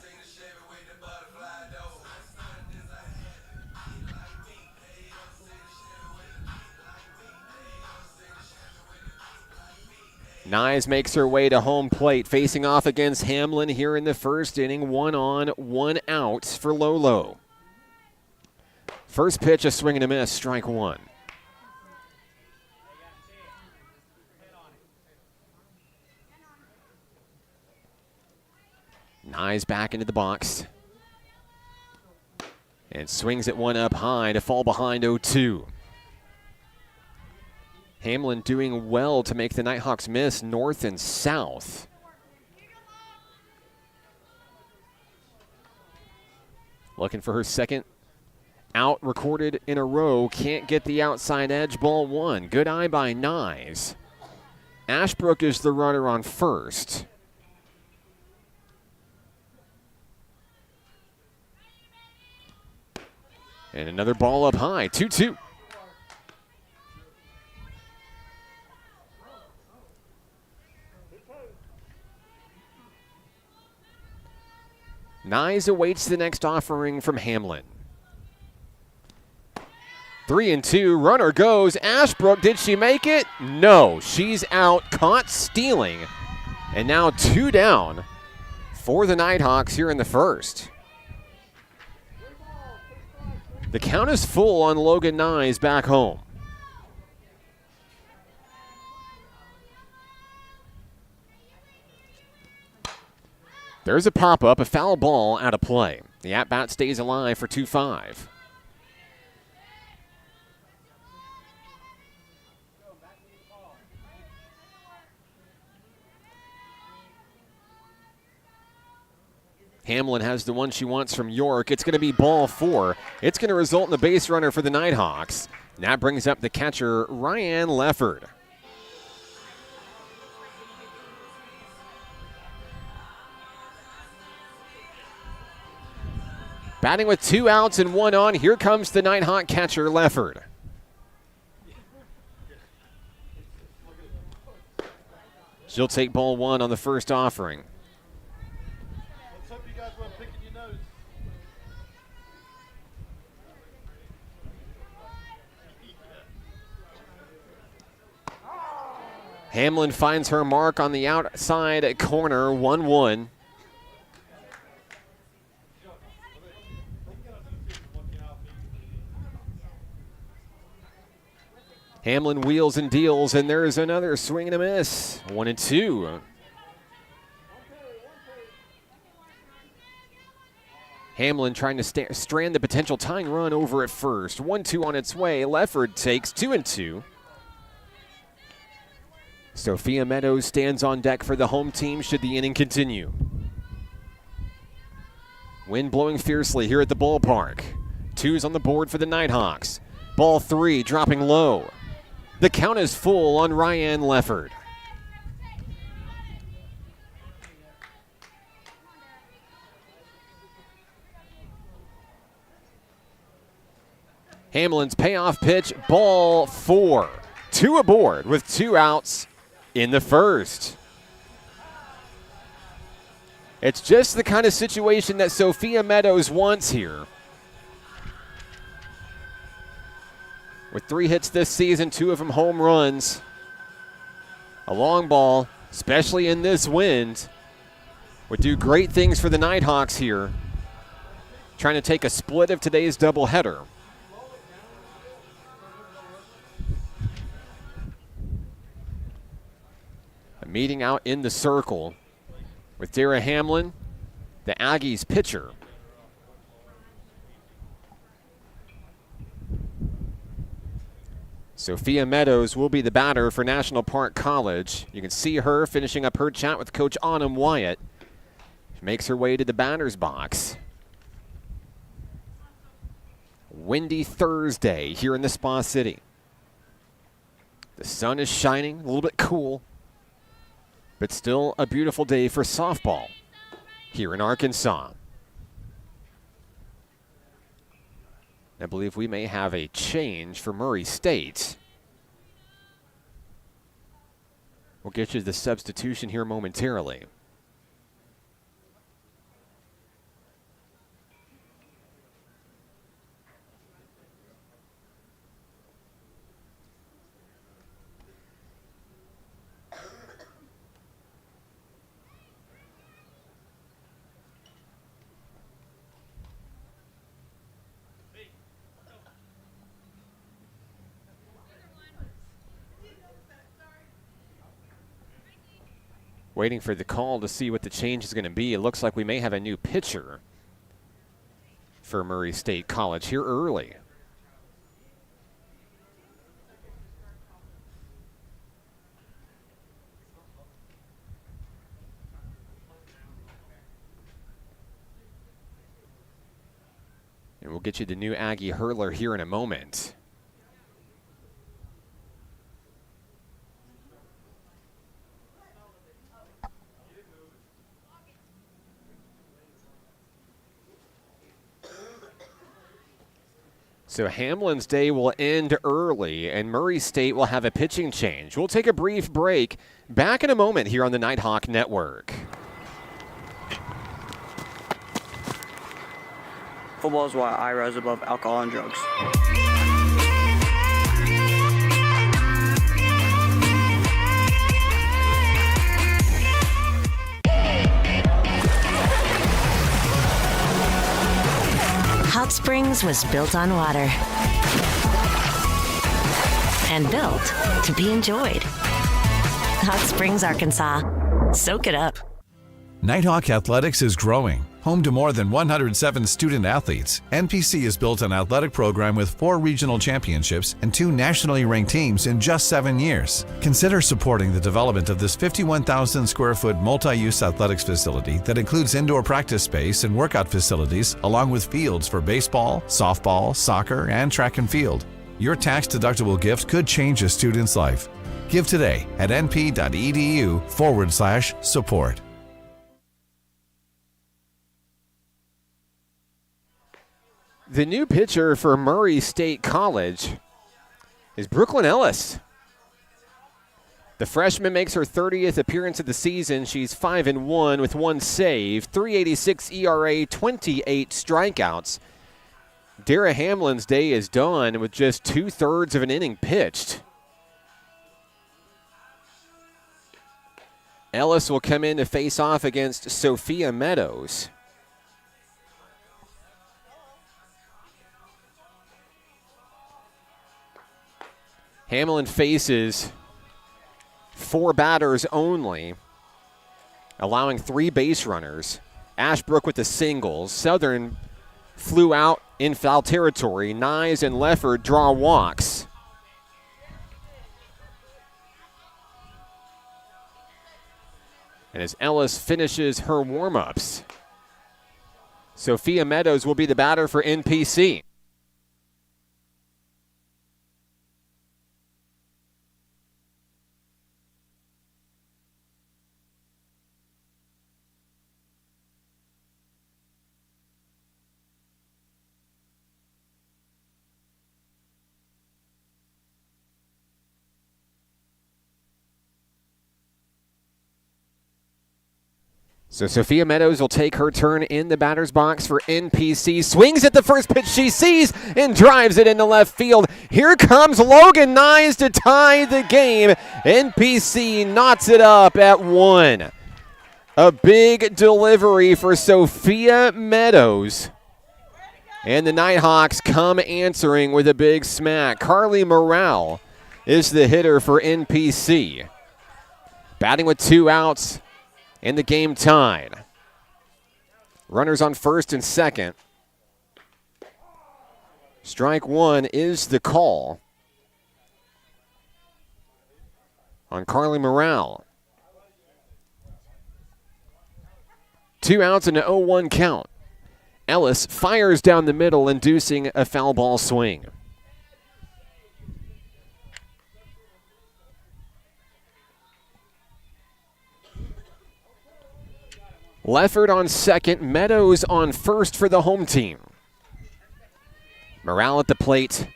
Nyes makes her way to home plate, facing off against Hamlin here in the first inning. 1 on, 1 out for Lolo. First pitch, a swing and a miss, strike one. Nyes back into the box. And swings at one up high to fall behind 0-2. Hamlin doing well to make the Nighthawks miss north and south. Looking for her second out recorded in a row. Can't get the outside edge. Ball one. Good eye by Nyes. Ashbrook is the runner on first. And another ball up high. 2-2. Nyes awaits the next offering from Hamlin. 3-2, runner goes. Ashbrook, did she make it? No, she's out, caught stealing. And now 2 down for the Nighthawks here in the first. The count is full on Logan Nyes back home. There's a pop-up, a foul ball out of play. The at-bat stays alive for 2-5. Hamlin has the one she wants from York. It's going to be ball 4. It's going to result in the base runner for the Nighthawks. And that brings up the catcher, Ryan Lefford. Batting with 2 outs and 1 on, here comes the Nighthawk catcher, Lefford. She'll take ball 1 on the first offering. Hamlin finds her mark on the outside corner, 1-1. Hamlin wheels and deals, and there's another swing and a miss. 1-2. Hamlin trying to strand the potential tying run over at first. 1-2 on its way. Lefford takes 2-2. Sophia Meadows stands on deck for the home team should the inning continue. Wind blowing fiercely here at the ballpark. 2's on the board for the Nighthawks. Ball 3 dropping low. The count is full on Ryan Lefford. Hamlin's payoff pitch, ball 4. 2 aboard with 2 outs in the first. It's just the kind of situation that Sophia Meadows wants here. With 3 hits this season, 2 of them home runs. A long ball, especially in this wind, would do great things for the Nighthawks here. Trying to take a split of today's doubleheader. A meeting out in the circle with Dara Hamlin, the Aggies pitcher. Sophia Meadows will be the batter for National Park College. You can see her finishing up her chat with Coach Autumn Wyatt. She makes her way to the batter's box. Windy Thursday here in the Spa City. The sun is shining, a little bit cool, but still a beautiful day for softball here in Arkansas. I believe we may have a change for Murray State. We'll get you the substitution here momentarily. Waiting for the call to see what the change is going to be. It looks like we may have a new pitcher for Murray State College here early. And we'll get you the new Aggie hurler here in a moment. So Hamlin's day will end early, and Murray State will have a pitching change. We'll take a brief break. Back in a moment here on the Nighthawk Network. Football is why I rise above alcohol and drugs. Hot Springs was built on water and built to be enjoyed. Hot Springs, Arkansas. Soak it up. Nighthawk Athletics is growing. Home to more than 107 student athletes, NPC has built an athletic program with 4 regional championships and 2 nationally ranked teams in just 7 years. Consider supporting the development of this 51,000 square foot multi-use athletics facility that includes indoor practice space and workout facilities, along with fields for baseball, softball, soccer, and track and field. Your tax-deductible gift could change a student's life. Give today at np.edu/support. The new pitcher for Murray State College is Brooklyn Ellis. The freshman makes her 30th appearance of the season. She's 5-1 with 1 save, 3.86 ERA, 28 strikeouts. Dara Hamlin's day is done with just 2/3 of an inning pitched. Ellis will come in to face off against Sophia Meadows. Hamlin faces 4 batters only, allowing 3 base runners. Ashbrook with the singles. Southern flew out in foul territory. Nyes and Leffert draw walks. And as Ellis finishes her warm-ups, Sophia Meadows will be the batter for NPC. So Sophia Meadows will take her turn in the batter's box for NPC. Swings at the first pitch she sees and drives it into left field. Here comes Logan Nyes to tie the game. NPC knots it up at 1. A big delivery for Sophia Meadows. And the Nighthawks come answering with a big smack. Carly Morale is the hitter for NPC. Batting with 2 outs. And the game tied. Runners on first and second. Strike 1 is the call on Carly Morale. 2 outs and an 0-1 count. Ellis fires down the middle, inducing a foul ball swing. Leffert on second, Meadows on first for the home team. Morale at the plate,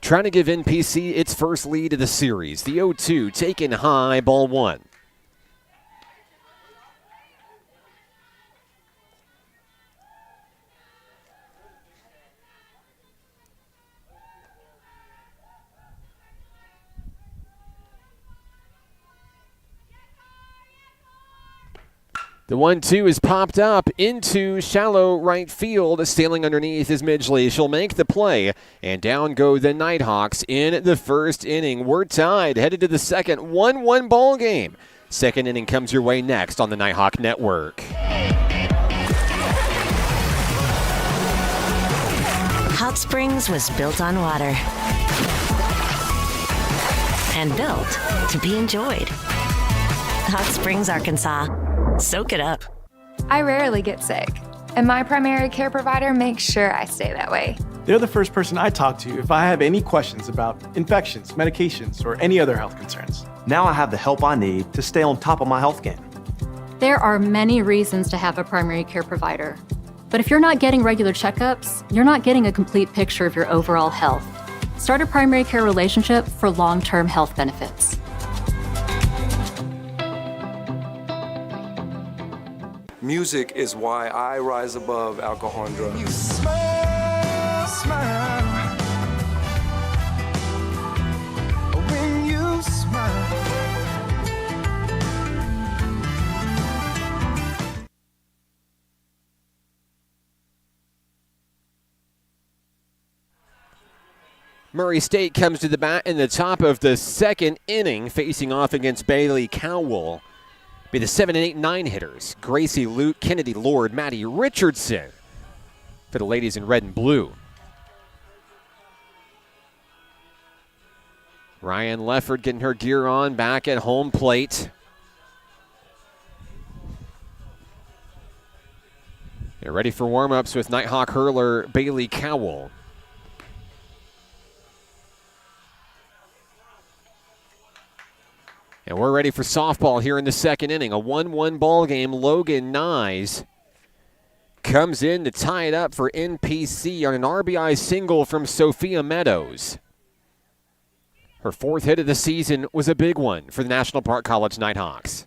trying to give NPC its first lead of the series. The 0-2 taken high, ball 1. The 1-2 is popped up into shallow right field. Sailing underneath is Midgley. She'll make the play. And down go the Nighthawks in the first inning. We're tied, headed to the second. 1-1 ball game. Second inning comes your way next on the Nighthawk Network. Hot Springs was built on water and built to be enjoyed. Hot Springs, Arkansas. Soak it up. I rarely get sick, and my primary care provider makes sure I stay that way. They're the first person I talk to if I have any questions about infections, medications, or any other health concerns. Now I have the help I need to stay on top of my health game. There are many reasons to have a primary care provider. But if you're not getting regular checkups, you're not getting a complete picture of your overall health. Start a primary care relationship for long-term health benefits. Music is why I rise above alcohol and drugs. You smile, smile. When you smile. Murray State comes to the bat in the top of the second inning, facing off against Bailey Cowell. Be the 7 and 8 9 hitters: Gracie Lute, Kennedy Lord, Maddie Richardson for the ladies in red and blue. Ryan Lefford getting her gear on back at home plate. They're ready for warm-ups with Nighthawk hurler Bailey Cowell. And we're ready for softball here in the second inning. A 1-1 ball game. Logan Nyes comes in to tie it up for NPC on an RBI single from Sophia Meadows. Her fourth hit of the season was a big one for the National Park College Nighthawks.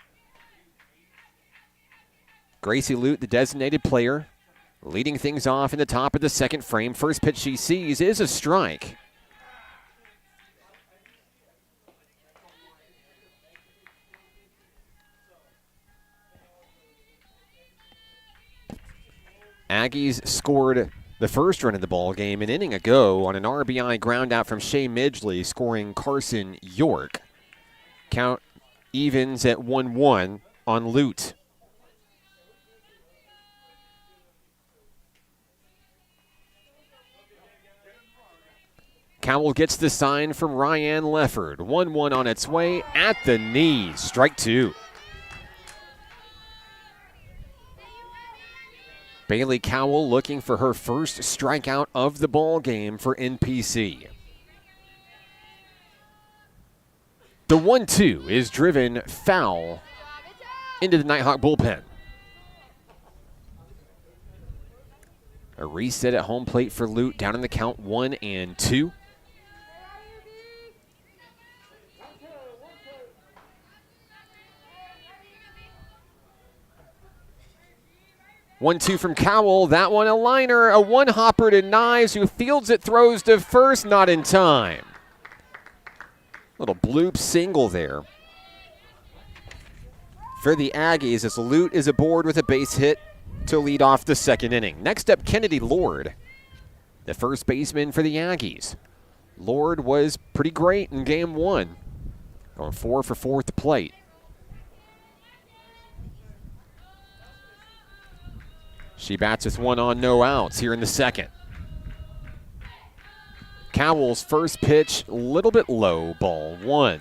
Gracie Lute, the designated player, leading things off in the top of the second frame. First pitch she sees is a strike. Aggies scored the first run of the ball game an inning ago on an RBI ground out from Shea Midgley, scoring Carson York. Count evens at 1-1 on Lute. Cowell gets the sign from Ryan Lefford. 1-1 on its way at the knees. Strike two. Bailey Cowell looking for her first strikeout of the ball game for NPC. The 1-2 is driven foul into the Nighthawk bullpen. A reset at home plate for Lute, down in the count 1-2. One-two from Cowell. That one a liner. A one-hopper to Nyes, who fields it, throws to first, not in time. Little bloop single there for the Aggies as Lute is aboard with a base hit to lead off the second inning. Next up, Kennedy Lord, the first baseman for the Aggies. Lord was pretty great in game one, going 4 for 4 at the plate. She bats with 1 on, no outs here in the second. Cowell's first pitch, a little bit low, ball 1.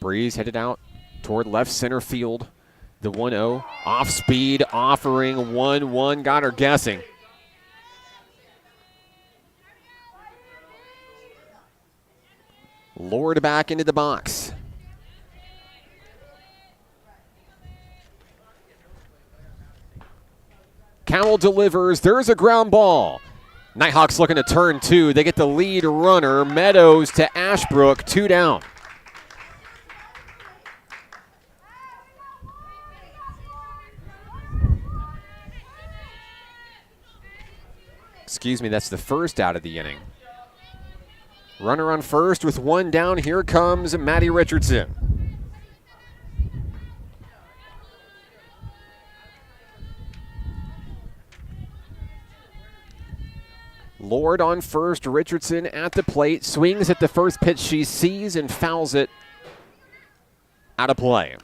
Breeze headed out toward left center field. The 1-0, off speed, offering 1-1, got her guessing. Lord back into the box. Cowell delivers. There's a ground ball. Nighthawks looking to turn 2. They get the lead runner, Meadows to Ashbrook, 2 down. Excuse me, that's the first out of the inning. Runner on first with 1 down. Here comes Maddie Richardson. Lord on first. Richardson at the plate. Swings at the first pitch she sees and fouls it out of play.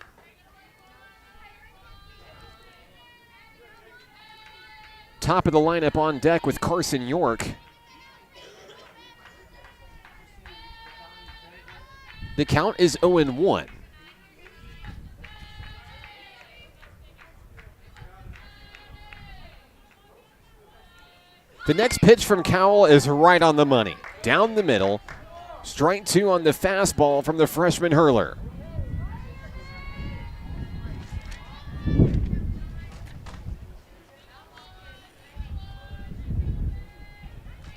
Top of the lineup on deck with Carson York. The count is 0-1. The next pitch from Cowell is right on the money. Down the middle. Strike 2 on the fastball from the freshman hurler.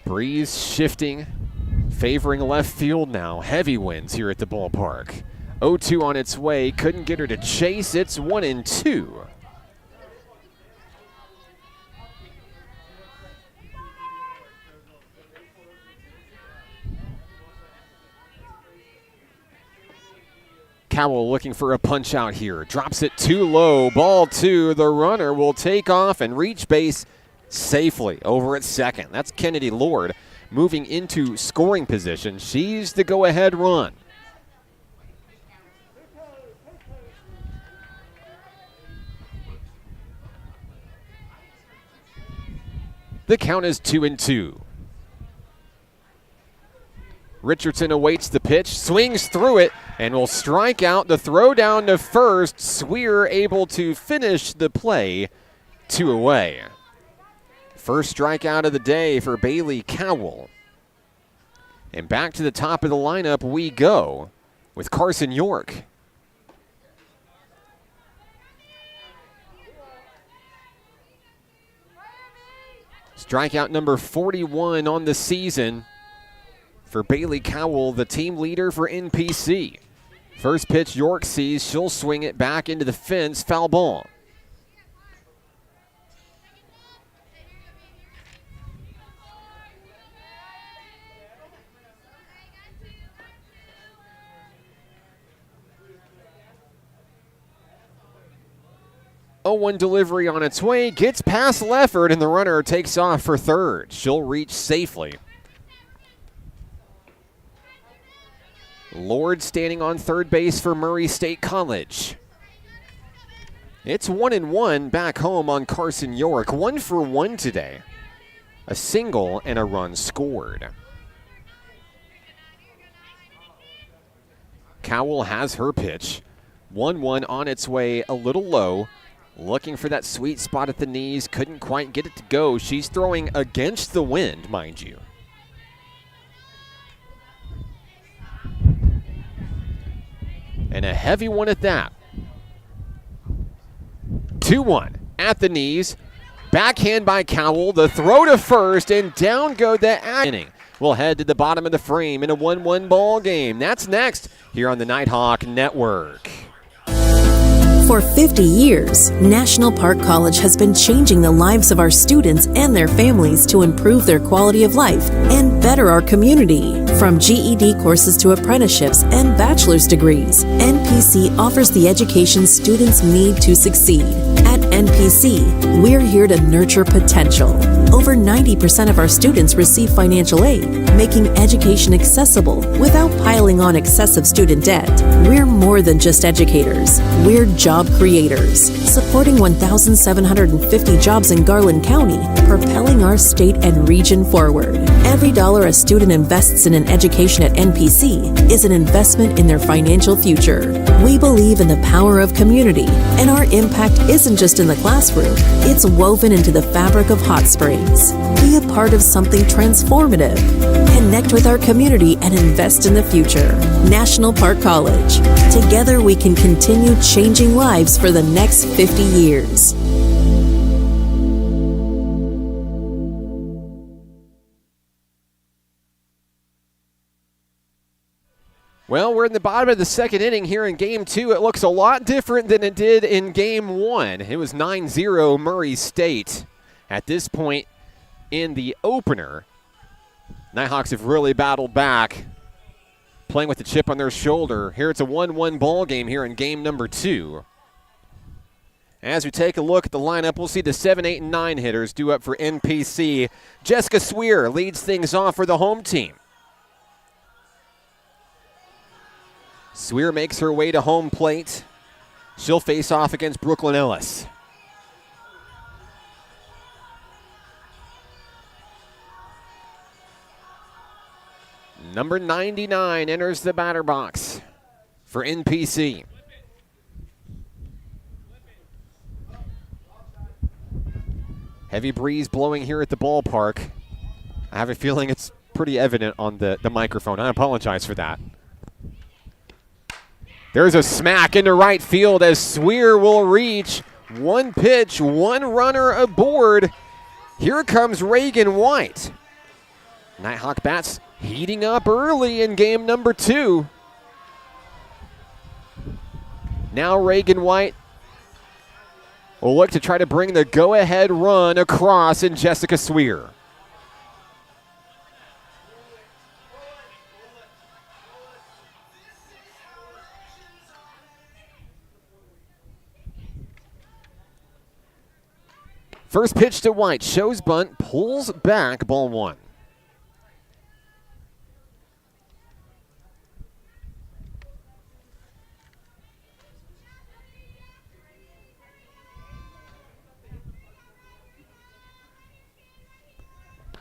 Breeze shifting, favoring left field now. Heavy winds here at the ballpark. 0-2 on its way. Couldn't get her to chase. It's 1-2. Cowell looking for a punch out here. Drops it too low. Ball 2. The runner will take off and reach base safely over at second. That's Kennedy Lord moving into scoring position. She's the go-ahead run. The count is 2-2. Richardson awaits the pitch, swings through it, and will strike out. The throw down to first. Sweer able to finish the play 2 away. First strikeout of the day for Bailey Cowell. And back to the top of the lineup we go with Carson York. Strikeout number 41 on the season for Bailey Cowell, the team leader for NPC. First pitch York sees, she'll swing it back into the fence, foul ball. A 0-1 delivery on its way, gets past Leffert, and the runner takes off for third. She'll reach safely. Lord standing on third base for Murray State College. It's 1-1 back home on Carson York. 1 for 1 today. A single and a run scored. Cowell has her pitch. 1-1 on its way, a little low. Looking for that sweet spot at the knees. Couldn't quite get it to go. She's throwing against the wind, mind you. And a heavy one at that. 2-1 at the knees. Backhand by Cowell. The throw to first, and down go the inning. We'll head to the bottom of the frame in a 1-1 ball game. That's next here on the Nighthawk Network. For 50 years, National Park College has been changing the lives of our students and their families to improve their quality of life and better our community. From GED courses to apprenticeships and bachelor's degrees, NPC offers the education students need to succeed. At NPC, we're here to nurture potential. Over 90% of our students receive financial aid, making education accessible without piling on excessive student debt. We're more than just educators. We're job creators, supporting 1,750 jobs in Garland County, propelling our state and region forward. Every dollar a student invests in an education at NPC is an investment in their financial future. We believe in the power of community, and our impact isn't just in the classroom, it's woven into the fabric of Hot Springs. Be a part of something transformative. Connect with our community and invest in the future. National Park College. Together we can continue changing lives for the next 50 years. Well, we're in the bottom of the second inning here in Game 2. It looks a lot different than it did in Game 1. It was 9-0 Murray State. At this point in the opener, Nighthawks have really battled back, playing with the chip on their shoulder. Here it's a 1-1 ball game here in Game number 2. As we take a look at the lineup, we'll see the 7, 8, and 9 hitters due up for NPC. Jessica Sweer leads things off for the home team. Sweer makes her way to home plate. She'll face off against Brooklyn Ellis. Number 99 enters the batter box for NPC. Heavy breeze blowing here at the ballpark. I have a feeling it's pretty evident on the microphone. I apologize for that. There's a smack into right field as Sweer will reach. One pitch, one runner aboard. Here comes Reagan White. Nighthawk bats heating up early in game number 2. Now Reagan White will look to try to bring the go-ahead run across in Jessica Sweer. First pitch to White, shows bunt, pulls back, ball 1.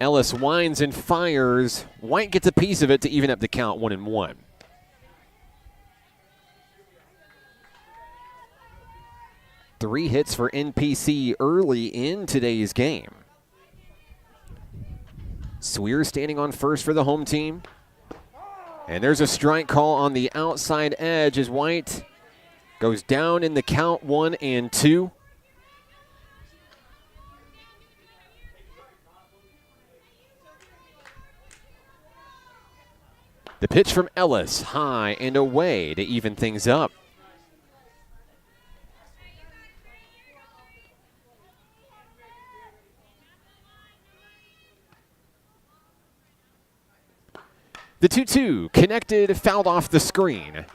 Ellis winds and fires. White gets a piece of it to even up the count, 1-1. Three hits for NPC early in today's game. Swear standing on first for the home team. And there's a strike call on the outside edge as White goes down in the count, 1-2. The pitch from Ellis, high and away to even things up. The 2-2 connected, fouled off the screen.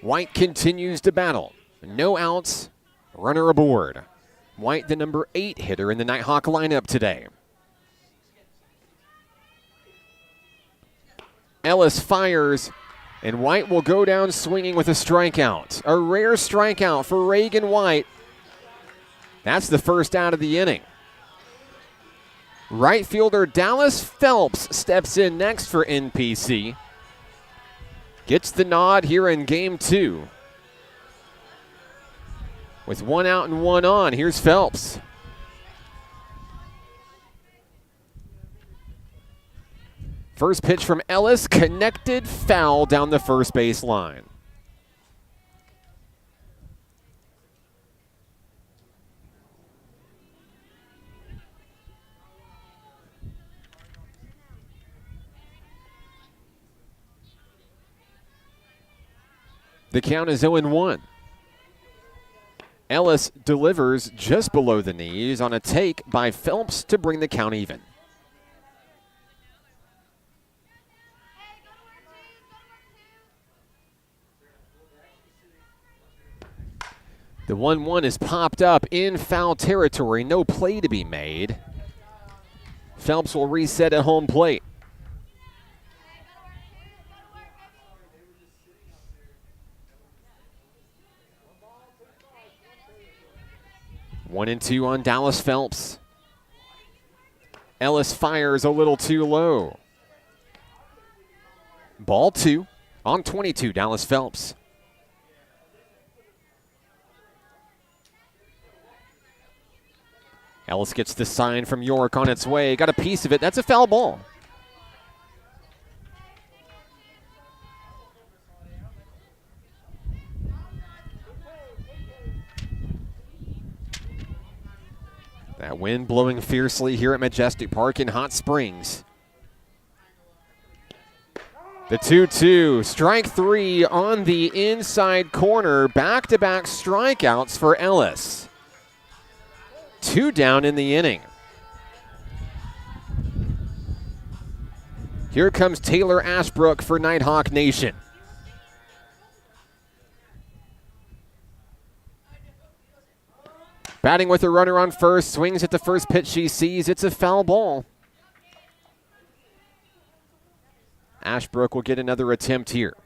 White continues to battle. No outs, runner aboard. White, the number 8 hitter in the Nighthawk lineup today. Ellis fires, and White will go down swinging with a strikeout. A rare strikeout for Reagan White. That's the first out of the inning. Right fielder Dallas Phelps steps in next for NPC. Gets the nod here in game 2. With 1 out and 1 on, here's Phelps. First pitch from Ellis, connected, foul down the first base line. The count is 0-1. Ellis delivers just below the knees on a take by Phelps to bring the count even. The 1-1 is popped up in foul territory. No play to be made. Phelps will reset at home plate. One and 2 on Dallas Phelps. Ellis fires a little too low. Ball 2 on 22, Dallas Phelps. Ellis gets the sign from York on its way. Got a piece of it. That's a foul ball. That wind blowing fiercely here at Majestic Park in Hot Springs. The 2-2, strike 3 on the inside corner. Back-to-back strikeouts for Ellis. 2 down in the inning. Here comes Taylor Ashbrook for Nighthawk Nation. Batting with a runner on first, swings at the first pitch she sees. It's a foul ball. Ashbrook will get another attempt here.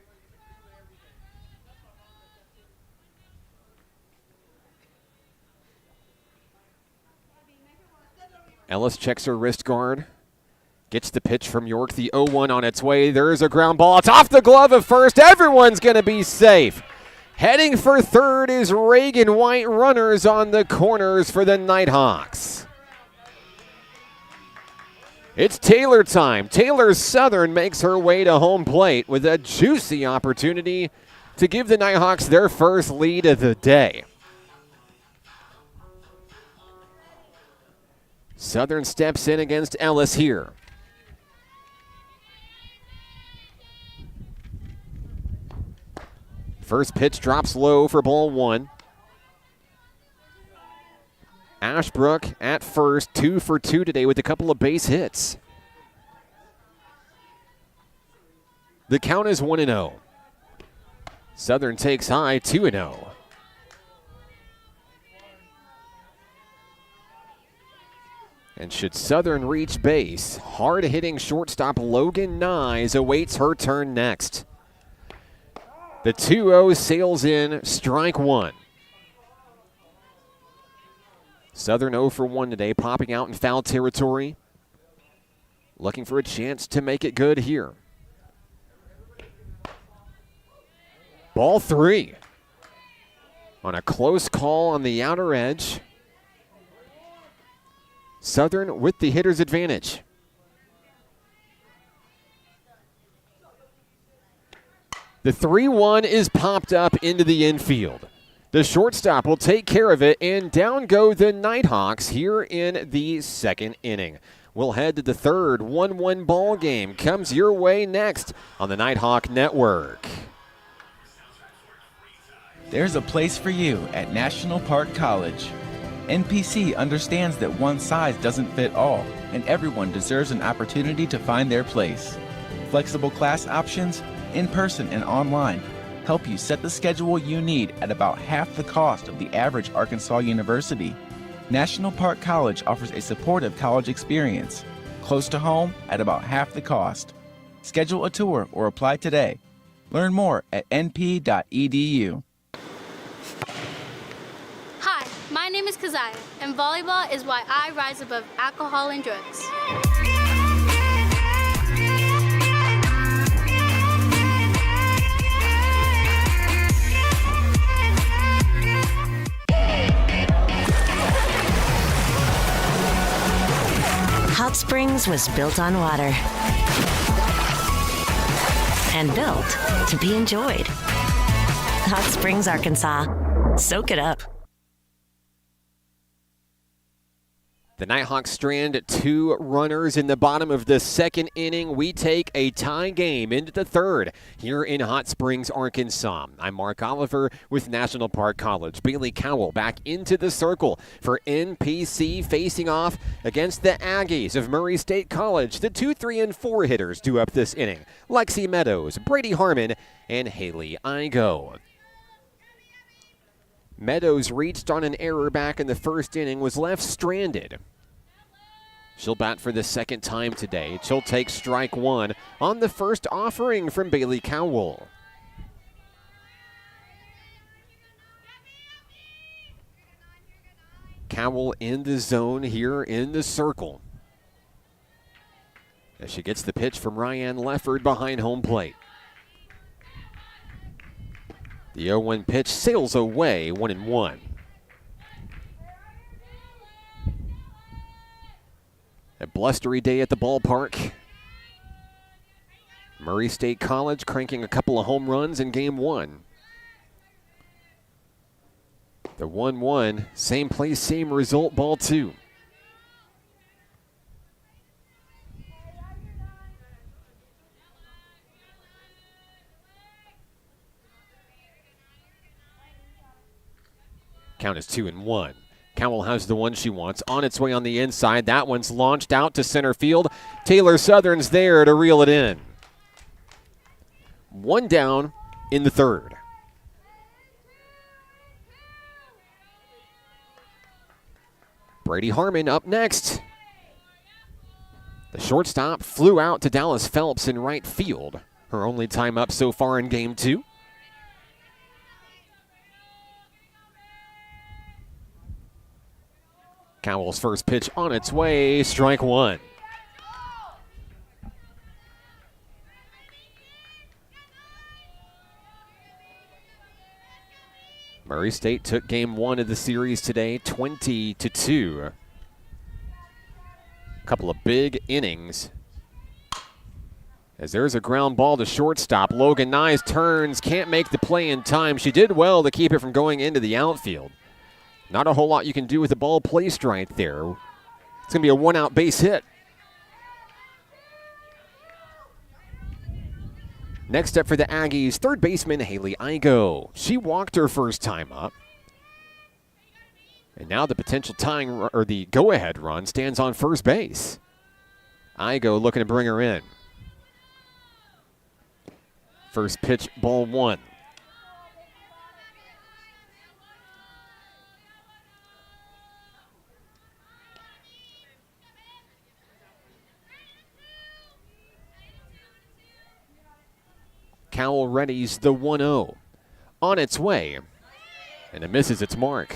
Ellis checks her wrist guard. Gets the pitch from York, the 0-1 on its way. There's a ground ball. It's off the glove of first. Everyone's going to be safe. Heading for third is Reagan White. Runners on the corners for the Nighthawks. It's Taylor time. Taylor Southern makes her way to home plate with a juicy opportunity to give the Nighthawks their first lead of the day. Southern steps in against Ellis here. First pitch drops low for ball 1. Ashbrook at first, 2 for 2 today with a couple of base hits. The count is 1-0. Southern takes high, 2-0. And should Southern reach base, hard-hitting shortstop Logan Nyes awaits her turn next. The 2-0 sails in, strike one. Southern 0 for 1 today, popping out in foul territory. Looking for a chance to make it good here. Ball 3. On a close call on the outer edge. Southern with the hitter's advantage. The 3-1 is popped up into the infield. The shortstop will take care of it, and down go the Nighthawks here in the second inning. We'll head to the third 1-1 ball game. Comes your way next on the Nighthawk Network. There's a place for you at National Park College. NPC understands that one size doesn't fit all, and everyone deserves an opportunity to find their place. Flexible class options, in person and online, help you set the schedule you need at about half the cost of the average Arkansas university. National Park College offers a supportive college experience, close to home at about half the cost. Schedule a tour or apply today. Learn more at np.edu. Hi, my name is Keziah, and volleyball is why I rise above alcohol and drugs. Hot Springs was built on water and built to be enjoyed. Hot Springs, Arkansas. Soak it up. The Nighthawks strand 2 runners in the bottom of the second inning. We take a tie game into the third here in Hot Springs, Arkansas. I'm Mark Oliver with National Park College. Bailey Cowell back into the circle for NPC, facing off against the Aggies of Murray State College. The 2, 3, and 4 hitters due up this inning: Lexi Meadows, Brady Harmon, and Haley Igo. Meadows reached on an error back in the first inning, was left stranded. She'll bat for the second time today. She'll take strike one on the first offering from Bailey Cowell. Cowell in the zone here in the circle, as she gets the pitch from Ryan Lefford behind home plate. The 0-1 pitch sails away, 1-1. A blustery day at the ballpark. Murray State College cranking a couple of home runs in game 1. The 1-1, same place, same result, ball 2. Count is 2-1. Cowell has the one she wants on its way on the inside. That one's launched out to center field. Taylor Southern's there to reel it in. 1 down in the third. Brady Harmon up next. The shortstop flew out to Dallas Phelps in right field. Her only time up so far in game 2. Cowell's first pitch on its way, strike one. Murray State took game 1 of the series today, 20-2. A couple of big innings. As there's a ground ball to shortstop, Logan Nyes turns, can't make the play in time. She did well to keep it from going into the outfield. Not a whole lot you can do with the ball placed right there. It's going to be a 1-out base hit. Next up for the Aggies, third baseman Haley Igo. She walked her first time up. And now the potential tying or the go-ahead run stands on first base. Igo looking to bring her in. First pitch, ball 1. Cowell readies the 1-0. On its way, and it misses its mark.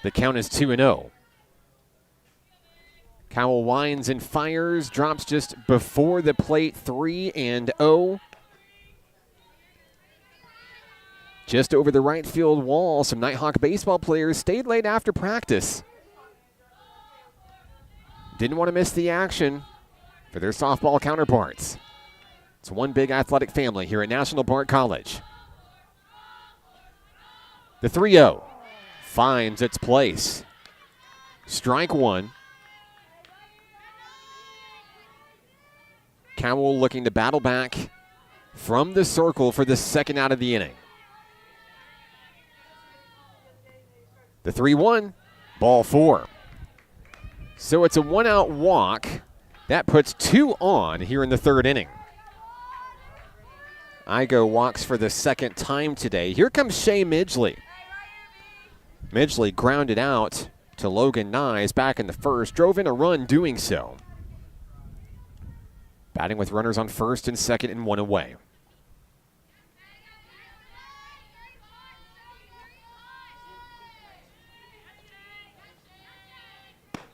The count is 2-0. Cowell winds and fires, drops just before the plate, 3-0. Just over the right field wall, some Nighthawk baseball players stayed late after practice. Didn't want to miss the action for their softball counterparts. It's one big athletic family here at National Park College. The 3-0 finds its place. Strike one. Cowell looking to battle back from the circle for the second out of the inning. The 3-1, ball four. So it's a one-out walk. That puts 2 on here in the third inning. Igo walks for the second time today. Here comes Shea Midgley. Midgley grounded out to Logan Nyes back in the first, drove in a run doing so. Batting with runners on first and second and 1 away.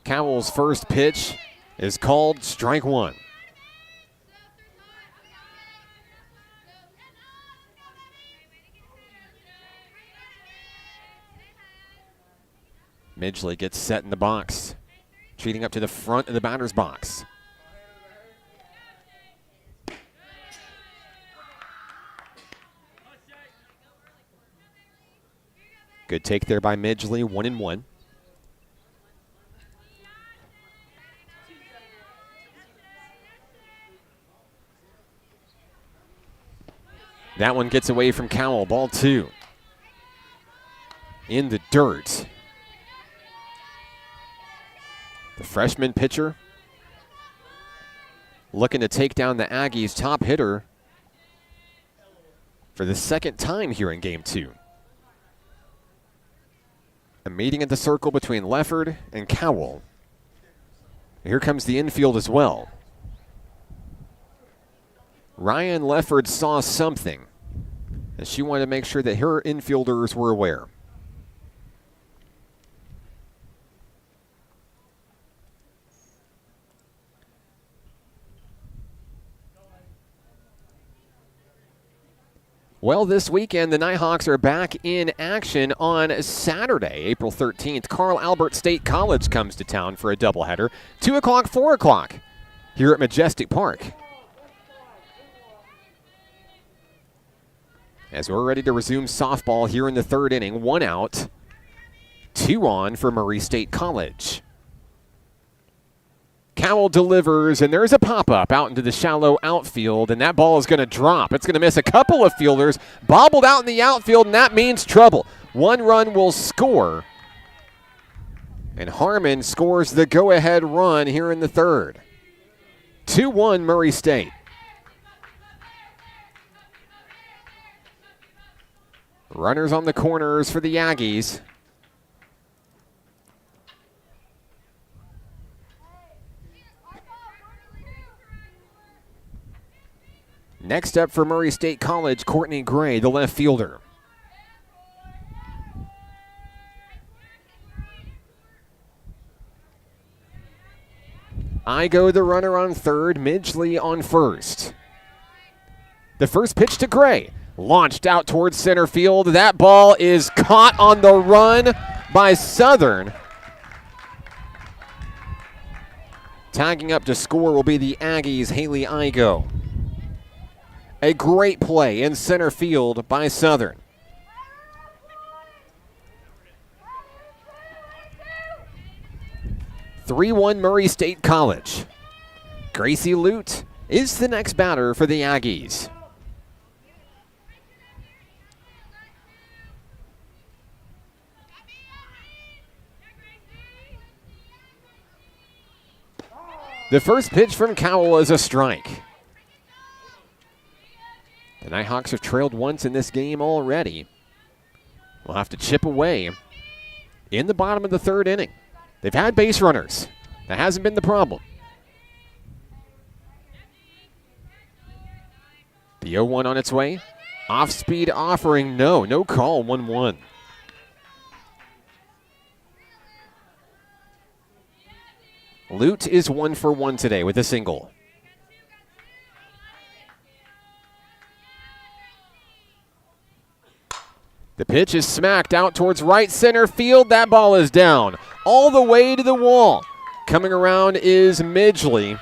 Cowell's first pitch is called strike one. Midgley gets set in the box, treating up to the front of the batter's box. Good take there by Midgley, 1-1. That one gets away from Cowell, ball 2. In the dirt. The freshman pitcher looking to take down the Aggies' top hitter for the second time here in game 2. A meeting at the circle between Lefford and Cowell. Here comes the infield as well. Ryan Lefford saw something, and she wanted to make sure that her infielders were aware. Well, this weekend, the Nighthawks are back in action on Saturday, April 13th. Carl Albert State College comes to town for a doubleheader, 2 o'clock, 4 o'clock, here at Majestic Park. As we're ready to resume softball here in the third inning, 1 out, 2 on for Murray State College. Cowell delivers, and there's a pop-up out into the shallow outfield, and that ball is going to drop. It's going to miss a couple of fielders, bobbled out in the outfield, and that means trouble. 1 run will score, and Harmon scores the go-ahead run here in the third. 2-1 Murray State. Runners on the corners for the Aggies. Next up for Murray State College, Courtney Gray, the left fielder. Igo, the runner, on third, Midgley on first. The first pitch to Gray, launched out towards center field. That ball is caught on the run by Southern. Tagging up to score will be the Aggies' Haley Igo. A great play in center field by Southern. (3-1) Murray State College. Gracie Lute is the next batter for the Aggies. The first pitch from Cowell is a strike. The Nighthawks have trailed once in this game already. will have to chip away in the bottom of the third inning. They've had base runners. That hasn't been the problem. The 0-1 on its way. Off-speed offering, no call, 1-1. Lute is 1 for 1 today with a single. The pitch is smacked out towards right center field. That ball is down all the way to the wall. Coming around is Midgley.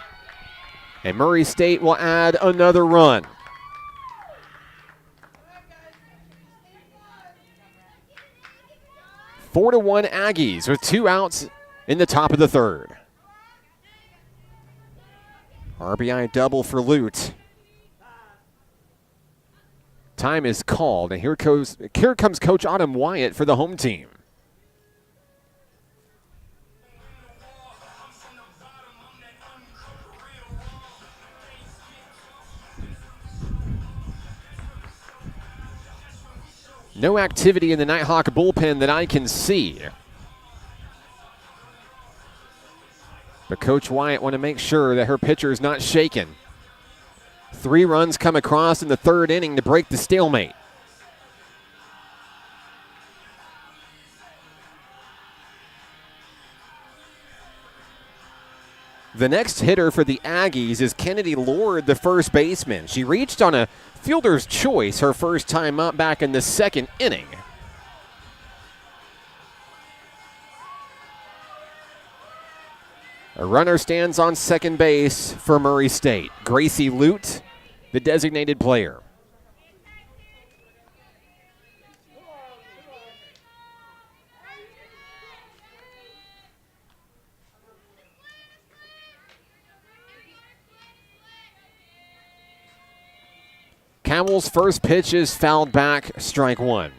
And Murray State will add another run. Four to 1 Aggies with 2 outs in the top of the third. RBI double for Lute. Time is called, and here comes Coach Autumn Wyatt for the home team. No activity in the Nighthawk bullpen that I can see. But Coach Wyatt want to make sure that her pitcher is not shaken. 3 runs come across in the third inning to break the stalemate. The next hitter for the Aggies is Kennedy Lord, the first baseman. She reached on a fielder's choice her first time up back in the second inning. A runner stands on second base for Murray State. Gracie Lute, the designated player. Cowell's first pitch is fouled back, strike 1.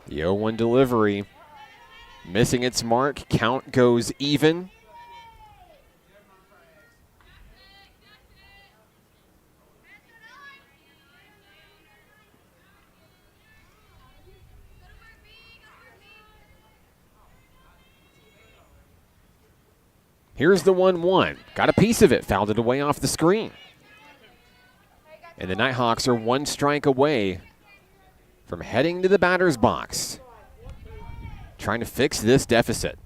The 0-1 delivery, missing its mark. Count goes even. Here's the 1-1. Got a piece of it, fouled it away off the screen. And the Nighthawks are 1 strike away from heading to the batter's box, trying to fix this deficit.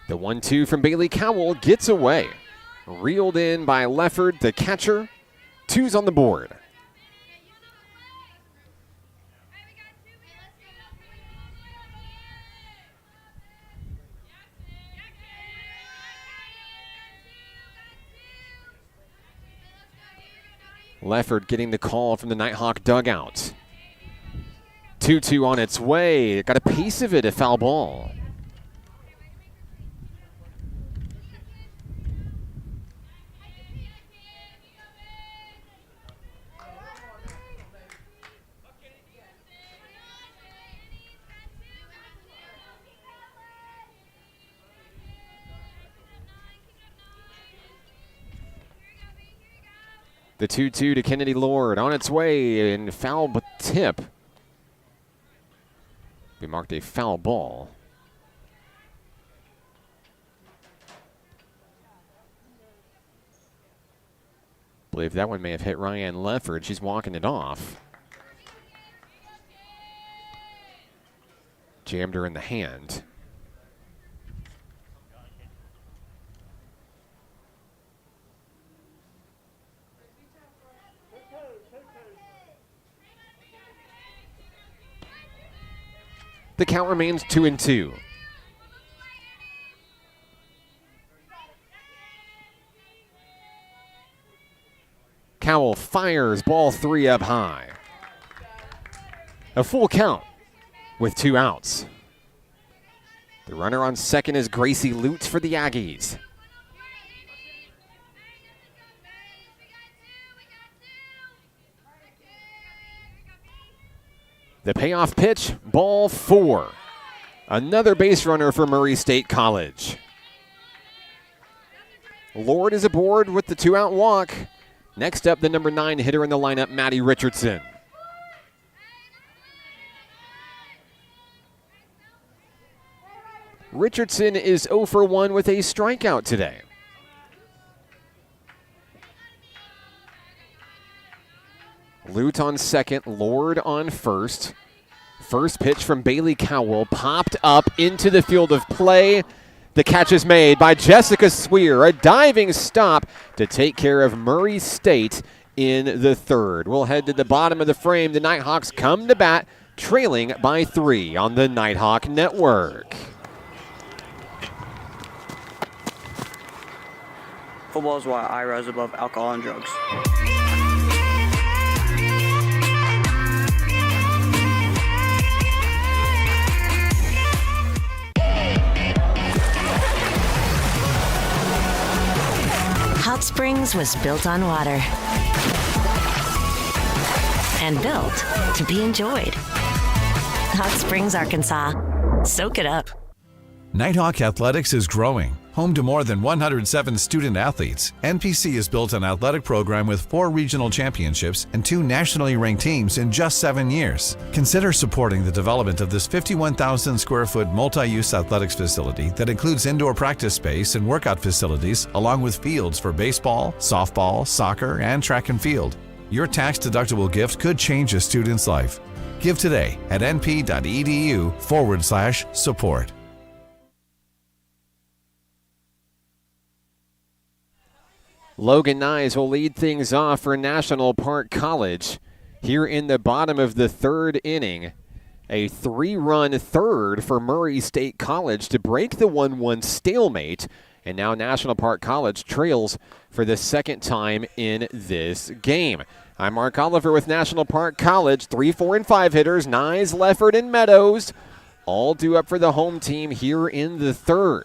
The 1-2 from Bailey Cowell gets away. Reeled in by Lefford, the catcher. 2's on the board. Lefford getting the call from the Nighthawk dugout. 2-2 on its way. Got a piece of it, a foul ball. The 2-2 to Kennedy Lord on its way in foul tip. We marked a foul ball. Believe that one may have hit Ryan Lefford. She's walking it off. Jammed her in the hand. The count remains 2-2. Cowell fires ball 3 up high. A full count with 2 outs. The runner on second is Gracie Lutz for the Aggies. The payoff pitch, ball 4. Another base runner for Murray State College. Lord is aboard with the 2-out walk. Next up, the number 9 hitter in the lineup, Maddie Richardson. Richardson is 0 for 1 with a strikeout today. Lute on second, Lord on first. First pitch from Bailey Cowell, popped up into the field of play. The catch is made by Jessica Swear, a diving stop to take care of Murray State in the third. We'll head to the bottom of the frame. The Nighthawks come to bat, trailing by 3 on the Nighthawk Network. Football is why I rise above alcohol and drugs. Hot Springs was built on water and built to be enjoyed. Hot Springs, Arkansas. Soak it up. Nighthawk Athletics is growing. Home to more than 107 student athletes, NPC has built an athletic program with 4 regional championships and 2 nationally ranked teams in just 7 years. Consider supporting the development of this 51,000 square foot multi-use athletics facility that includes indoor practice space and workout facilities, along with fields for baseball, softball, soccer, and track and field. Your tax-deductible gift could change a student's life. Give today at np.edu/support. Logan Nyes will lead things off for National Park College here in the bottom of the third inning. A 3-run third for Murray State College to break the 1-1 stalemate. And now National Park College trails for the second time in this game. I'm Mark Oliver with National Park College. 3, 4, and 5 hitters, Nyes, Leffert, and Meadows, all due up for the home team here in the third.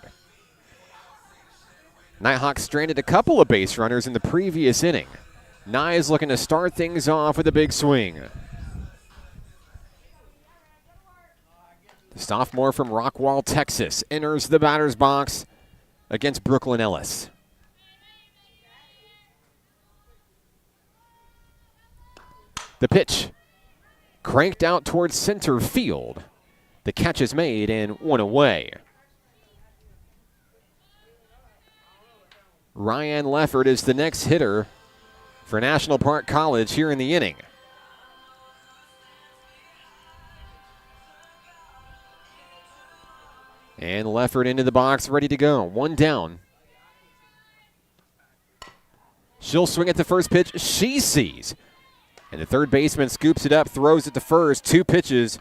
Nighthawks stranded a couple of base runners in the previous inning. Nyes looking to start things off with a big swing. The sophomore from Rockwall, Texas, enters the batter's box against Brooklyn Ellis. The pitch cranked out towards center field. The catch is made and 1 away. Ryan Leffert is the next hitter for National Park College here in the inning. And Leffert into the box, ready to go. 1 down. She'll swing at the first pitch. She sees. And the third baseman scoops it up, throws it to first. 2 pitches,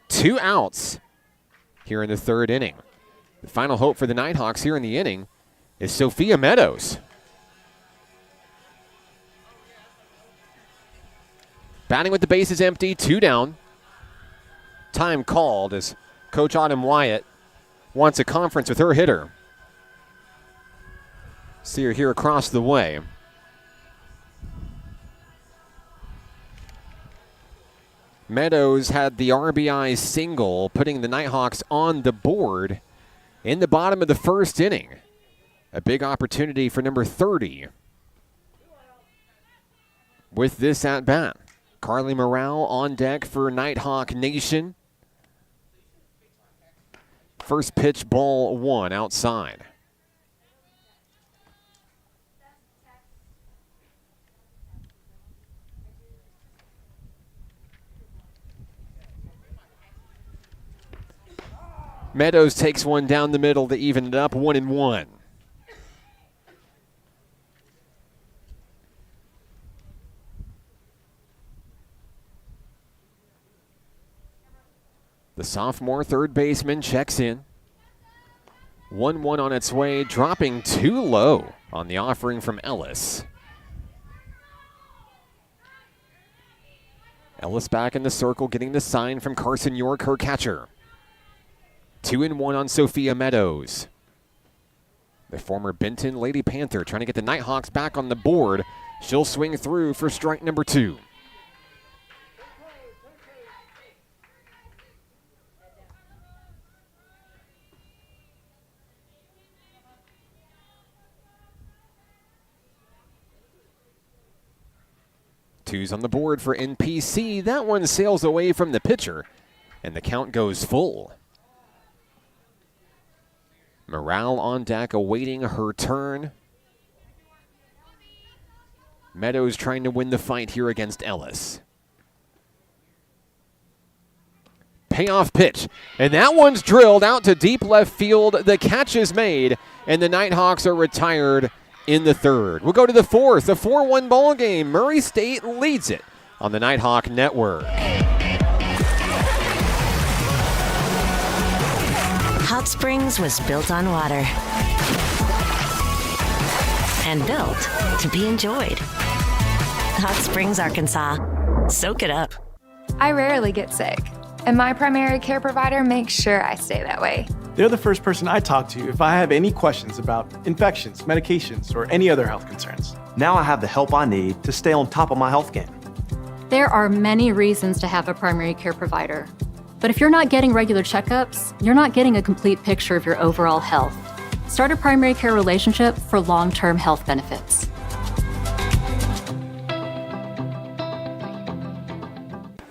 2 outs here in the third inning. The final hope for the Nighthawks here in the inning is Sophia Meadows. Batting with the bases empty, 2 down. Time called as Coach Autumn Wyatt wants a conference with her hitter. See her here across the way. Meadows had the RBI single, putting the Nighthawks on the board in the bottom of the first inning. A big opportunity for number 30 with this at-bat. Carly Morale on deck for Nighthawk Nation. First pitch, ball 1 outside. Meadows takes one down the middle to even it up, 1-1. The sophomore third baseman checks in. 1-1 on its way, dropping too low on the offering from Ellis. Ellis back in the circle, getting the sign from Carson York, her catcher. 2-1 on Sophia Meadows. The former Benton Lady Panther trying to get the Nighthawks back on the board. She'll swing through for strike number 2. Twos on the board for NPC. That one sails away from the pitcher, and the count goes full. Morale on deck, awaiting her turn. Meadows trying to win the fight here against Ellis. Payoff pitch, and that one's drilled out to deep left field. The catch is made, and the Nighthawks are retired in the third. We'll go to the fourth, a 4-1 ball game. Murray State leads it on the Nighthawk Network. Hot Springs was built on water and built to be enjoyed. Hot Springs, Arkansas. Soak it up. I rarely get sick, and my primary care provider makes sure I stay that way. They're the first person I talk to if I have any questions about infections, medications, or any other health concerns. Now I have the help I need to stay on top of my health game. There are many reasons to have a primary care provider. But if you're not getting regular checkups, you're not getting a complete picture of your overall health. Start a primary care relationship for long-term health benefits.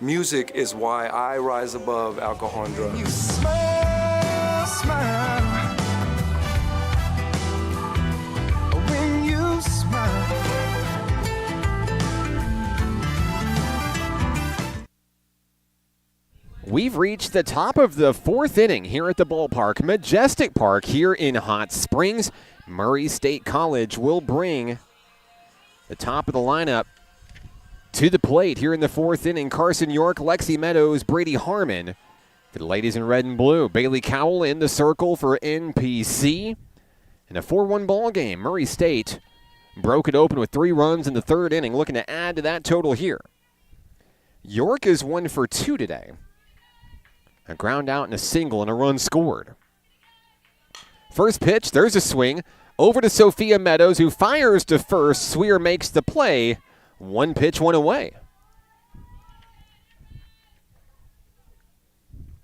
Music is why I rise above alcohol and drugs. You smile, smile. When you smile. We've reached the top of the fourth inning here at the ballpark, Majestic Park here in Hot Springs. Murray State College will bring the top of the lineup to the plate here in the fourth inning. Carson York, Lexi Meadows, Brady Harmon. For the ladies in red and blue, Bailey Cowell in the circle for NPC. In a 4-1 ball game, Murray State broke it open with 3 runs in the third inning, looking to add to that total here. York is 1 for 2 today. A ground out and a single and a run scored. First pitch, there's a swing. Over to Sophia Meadows, who fires to first. Swear makes the play. 1 pitch, 1 away.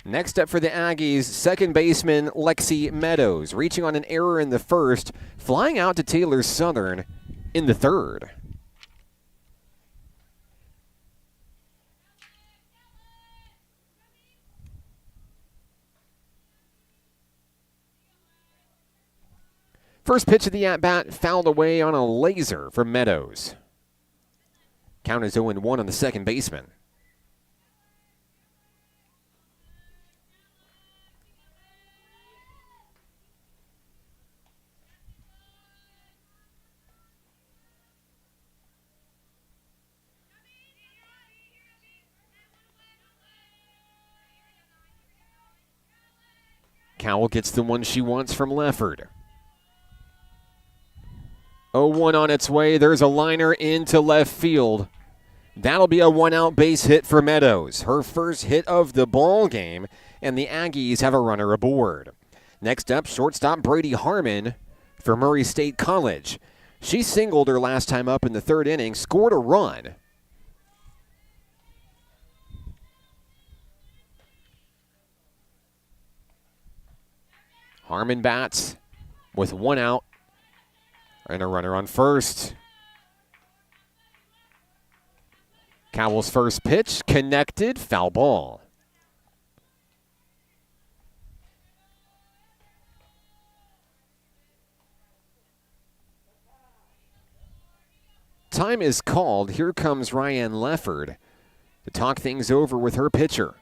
Next up for the Aggies, second baseman Lexi Meadows, reaching on an error in the first, flying out to Taylor Southern in the third. First pitch of the at-bat fouled away on a laser from Meadows. Count is 0-1 on the second baseman. Cowell gets the one she wants from Lefford. 0-1 on its way. There's a liner into left field. That'll be a 1-out base hit for Meadows. Her first hit of the ball game, and the Aggies have a runner aboard. Next up, shortstop Brady Harmon for Murray State College. She singled her last time up in the third inning, scored a run. Harmon bats with 1 out. And a runner on first. Cowell's first pitch, connected, foul ball. Time is called. Here comes Ryan Lefford to talk things over with her pitcher.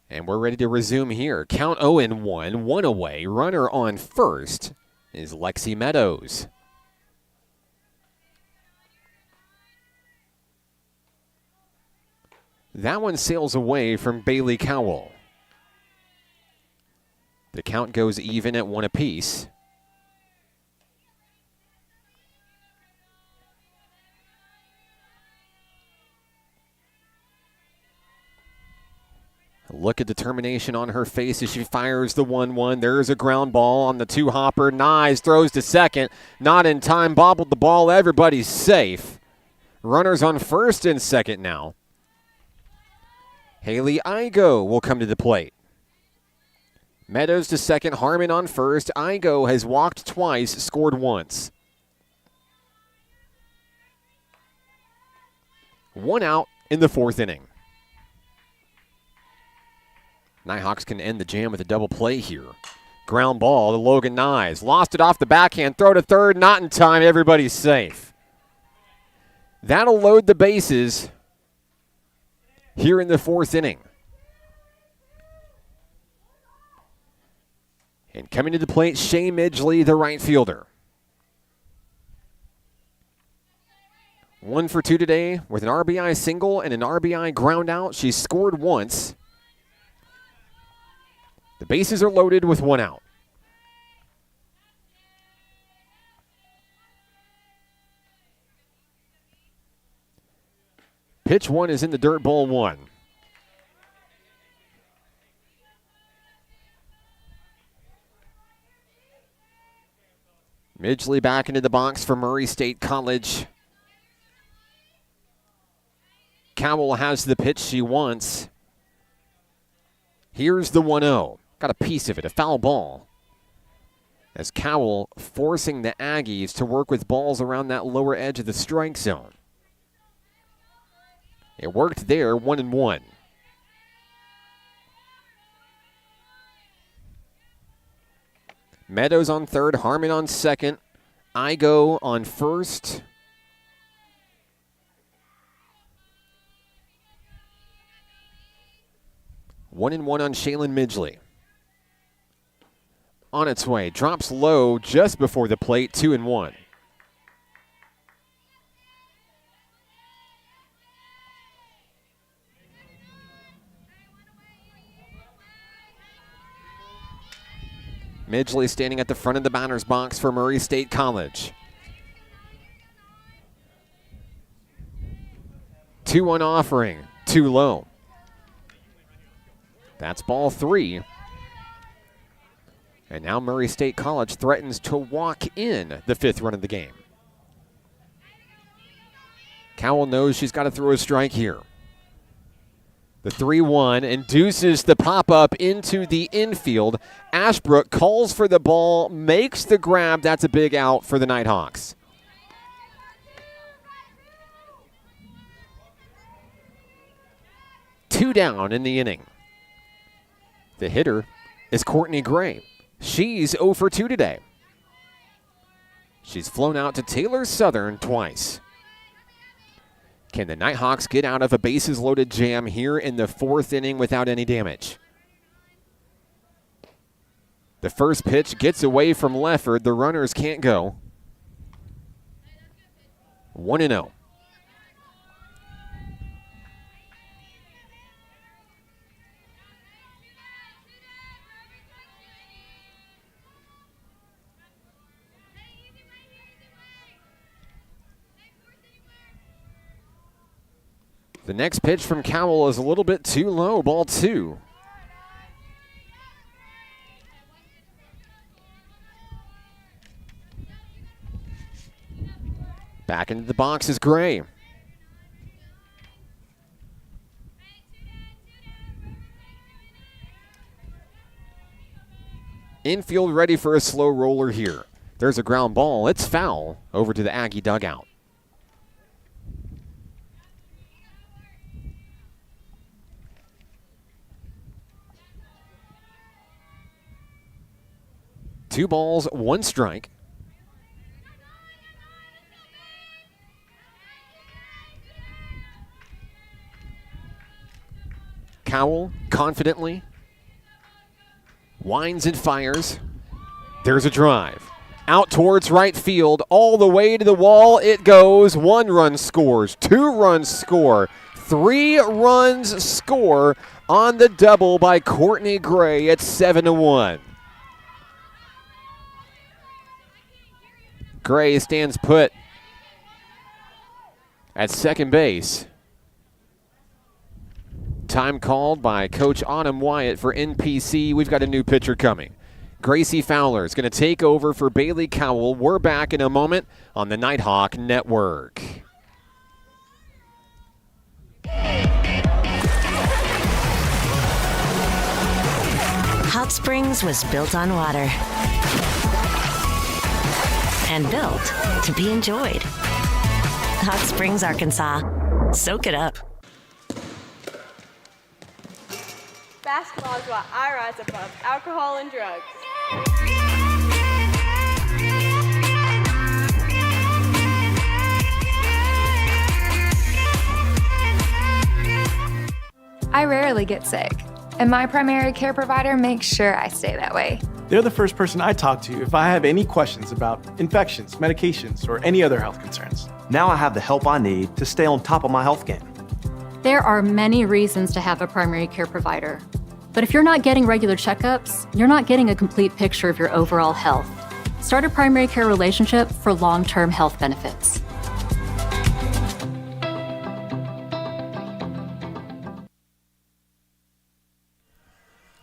And we're ready to resume here. Count 0-1, 1 away. Runner on first is Lexi Meadows. That one sails away from Bailey Cowell. The count goes even at 1 apiece. Look at determination on her face as she fires the 1-1. There's a ground ball on the 2-hopper. Nyes throws to second. Not in time. Bobbled the ball. Everybody's safe. Runners on first and second now. Haley Igo will come to the plate. Meadows to second. Harmon on first. Igo has walked twice, scored once. 1 out in the 4th inning. Nighthawks can end the jam with a double play here. Ground ball to Logan Nyes. Lost it off the backhand. Throw to third. Not in time. Everybody's safe. That'll load the bases here in the 4th inning. And coming to the plate, Shea Midgley, the right fielder. 1 for 2 today with an RBI single and an RBI ground out. She's scored once. The bases are loaded with 1 out. Pitch 1 is in the dirt, ball 1. Midgley back into the box for Murray State College. Cowell has the pitch she wants. Here's the 1-0. Got a piece of it, a foul ball. As Cowell forcing the Aggies to work with balls around that lower edge of the strike zone. It worked there, 1-1. Meadows on third, Harmon on second, Igo on first. One on Shaylin Midgley. On its way, drops low just before the plate, 2-1. Midgley standing at the front of the batter's box for Murray State College. 2-1 offering, too low. That's ball 3. And now Murray State College threatens to walk in the 5th run of the game. Cowell knows she's got to throw a strike here. The 3-1 induces the pop-up into the infield. Ashbrook calls for the ball, makes the grab. That's a big out for the Nighthawks. Two down in the inning. The hitter is Courtney Gray. She's 0 for 2 today. She's flown out to Taylor Southern twice. Can the Nighthawks get out of a bases-loaded jam here in the 4th inning without any damage? The first pitch gets away from Lefford. The runners can't go. 1-0. The next pitch from Cowell is a little bit too low, ball 2. Back into the box is Gray. Infield ready for a slow roller here. There's a ground ball. It's foul over to the Aggie dugout. Two balls, one strike. Cowell confidently winds and fires. There's a drive. Out towards right field, all the way to the wall it goes. 1 run scores, 2 runs score, 3 runs score on the double by Courtney Gray at 7-1. Gray stands put at second base. Time called by Coach Autumn Wyatt for NPC. We've got a new pitcher coming. Gracie Fowler is going to take over for Bailey Cowell. We're back in a moment on the Nighthawk Network. Hot Springs was built on water and built to be enjoyed. Hot Springs, Arkansas. Soak it up. Basketball is why I rise above alcohol and drugs. I rarely get sick, and my primary care provider makes sure I stay that way. They're the first person I talk to if I have any questions about infections, medications, or any other health concerns. Now I have the help I need to stay on top of my health game. There are many reasons to have a primary care provider. But if you're not getting regular checkups, you're not getting a complete picture of your overall health. Start a primary care relationship for long-term health benefits.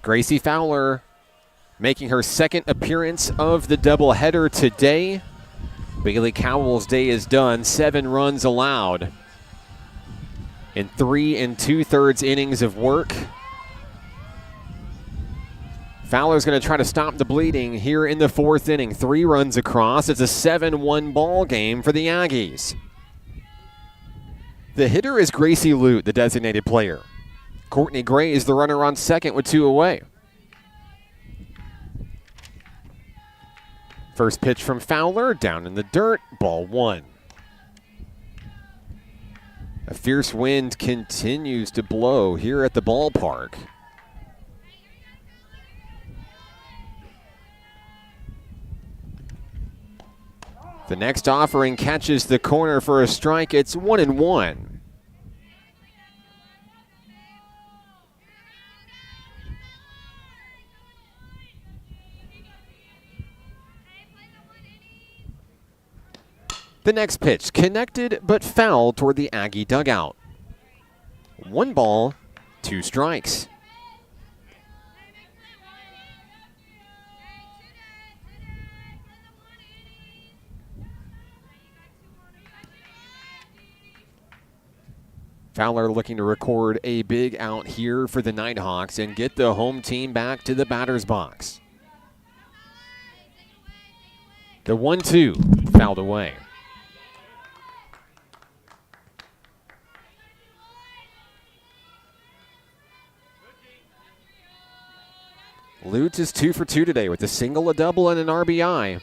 Gracie Fowler making her second appearance of the doubleheader today. Bailey Cowell's day is done. 7 runs allowed in 3 2/3 innings of work. Fowler's going to try to stop the bleeding here in the 4th inning. 3 runs across. It's a 7-1 ball game for the Aggies. The hitter is Gracie Lute, the designated player. Courtney Gray is the runner on second with 2 away. First pitch from Fowler, down in the dirt, ball 1. A fierce wind continues to blow here at the ballpark. The next offering catches the corner for a strike. It's 1-1. The next pitch connected but foul toward the Aggie dugout. 1 ball, 2 strikes. Fowler looking to record a big out here for the Nighthawks and get the home team back to the batter's box. The 1-2 fouled away. Lutz is 2 for 2 today with a single, a double, and an RBI.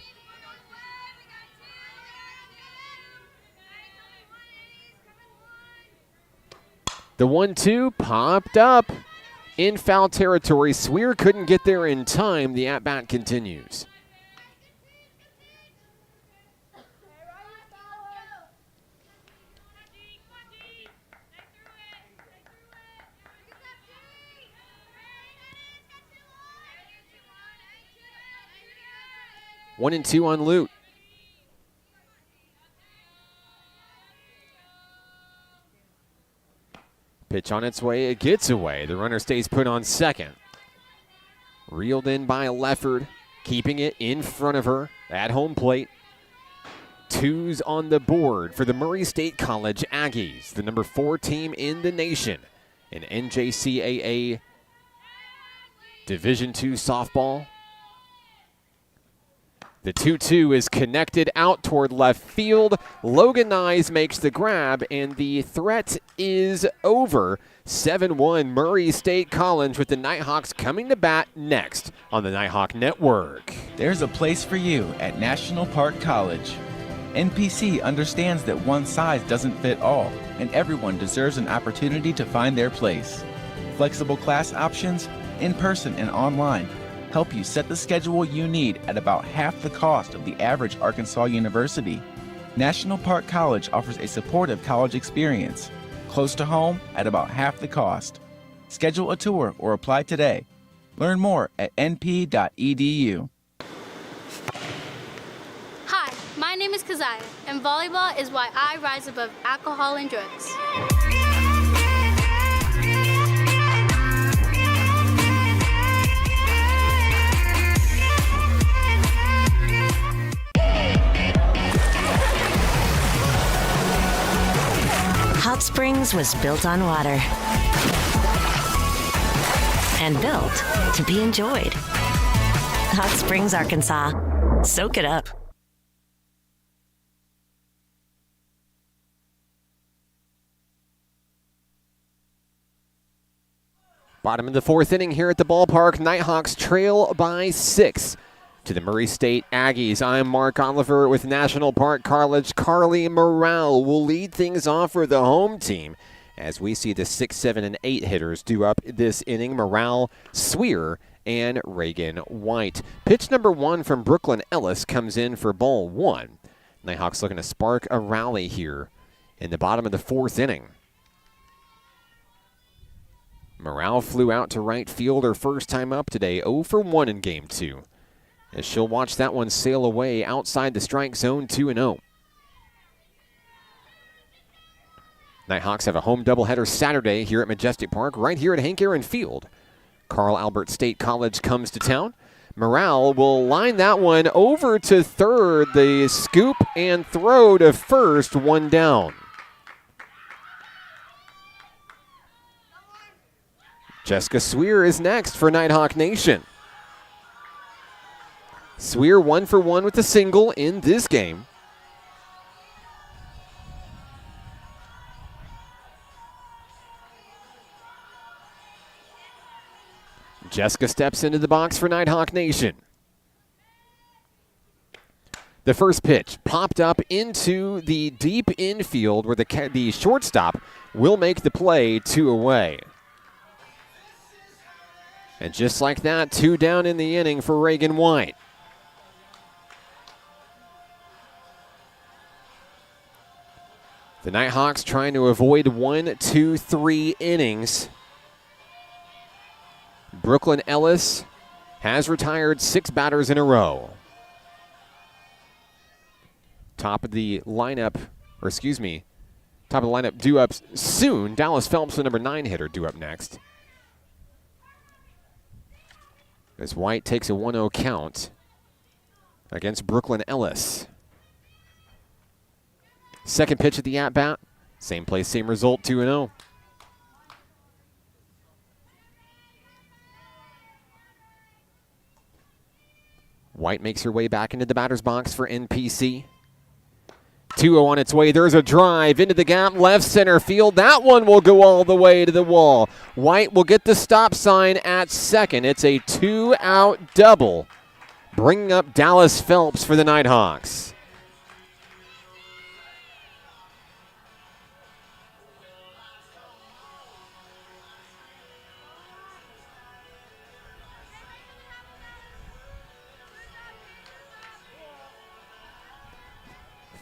The 1-2 popped up in foul territory. Swear couldn't get there in time. The at-bat continues. One and 2 on Lute. Pitch on its way, it gets away. The runner stays put on second. Reeled in by Lefford, keeping it in front of her at home plate. 2s on the board for the Murray State College Aggies, the number 4 team in the nation in NJCAA Division II softball. The 2-2 is connected out toward left field. Logan Nyes makes the grab, and the threat is over. 7-1 Murray State College with the Nighthawks coming to bat next on the Nighthawk Network. There's a place for you at National Park College. NPC understands that one size doesn't fit all, and everyone deserves an opportunity to find their place. Flexible class options, in person and online, help you set the schedule you need at about half the cost of the average Arkansas university. National Park College offers a supportive college experience, close to home at about half the cost. Schedule a tour or apply today. Learn more at np.edu. Hi, my name is Keziah, and volleyball is why I rise above alcohol and drugs. Hot Springs was built on water and built to be enjoyed. Hot Springs, Arkansas. Soak it up. Bottom of the fourth inning here at the ballpark. Nighthawks trail by 6 to the Murray State Aggies. I'm Mark Oliver with National Park College. Carly Morrell will lead things off for the home team as we see the 6, 7, and 8 hitters do up this inning. Morrell, Swear, and Reagan White. Pitch number 1 from Brooklyn Ellis comes in for ball 1. Nighthawks looking to spark a rally here in the bottom of the fourth inning. Morrell flew out to right field her first time up today, 0 for 1 in game 2. As she'll watch that one sail away outside the strike zone, 2-0. Nighthawks have a home doubleheader Saturday here at Majestic Park, right here at Hank Aaron Field. Carl Albert State College comes to town. Morrell will line that one over to third. The scoop and throw to first, 1 down. Jessica Swear is next for Nighthawk Nation. Swear 1 for 1 with a single in this game. Jessica steps into the box for Nighthawk Nation. The first pitch popped up into the deep infield where the shortstop will make the play, 2 away. And just like that, 2 down in the inning for Reagan White. The Nighthawks trying to avoid 1, 2, 3 innings. Brooklyn Ellis has retired 6 batters in a row. Top of the lineup due up soon. Dallas Phelps, the number 9 hitter, due up next. As White takes a 1-0 count against Brooklyn Ellis. Second pitch at the at-bat. Same place, same result, 2-0. White makes her way back into the batter's box for NPC. 2-0 on its way. There's a drive into the gap, left center field. That one will go all the way to the wall. White will get the stop sign at second. It's a 2-out double, bringing up Dallas Phelps for the Nighthawks.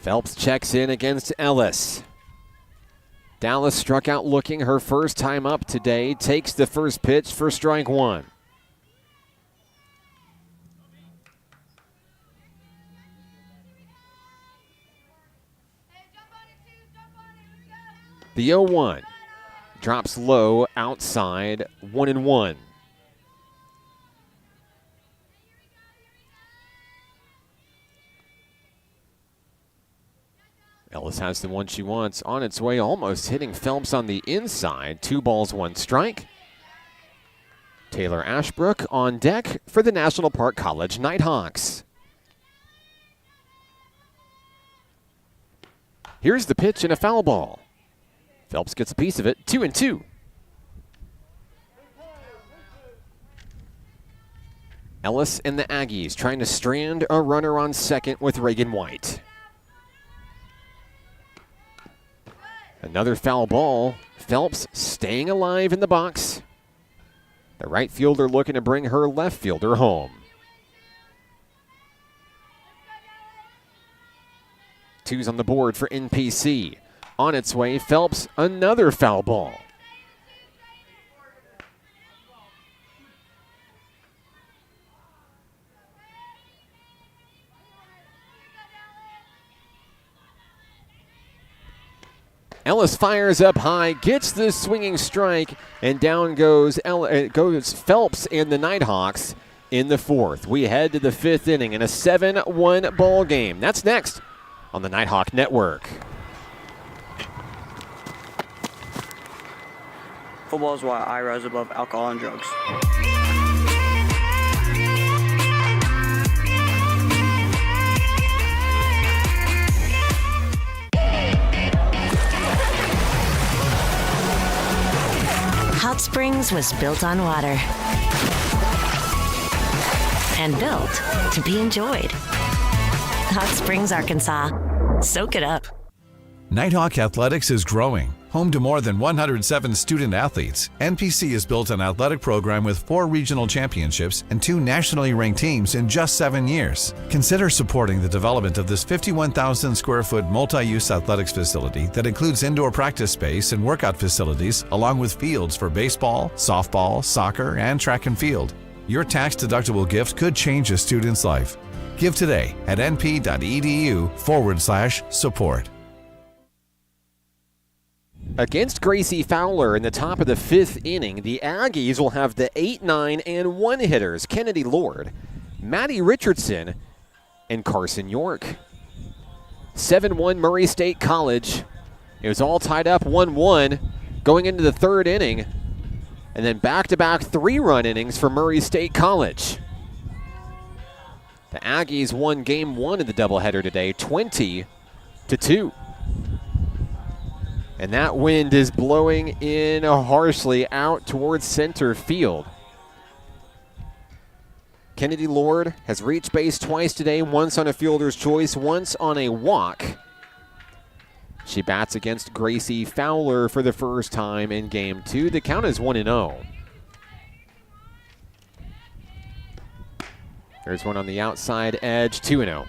Phelps checks in against Ellis. Dallas struck out looking her first time up today. Takes the first pitch for strike 1. The 0-1 drops low outside, 1-1. Ellis has the one she wants on its way, almost hitting Phelps on the inside. 2 balls, 1 strike. Taylor Ashbrook on deck for the National Park College Nighthawks. Here's the pitch and a foul ball. Phelps gets a piece of it, 2-2. Ellis and the Aggies trying to strand a runner on second with Reagan White. Another foul ball. Phelps staying alive in the box. The right fielder looking to bring her left fielder home. 2's on the board for NPC. on its way. Phelps, another foul ball. Ellis fires up high, gets the swinging strike, and down goes Phelps and the Nighthawks in the fourth. We head to the fifth inning in a 7-1 ball game. That's next on the Nighthawk Network. Football is why I rise above alcohol and drugs. Hot Springs was built on water and built to be enjoyed. Hot Springs, Arkansas. Soak it up. Nighthawk Athletics is growing. Home to more than 107 student athletes, NPC has built an athletic program with 4 regional championships and 2 nationally ranked teams in just 7 years. Consider supporting the development of this 51,000 square foot multi-use athletics facility that includes indoor practice space and workout facilities, along with fields for baseball, softball, soccer, and track and field. Your tax-deductible gift could change a student's life. Give today at np.edu/support. Against Gracie Fowler in the top of the fifth inning, the Aggies will have the 8, 9, and 1 hitters, Kennedy Lord, Maddie Richardson, and Carson York. 7-1 Murray State College. It was all tied up 1-1 going into the third inning, and then back-to-back 3-run innings for Murray State College. The Aggies won game 1 of the doubleheader today, 20-2. And that wind is blowing in harshly out towards center field. Kennedy Lord has reached base twice today, once on a fielder's choice, once on a walk. She bats against Gracie Fowler for the first time in game 2. The count is 1-0. There's one on the outside edge, 2-0.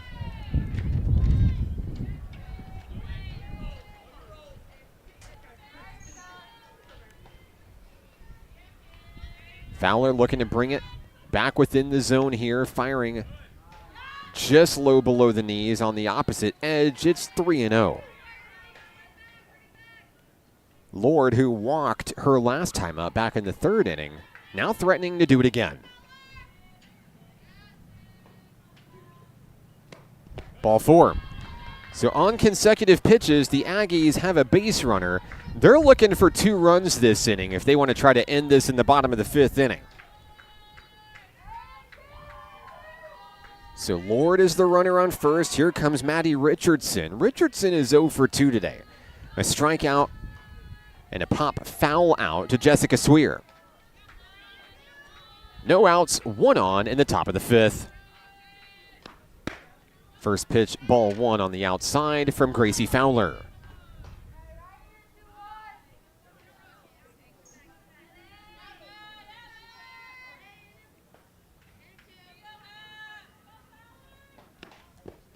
Fowler looking to bring it back within the zone here, firing just low below the knees on the opposite edge. It's 3-0. Lord, who walked her last time up back in the third inning, now threatening to do it again. Ball 4. So on consecutive pitches, the Aggies have a base runner. They're looking for 2 runs this inning if they want to try to end this in the bottom of the fifth inning. So Lord is the runner on first. Here comes Maddie Richardson. Richardson is 0 for 2 today. A strikeout and a pop foul out to Jessica Swear. No outs, 1 on in the top of the fifth. First pitch, ball 1 on the outside from Gracie Fowler.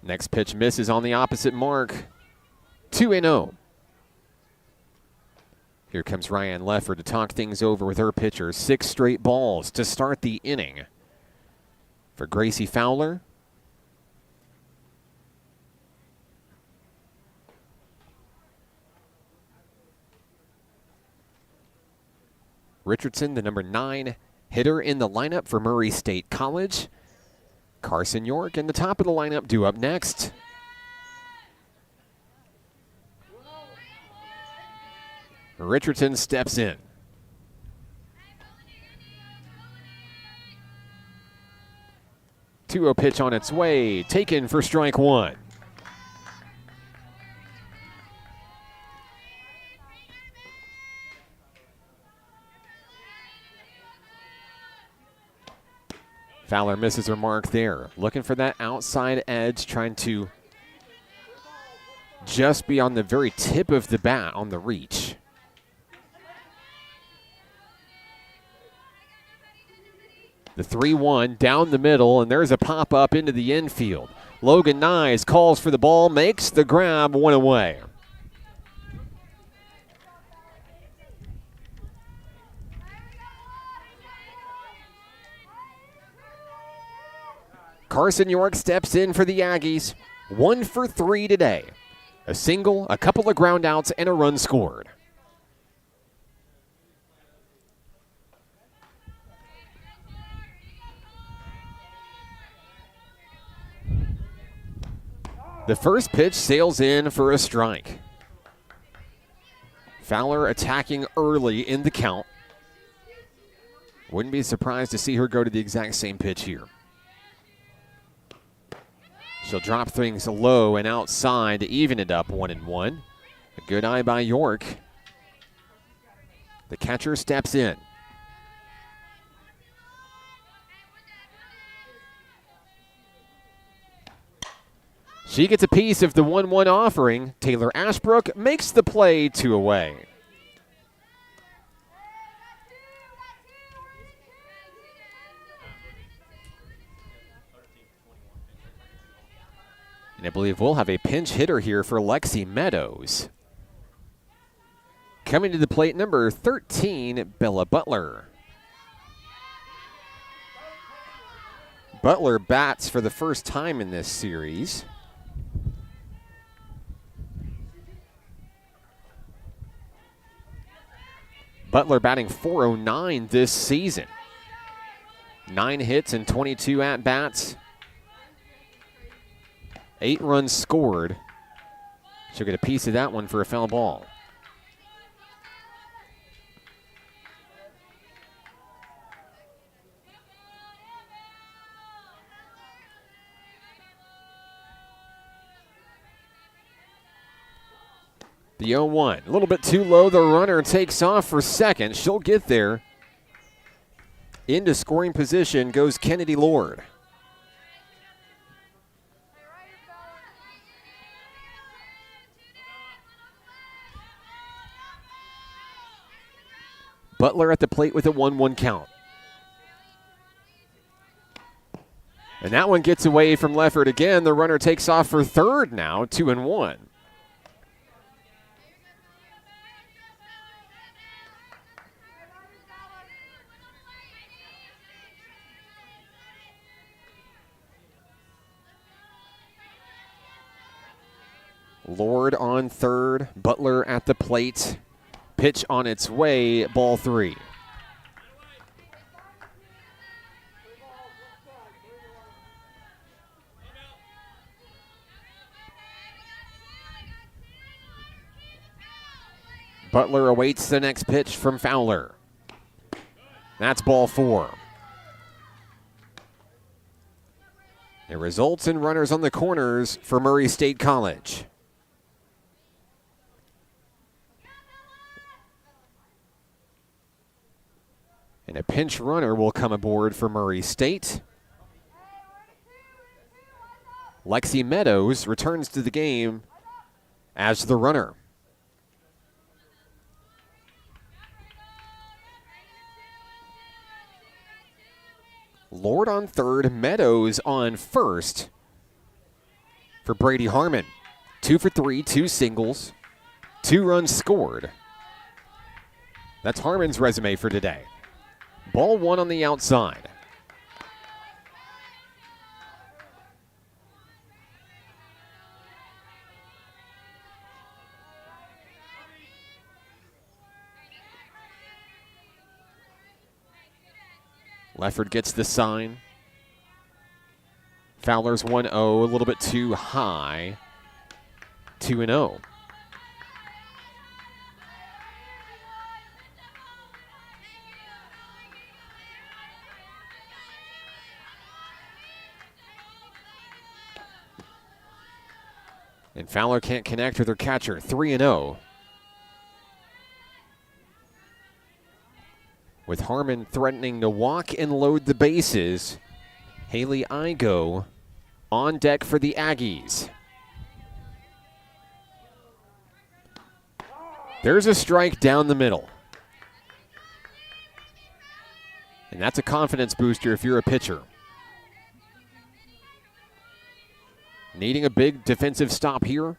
Next pitch misses on the opposite mark. 2-0. Here comes Ryan Leffert to talk things over with her pitcher. 6 straight balls to start the inning. For Gracie Fowler. Richardson, the number 9 hitter in the lineup for Murray State College. Carson York in the top of the lineup due up next. Richardson steps in. 2-0 pitch on its way, taken for strike 1. Fowler misses her mark there. Looking for that outside edge, trying to just be on the very tip of the bat on the reach. The 3-1 down the middle, and there's a pop-up into the infield. Logan Nyes calls for the ball, makes the grab, 1 away. Carson York steps in for the Aggies. 1 for 3 today. A single, a couple of ground outs, and a run scored. The first pitch sails in for a strike. Fowler attacking early in the count. Wouldn't be surprised to see her go to the exact same pitch here. She'll drop things low and outside to even it up 1-1. A good eye by York. The catcher steps in. She gets a piece of the 1-1 offering. Taylor Ashbrook makes the play 2 away. And I believe we'll have a pinch hitter here for Lexi Meadows. Coming to the plate, number 13, Bella Butler. Butler bats for the first time in this series. Butler batting .409 this season. 9 hits and 22 at-bats. 8 runs scored. She'll get a piece of that one for a foul ball. The 0-1, a little bit too low. The runner takes off for second. She'll get there. Into scoring position goes Kennedy Lord. Butler at the plate with a 1-1 count. And that one gets away from Leffert again. The runner takes off for third now, 2-1. Lord on third, Butler at the plate. Pitch on its way, ball 3. Butler awaits the next pitch from Fowler. That's ball 4. It results in runners on the corners for Murray State College. And a pinch runner will come aboard for Murray State. Lexi Meadows returns to the game as the runner. Lord on third, Meadows on first for Brady Harmon. 2 for 3, 2 singles, 2 runs scored. That's Harmon's resume for today. Ball 1 on the outside. Leffert gets the sign. Fowler's 1-0, a little bit too high. 2-0. And Fowler can't connect with her catcher. 3-0. With Harmon threatening to walk and load the bases, Haley Igo on deck for the Aggies. There's a strike down the middle. And that's a confidence booster if you're a pitcher. Needing a big defensive stop here.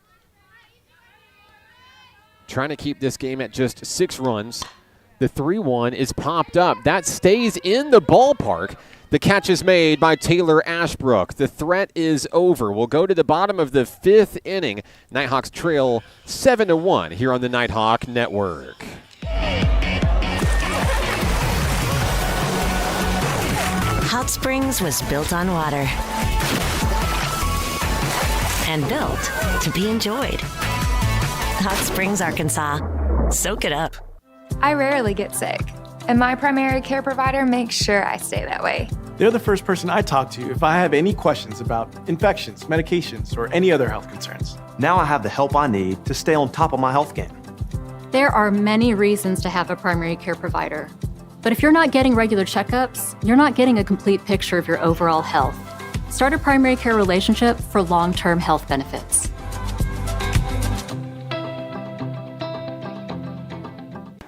Trying to keep this game at just 6 runs. The 3-1 is popped up. That stays in the ballpark. The catch is made by Taylor Ashbrook. The threat is over. We'll go to the bottom of the 5th inning. Nighthawks trail 7-1 here on the Nighthawk Network. Hot Springs was built on water and built to be enjoyed. Hot Springs, Arkansas. Soak it up. I rarely get sick, and my primary care provider makes sure I stay that way. They're the first person I talk to if I have any questions about infections, medications, or any other health concerns. Now I have the help I need to stay on top of my health game. There are many reasons to have a primary care provider. But if you're not getting regular checkups, you're not getting a complete picture of your overall health. Start a primary care relationship for long-term health benefits.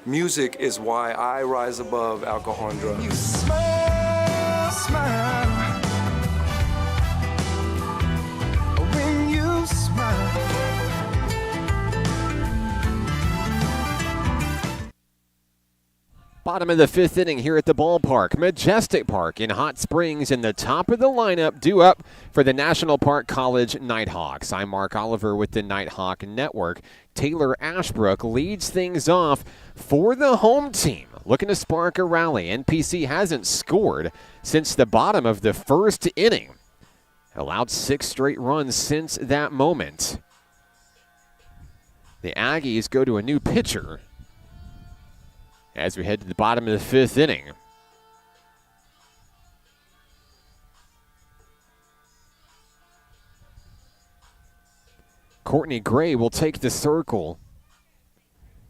Music is why I rise above alcohol and drugs. You smile, smile. When you smile. Bottom of the 5th inning here at the ballpark. Majestic Park in Hot Springs in the top of the lineup, due up for the National Park College Nighthawks. I'm Mark Oliver with the Nighthawk Network. Taylor Ashbrook leads things off for the home team, looking to spark a rally. NPC hasn't scored since the bottom of the 1st inning. Allowed 6 straight runs since that moment. The Aggies go to a new pitcher as we head to the bottom of the 5th inning. Courtney Gray will take the circle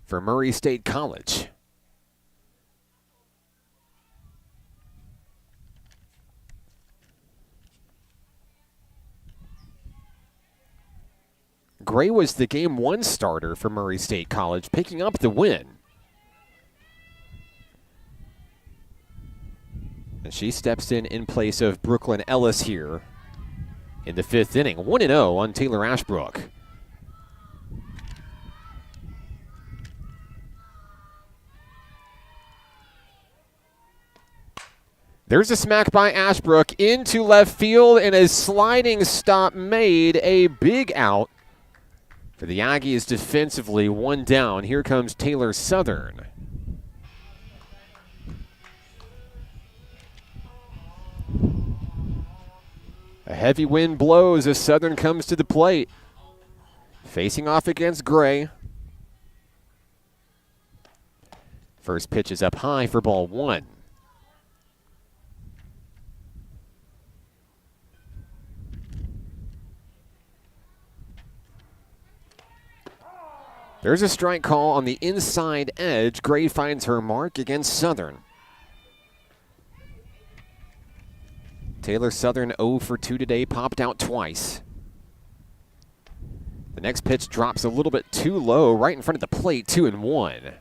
for Murray State College. Gray was the Game 1 starter for Murray State College, picking up the win. And she steps in place of Brooklyn Ellis here in the 5th inning. 1-0 on Taylor Ashbrook. There's a smack by Ashbrook into left field, and a sliding stop made. A big out for the Aggies defensively. 1 down. Here comes Taylor Southern. A heavy wind blows as Southern comes to the plate. Facing off against Gray. First pitch is up high for ball 1. There's a strike call on the inside edge. Gray finds her mark against Southern. Taylor Southern 0 for 2 today, popped out twice. The next pitch drops a little bit too low, right in front of the plate, 2-1.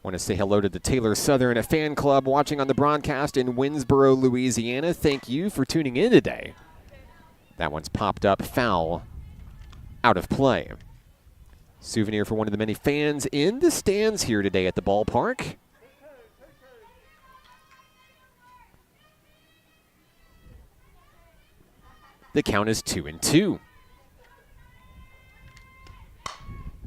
Want to say hello to the Taylor Southern fan club watching on the broadcast in Winsboro, Louisiana. Thank you for tuning in today. That one's popped up foul, out of play. Souvenir for one of the many fans in the stands here today at the ballpark. The count is 2-2.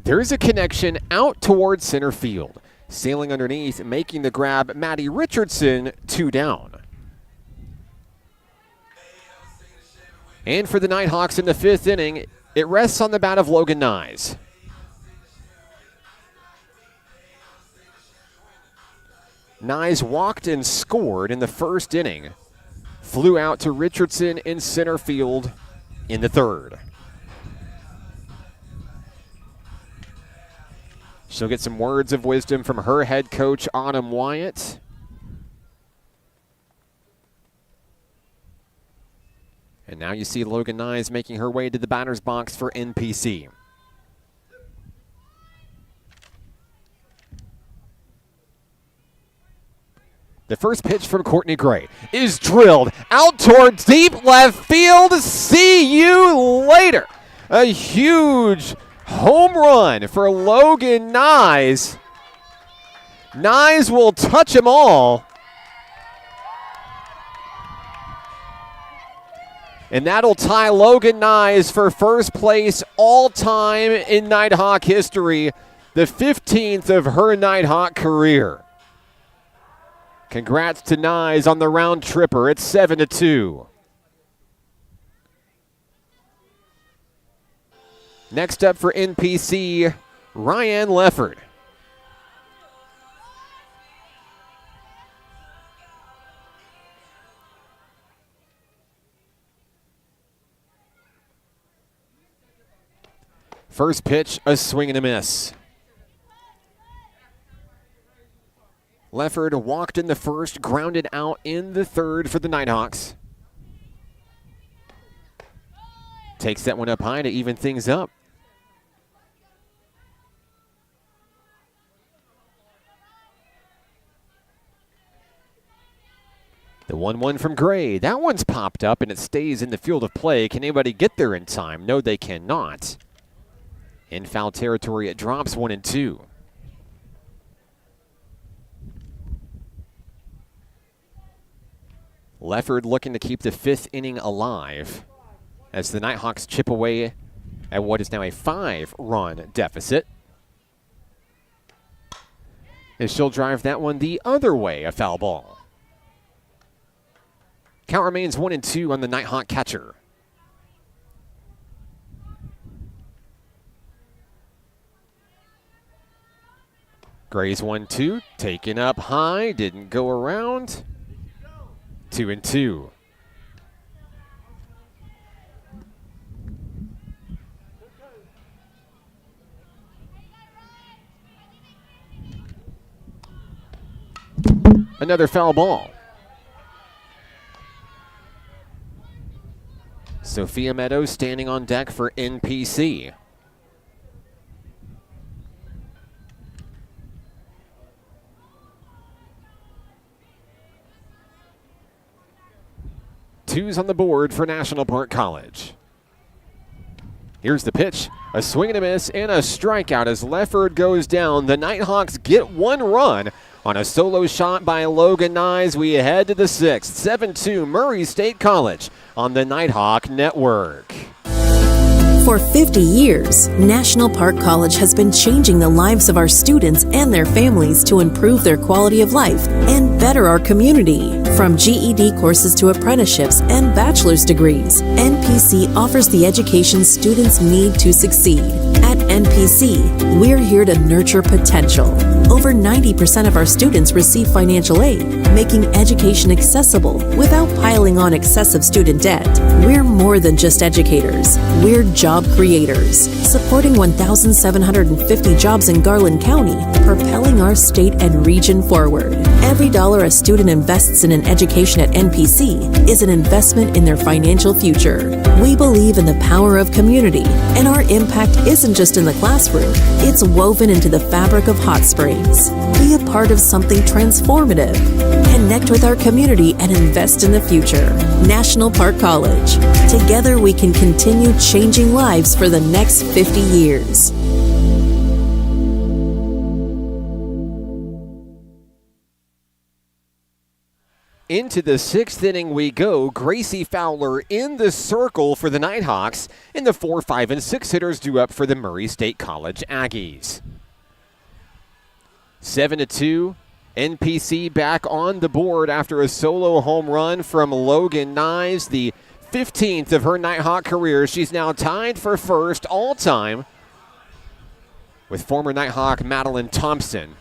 There's a connection out towards center field. Sailing underneath, making the grab, Maddie Richardson, 2 down. And for the Nighthawks in the 5th inning, it rests on the bat of Logan Nyes. Nyes walked and scored in the 1st inning. Flew out to Richardson in center field in the 3rd. She'll get some words of wisdom from her head coach, Autumn Wyatt. And now you see Logan Nyes making her way to the batter's box for NPC. The first pitch from Courtney Gray is drilled out toward deep left field. See you later. A huge home run for Logan Nyes. Nyes will touch them all. And that'll tie Logan Nyes for first place all time in Nighthawk history, the 15th of her Nighthawk career. Congrats to Nyes on the round tripper. It's 7-2. Next up for NPC, Ryan Lefford. First pitch, a swing and a miss. Lefford walked in the first, grounded out in the third for the Nighthawks. Takes that one up high to even things up. The 1-1 from Gray. That one's popped up and it stays in the field of play. Can anybody get there in time? No, they cannot. In foul territory, it drops 1-2. Lefford looking to keep the 5th inning alive as the Nighthawks chip away at what is now a 5-run deficit. And she'll drive that one the other way, a foul ball. Count remains 1-2 on the Nighthawk catcher. Gray's 1-2, taken up high, didn't go around. 2-2. Another foul ball. Sophia Meadows standing on deck for NPC. Twos on the board for National Park College. Here's the pitch. A swing and a miss and a strikeout as Lefford goes down. The Nighthawks get 1 run on a solo shot by Logan Nyes. We head to the 6th. 7-2 Murray State College on the Nighthawk Network. For 50 years, National Park College has been changing the lives of our students and their families to improve their quality of life and better our community. From GED courses to apprenticeships and bachelor's degrees, NPC offers the education students need to succeed. At NPC, we're here to nurture potential. Over 90% of our students receive financial aid, making education accessible without piling on excessive student debt. We're more than just educators. We're job creators, supporting 1,750 jobs in Garland County, propelling our state and region forward. Every dollar a student invests in an education at NPC is an investment in their financial future. We believe in the power of community, and our impact isn't just in the classroom, it's woven into the fabric of Hot Springs. Be a part of something transformative. Connect with our community and invest in the future. National Park College. Together we can continue changing lives for the next 50 years. Into the 6th inning we go. Gracie Fowler in the circle for the Nighthawks, and the 4, 5, and 6 hitters due up for the Murray State College Aggies. 7-2, NPC back on the board after a solo home run from Logan Nyes, the 15th of her Nighthawk career. She's now tied for first all-time with former Nighthawk Madeline Thompson.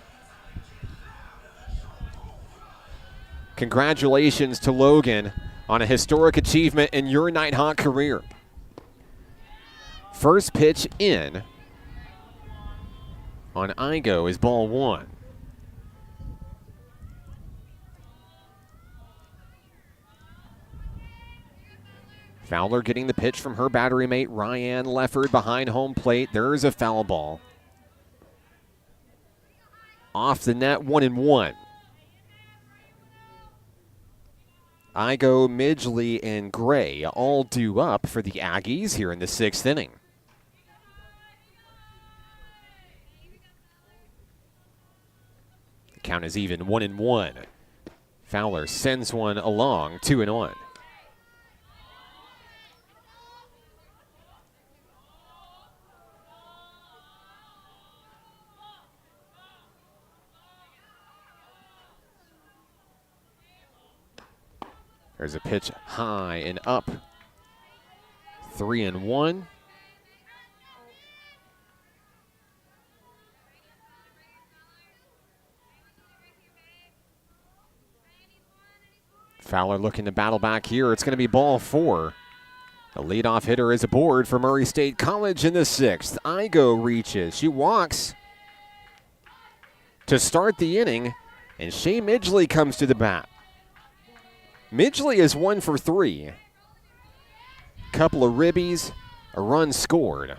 Congratulations to Logan on a historic achievement in your Nighthawk career. First pitch in on Igo is ball 1. Fowler getting the pitch from her battery mate Ryan Lefford behind home plate. There's a foul ball. Off the net, 1-1. Igo, Midgley, and Gray all due up for the Aggies here in the 6th inning. Count is even 1-1. Fowler sends one along, 2-1. There's a pitch high and up. 3-1. Fowler looking to battle back here. It's going to be ball 4. The leadoff hitter is aboard for Murray State College in the 6th. Igo reaches. She walks to start the inning, and Shea Midgley comes to the bat. Midgley is 1 for 3. Couple of ribbies, a run scored.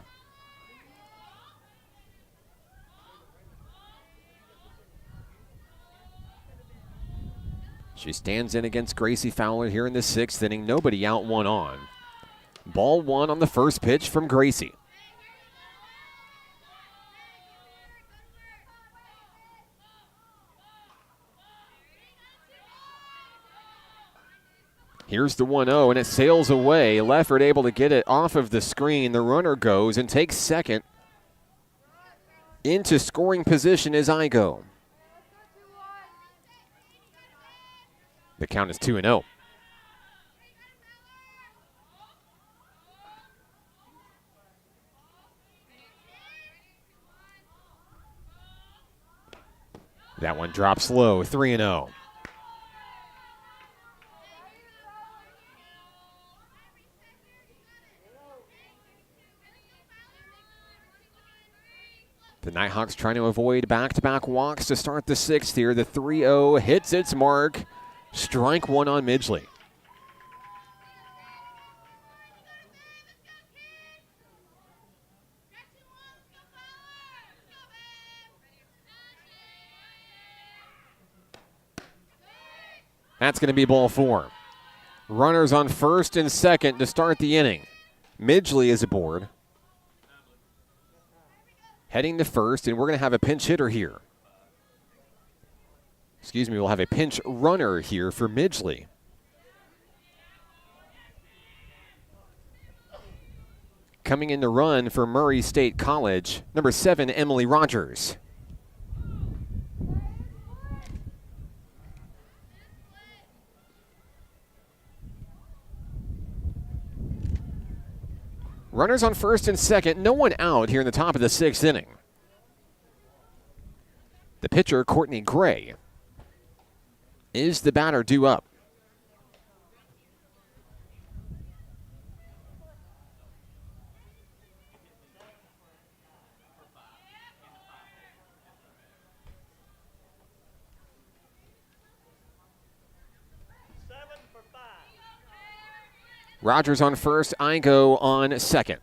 She stands in against Gracie Fowler here in the 6th inning. Nobody out, 1 on. Ball 1 on the first pitch from Gracie. Here's the 1-0, and it sails away. Leffert able to get it off of the screen. The runner goes and takes second. Into scoring position is Igo. The count is 2-0. That one drops low, 3-0. The Nighthawks trying to avoid back-to-back walks to start the 6th here. The 3-0 hits its mark. Strike 1 on Midgley. That's going to be ball 4. Runners on first and second to start the inning. Midgley is aboard. Heading to first, and we're going to have a pinch hitter here. Excuse me, we'll have a pinch runner here for Midgley. Coming in to run for Murray State College, number 7, Emily Rogers. Runners on first and second, no one out here in the top of the 6th inning. The pitcher, Courtney Gray, is the batter due up. Rogers on first, Igo on second.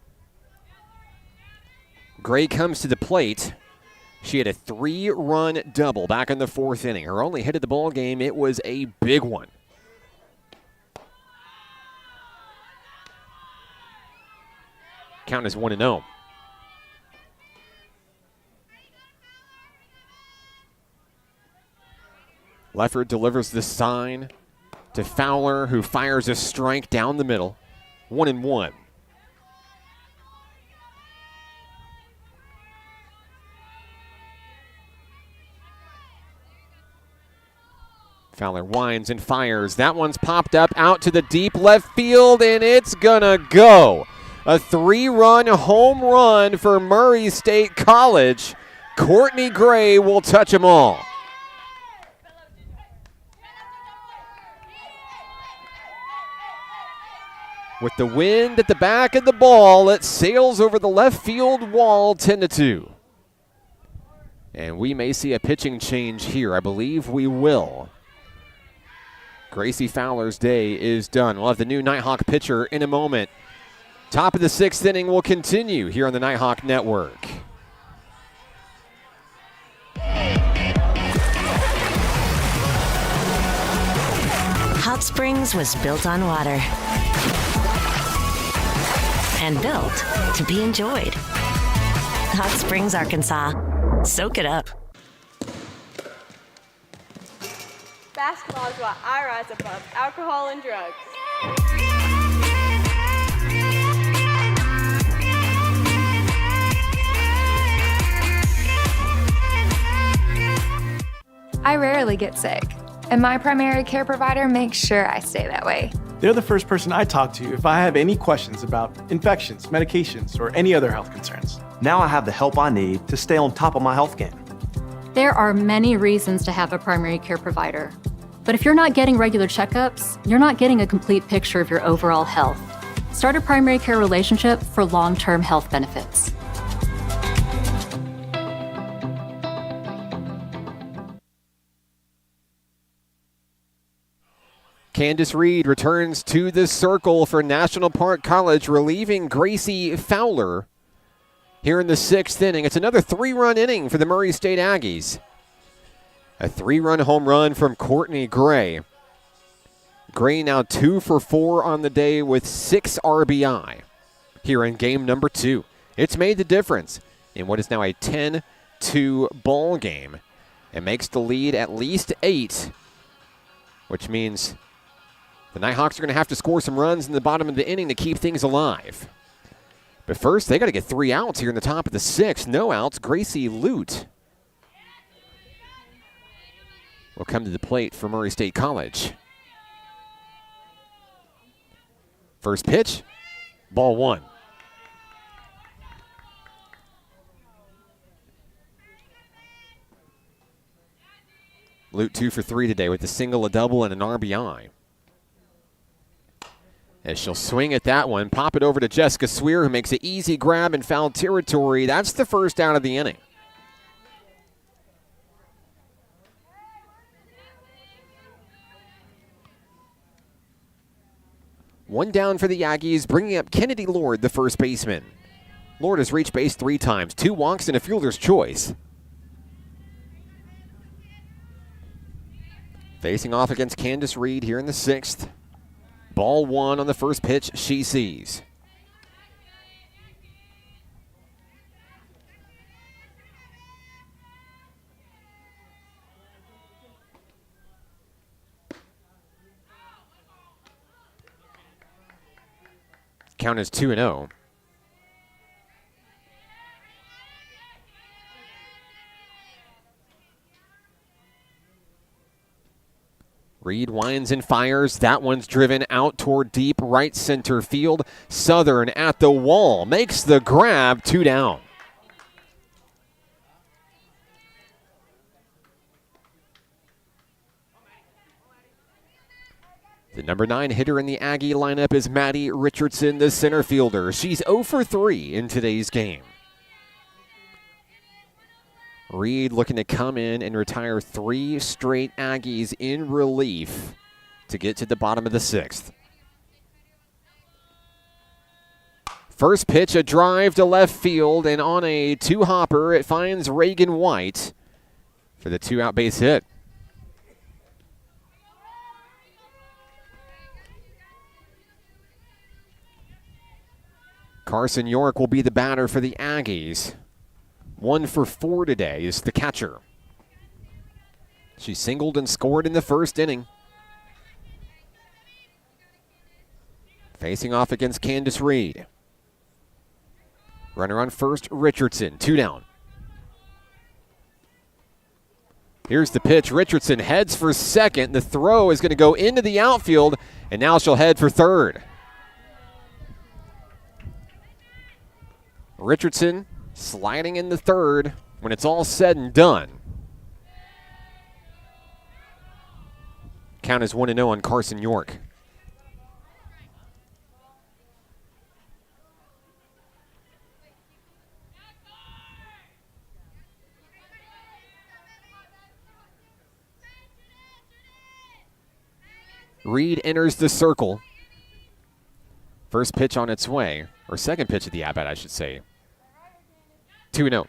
Gray comes to the plate. She had a 3-run double back in the 4th inning. Her only hit of the ball game, it was a big one. Count is 1-0. Leffert delivers the sign to Fowler, who fires a strike down the middle. 1-1. Fowler winds and fires. That one's popped up out to the deep left field, and it's gonna go. A 3-run home run for Murray State College. Courtney Gray will touch them all. With the wind at the back of the ball, it sails over the left field wall, 10-2. And we may see a pitching change here. I believe we will. Gracie Fowler's day is done. We'll have the new Nighthawk pitcher in a moment. Top of the 6th inning will continue here on the Nighthawk Network. Hot Springs was built on water and built to be enjoyed. Hot Springs, Arkansas. Soak it up. Basketball is why I rise above alcohol and drugs. I rarely get sick, and my primary care provider makes sure I stay that way. They're the first person I talk to if I have any questions about infections, medications, or any other health concerns. Now I have the help I need to stay on top of my health game. There are many reasons to have a primary care provider. But if you're not getting regular checkups, you're not getting a complete picture of your overall health. Start a primary care relationship for long-term health benefits. Candace Reed returns to the circle for National Park College, relieving Gracie Fowler here in the 6th inning. It's another 3-run inning for the Murray State Aggies. A 3-run home run from Courtney Gray. Gray now 2 for 4 on the day with 6 RBI here in game number 2. It's made the difference in what is now a 10-2 ball game. It makes the lead at least 8, which means the Nighthawks are going to have to score some runs in the bottom of the inning to keep things alive. But first, they got to get 3 outs here in the top of the 6th. No outs. Gracie Lute will come to the plate for Murray State College. First pitch, ball 1. Lute 2 for 3 today with a single, a double, and an RBI. As she'll swing at that one, pop it over to Jessica Swear, who makes an easy grab in foul territory. That's the first out of the inning. One down for the Aggies, bringing up Kennedy Lord, the first baseman. Lord has reached base 3 times, 2 walks and a fielder's choice. Facing off against Candace Reed here in the 6th. Ball 1 on the first pitch she sees. Count is 2-0. Reed winds and fires. That one's driven out toward deep right center field. Southern at the wall. Makes the grab. 2 down. The number 9 hitter in the Aggie lineup is Maddie Richardson, the center fielder. She's 0 for 3 in today's game. Reed looking to come in and retire 3 straight Aggies in relief to get to the bottom of the 6th. First pitch, a drive to left field, and on a 2-hopper, it finds Reagan White for the 2-out base hit. Carson York will be the batter for the Aggies. 1 for 4 today is the catcher. She singled and scored in the first inning. Facing off against Candace Reed. Runner on first, Richardson, 2 down. Here's the pitch. Richardson heads for second. The throw is going to go into the outfield, and now she'll head for third. Richardson sliding in the third when it's all said and done. Count is 1-0 on Carson York. Reed enters the circle. First pitch on its way, or second pitch of the at-bat, I should say. 2-0.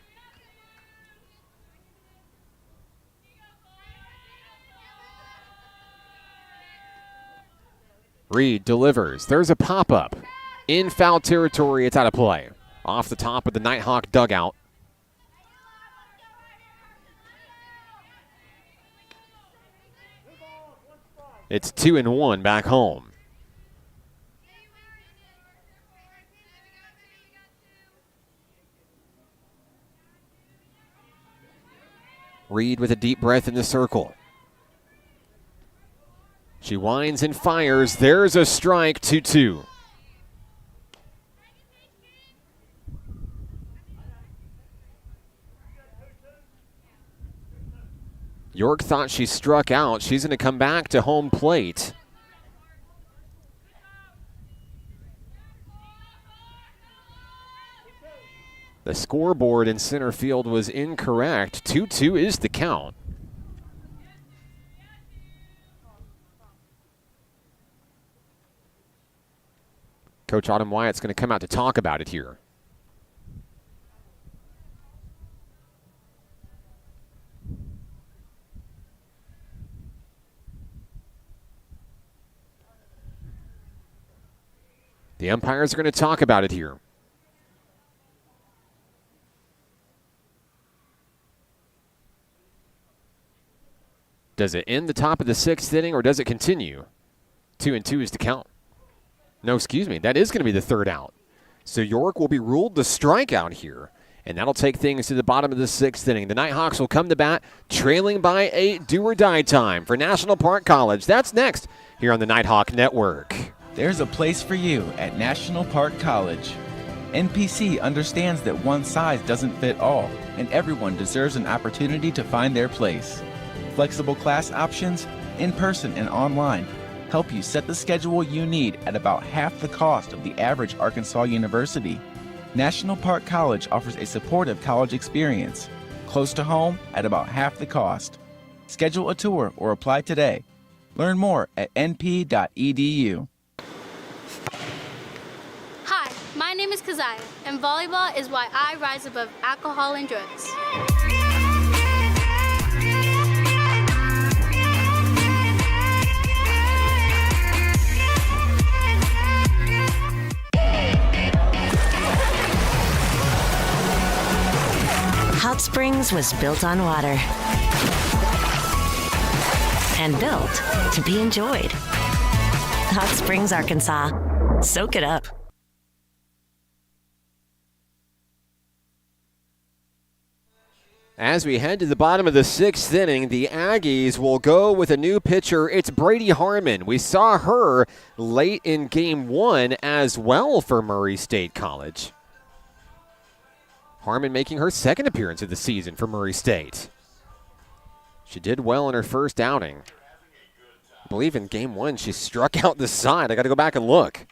Reed delivers. There's a pop-up. In foul territory, it's out of play. Off the top of the Nighthawk dugout. It's 2-1 back home. Reed with a deep breath in the circle. She winds and fires. There's a strike, 2-2. York thought she struck out. She's going to come back to home plate. The scoreboard in center field was incorrect. 2-2 is the count. Coach Autumn Wyatt's going to come out to talk about it here. The umpires are going to talk about it here. Does it end the top of the sixth inning or does it continue? 2-2 is the count. No, excuse me. That is going to be the third out. So York will be ruled the strikeout here, and that'll take things to the bottom of the sixth inning. The Nighthawks will come to bat, trailing by 8, do-or-die time for National Park College. That's next here on the Nighthawk Network. There's a place for you at National Park College. NPC understands that one size doesn't fit all, and everyone deserves an opportunity to find their place. Flexible class options, in-person and online, help you set the schedule you need at about half the cost of the average Arkansas university. National Park College offers a supportive college experience, close to home at about half the cost. Schedule a tour or apply today. Learn more at np.edu. Hi, my name is Keziah, and volleyball is why I rise above alcohol and drugs. Hot Springs was built on water and built to be enjoyed. Hot Springs, Arkansas. Soak it up. As we head to the bottom of the sixth inning, the Aggies will go with a new pitcher. It's Brady Harmon. We saw her late in game one as well for Murray State College. Harmon making her second appearance of the season for Murray State. She did well in her first outing. I believe in game one she struck out the side. I got to go back and look.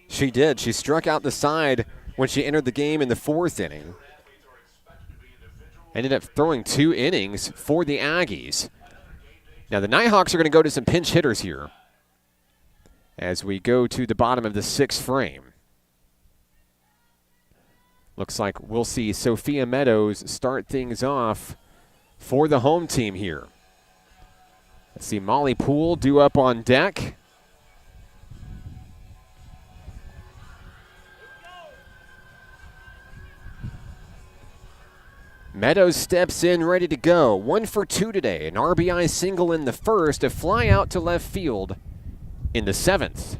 She did. She struck out the side when she entered the game in the fourth inning. Ended up throwing 2 innings for the Aggies. Now the Nighthawks are going to go to some pinch hitters here as we go to the bottom of the sixth frame. Looks like we'll see Sophia Meadows start things off for the home team here. Let's see Molly Poole due up on deck. Meadows steps in ready to go. 1 for 2 today. An RBI single in the first, a fly out to left field in the seventh.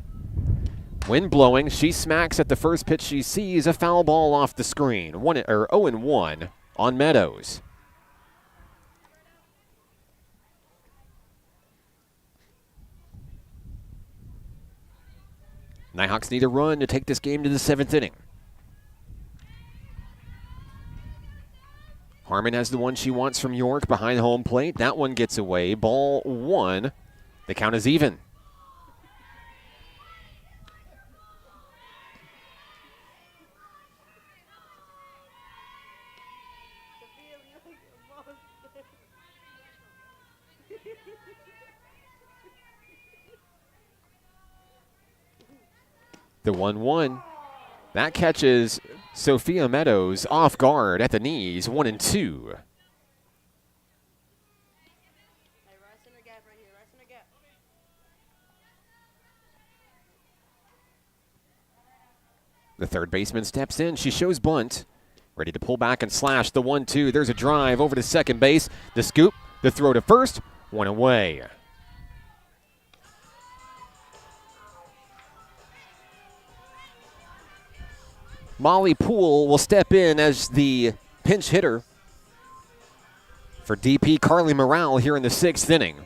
Wind blowing, she smacks at the first pitch she sees, a foul ball off the screen. 0-1 on Meadows. Nighthawks need a run to take this game to the seventh inning. Harmon has the one she wants from York behind home plate. That one gets away. Ball 1. The count is even. The 1-1. That catches Sophia Meadows off guard at the knees, 1-2. The third baseman steps in. She shows bunt. Ready to pull back and slash the 1-2. There's a drive over to second base. The scoop The throw to first, one away. Molly Poole will step in as the pinch hitter for DP Carly Morale here in the 6th inning.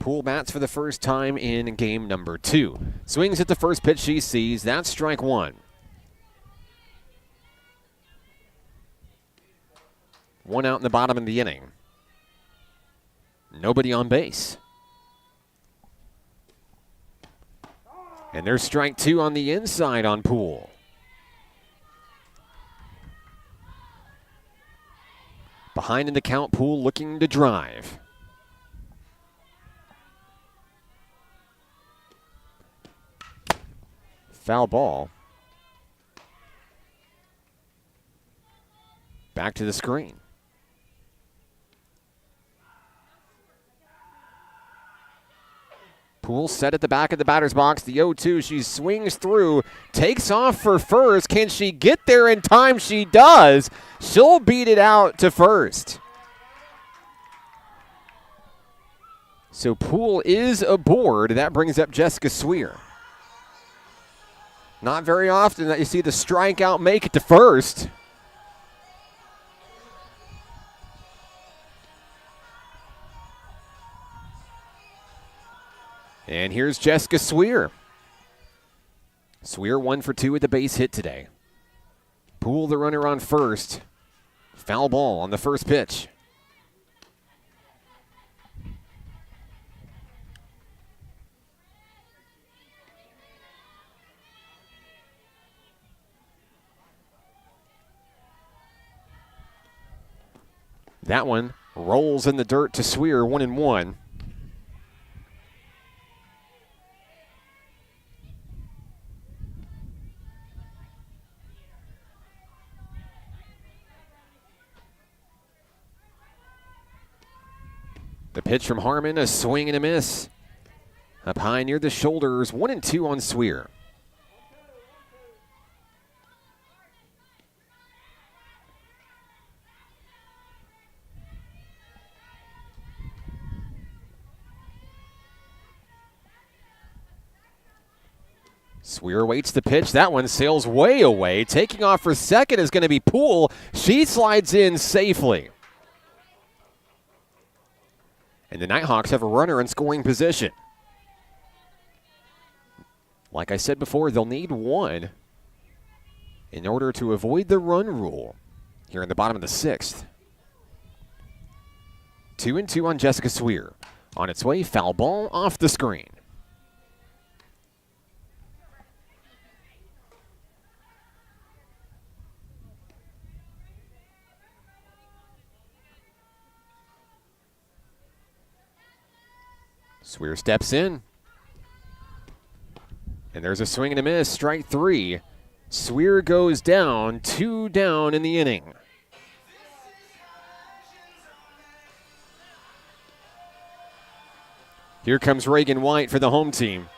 Poole bats for the first time in game number 2. Swings at the first pitch she sees. That's strike 1. 1 out in the bottom of the inning. Nobody on base. And there's strike 2 on the inside on Poole. Behind in the count, Poole looking to drive. Foul ball. Back to the screen. Poole set at the back of the batter's box. The 0-2. She swings through, takes off for first. Can she get there in time? She does. She'll beat it out to first. So Poole is aboard. That brings up Jessica Sweer. Not very often that you see the strikeout make it to first. And here's Jessica Sweer. Sweer 1 for 2 with the base hit today. Poole the runner on first. Foul ball on the first pitch. That one rolls in the dirt to Sweer, 1-1. The pitch from Harmon, a swing and a miss. Up high near the shoulders, 1-2 on Sweer. Sweer waits the pitch. That one sails way away. Taking off for second is going to be Poole. She slides in safely. And the Nighthawks have a runner in scoring position. Like I said before, they'll need 1 in order to avoid the run rule here in the bottom of the 6th. 2-2 on Jessica Sweer. On its way, foul ball off the screen. Sweer steps in. And there's a swing and a miss, strike 3. Sweer goes down, 2 down in the inning. Here comes Reagan White for the home team.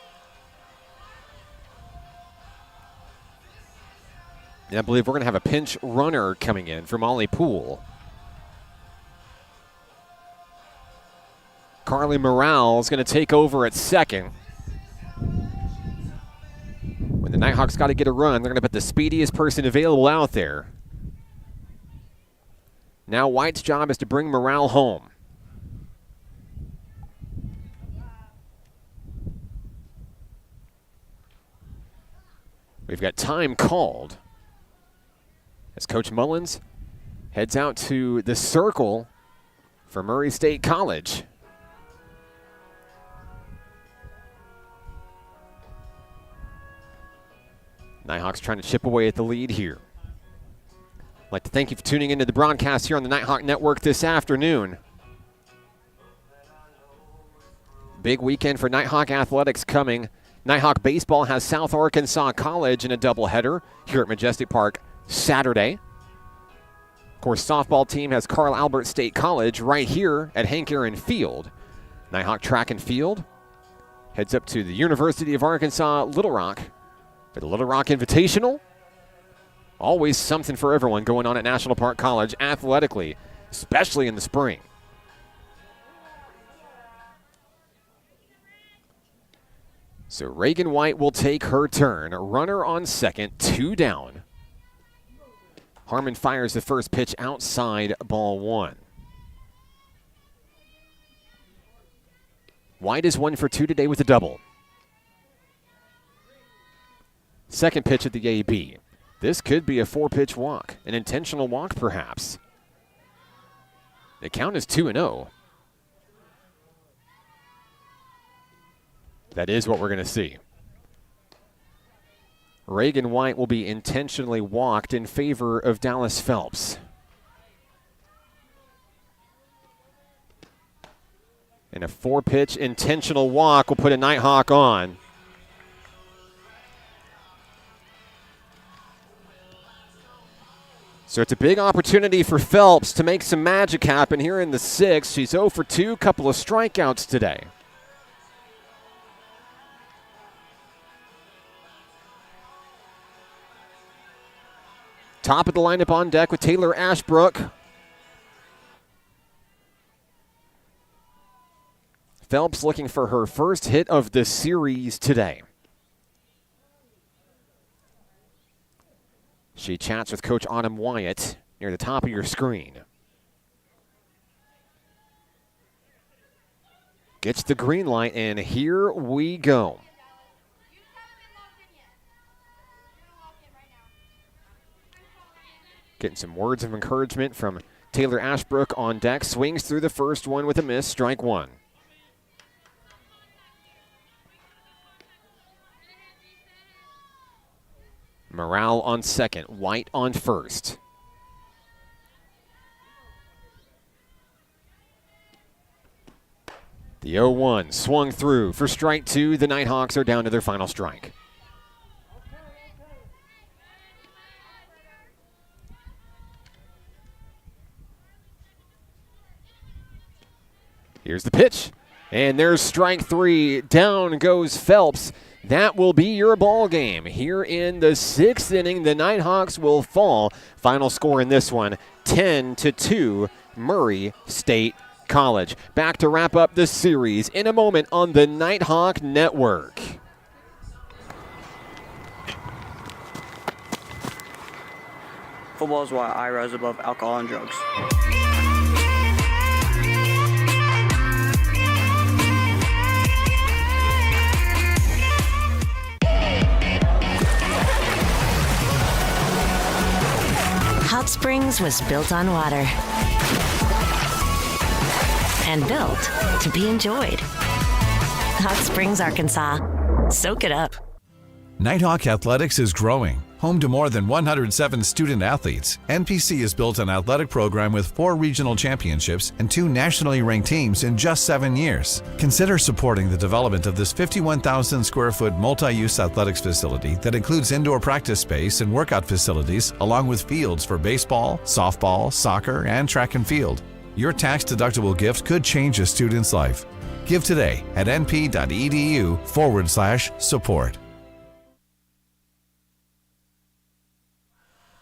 And I believe we're going to have a pinch runner coming in for Molly Poole. Carly Morale is going to take over at second. When the Nighthawks got to get a run, they're going to put the speediest person available out there. Now White's job is to bring Morale home. We've got time called as Coach Mullins heads out to the circle for Murray State College. Nighthawks trying to chip away at the lead here. I'd like to thank you for tuning into the broadcast here on the Nighthawk Network this afternoon. Big weekend for Nighthawk athletics coming. Nighthawk baseball has South Arkansas College in a doubleheader here at Majestic Park Saturday. Of course, softball team has Carl Albert State College right here at Hank Aaron Field. Nighthawk track and field heads up to the University of Arkansas Little Rock for the Little Rock Invitational. Always something for everyone going on at National Park College athletically, especially in the spring. So Reagan White will take her turn. Runner on second, 2 down. Harmon fires the first pitch outside, ball 1. White is 1 for 2 today with a double. Second pitch at the AB. This could be a 4-pitch walk, an intentional walk perhaps. The count is 2-0. That is what we're going to see. Reagan White will be intentionally walked in favor of Dallas Phelps. And a 4-pitch intentional walk will put a Nighthawk on. So it's a big opportunity for Phelps to make some magic happen here in the 6th. She's 0 for 2, couple of strikeouts today. Top of the lineup on deck with Taylor Ashbrook. Phelps looking for her first hit of the series today. She chats with Coach Autumn Wyatt near the top of your screen. Gets the green light, and here we go. Getting some words of encouragement from Taylor Ashbrook on deck. Swings through the first one with a miss, strike 1. Morale on second, White on first. The 0-1 swung through for strike 2. The Nighthawks are down to their final strike. Here's the pitch, and there's strike 3. Down goes Phelps. That will be your ball game. Here in the 6th inning, the Nighthawks will fall. Final score in this one, 10-2, Murray State College. Back to wrap up the series in a moment on the Nighthawk Network. Football is why I rise above alcohol and drugs. Hot Springs was built on water and built to be enjoyed. Hot Springs, Arkansas. Soak it up. Nighthawk Athletics is growing. Home to more than 107 student athletes, NPC is built an athletic program with 4 regional championships and 2 nationally ranked teams in just 7 years. Consider supporting the development of this 51,000 square foot multi-use athletics facility that includes indoor practice space and workout facilities, along with fields for baseball, softball, soccer, and track and field. Your tax-deductible gift could change a student's life. Give today at np.edu/support.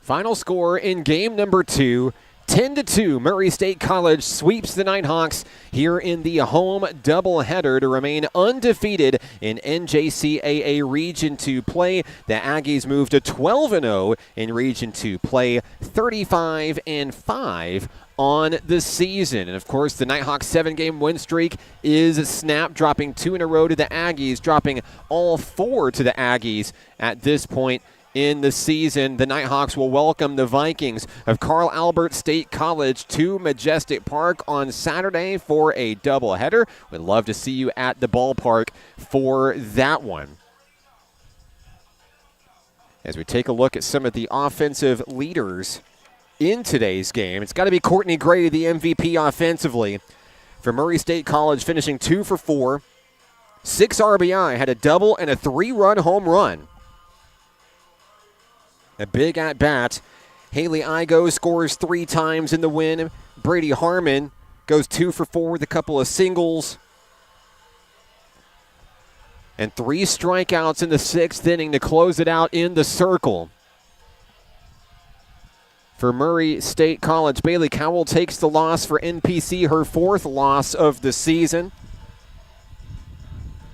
Final score in game number 2, 10-2. Murray State College sweeps the Nighthawks here in the home doubleheader to remain undefeated in NJCAA Region 2 play. The Aggies move to 12-0 in Region 2 play, 35-5 on the season. And of course, the Nighthawks 7-game win streak is snapped, dropping 2 in a row to the Aggies, dropping all 4 to the Aggies at this point in the season. The Nighthawks will welcome the Vikings of Carl Albert State College to Majestic Park on Saturday for a doubleheader. We'd love to see you at the ballpark for that one. As we take a look at some of the offensive leaders in today's game, it's got to be Courtney Gray, the MVP offensively for Murray State College, finishing 2 for 4, 6 RBI, had a double and a 3-run home run. A big at-bat. Haley Igo scores 3 times in the win. Brady Harmon goes 2 for 4 with a couple of singles. And 3 strikeouts in the 6th inning to close it out in the circle. For Murray State College, Bailey Cowell takes the loss for NPC, her 4th loss of the season.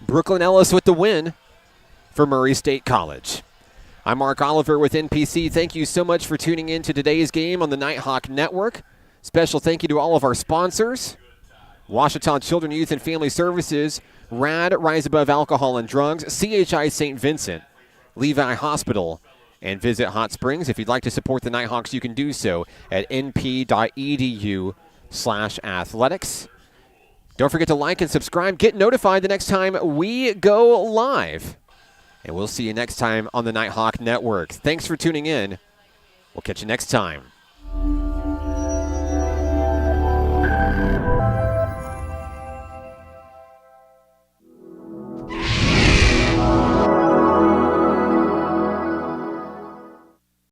Brooklyn Ellis with the win for Murray State College. I'm Mark Oliver with NPC. Thank you so much for tuning in to today's game on the Nighthawk Network. Special thank you to all of our sponsors: Washita Children, Youth, and Family Services, RAD, Rise Above Alcohol and Drugs, CHI St. Vincent, Levi Hospital, and Visit Hot Springs. If you'd like to support the Nighthawks, you can do so at np.edu/athletics. Don't forget to like and subscribe. Get notified the next time we go live. And we'll see you next time on the Nighthawk Network. Thanks for tuning in. We'll catch you next time.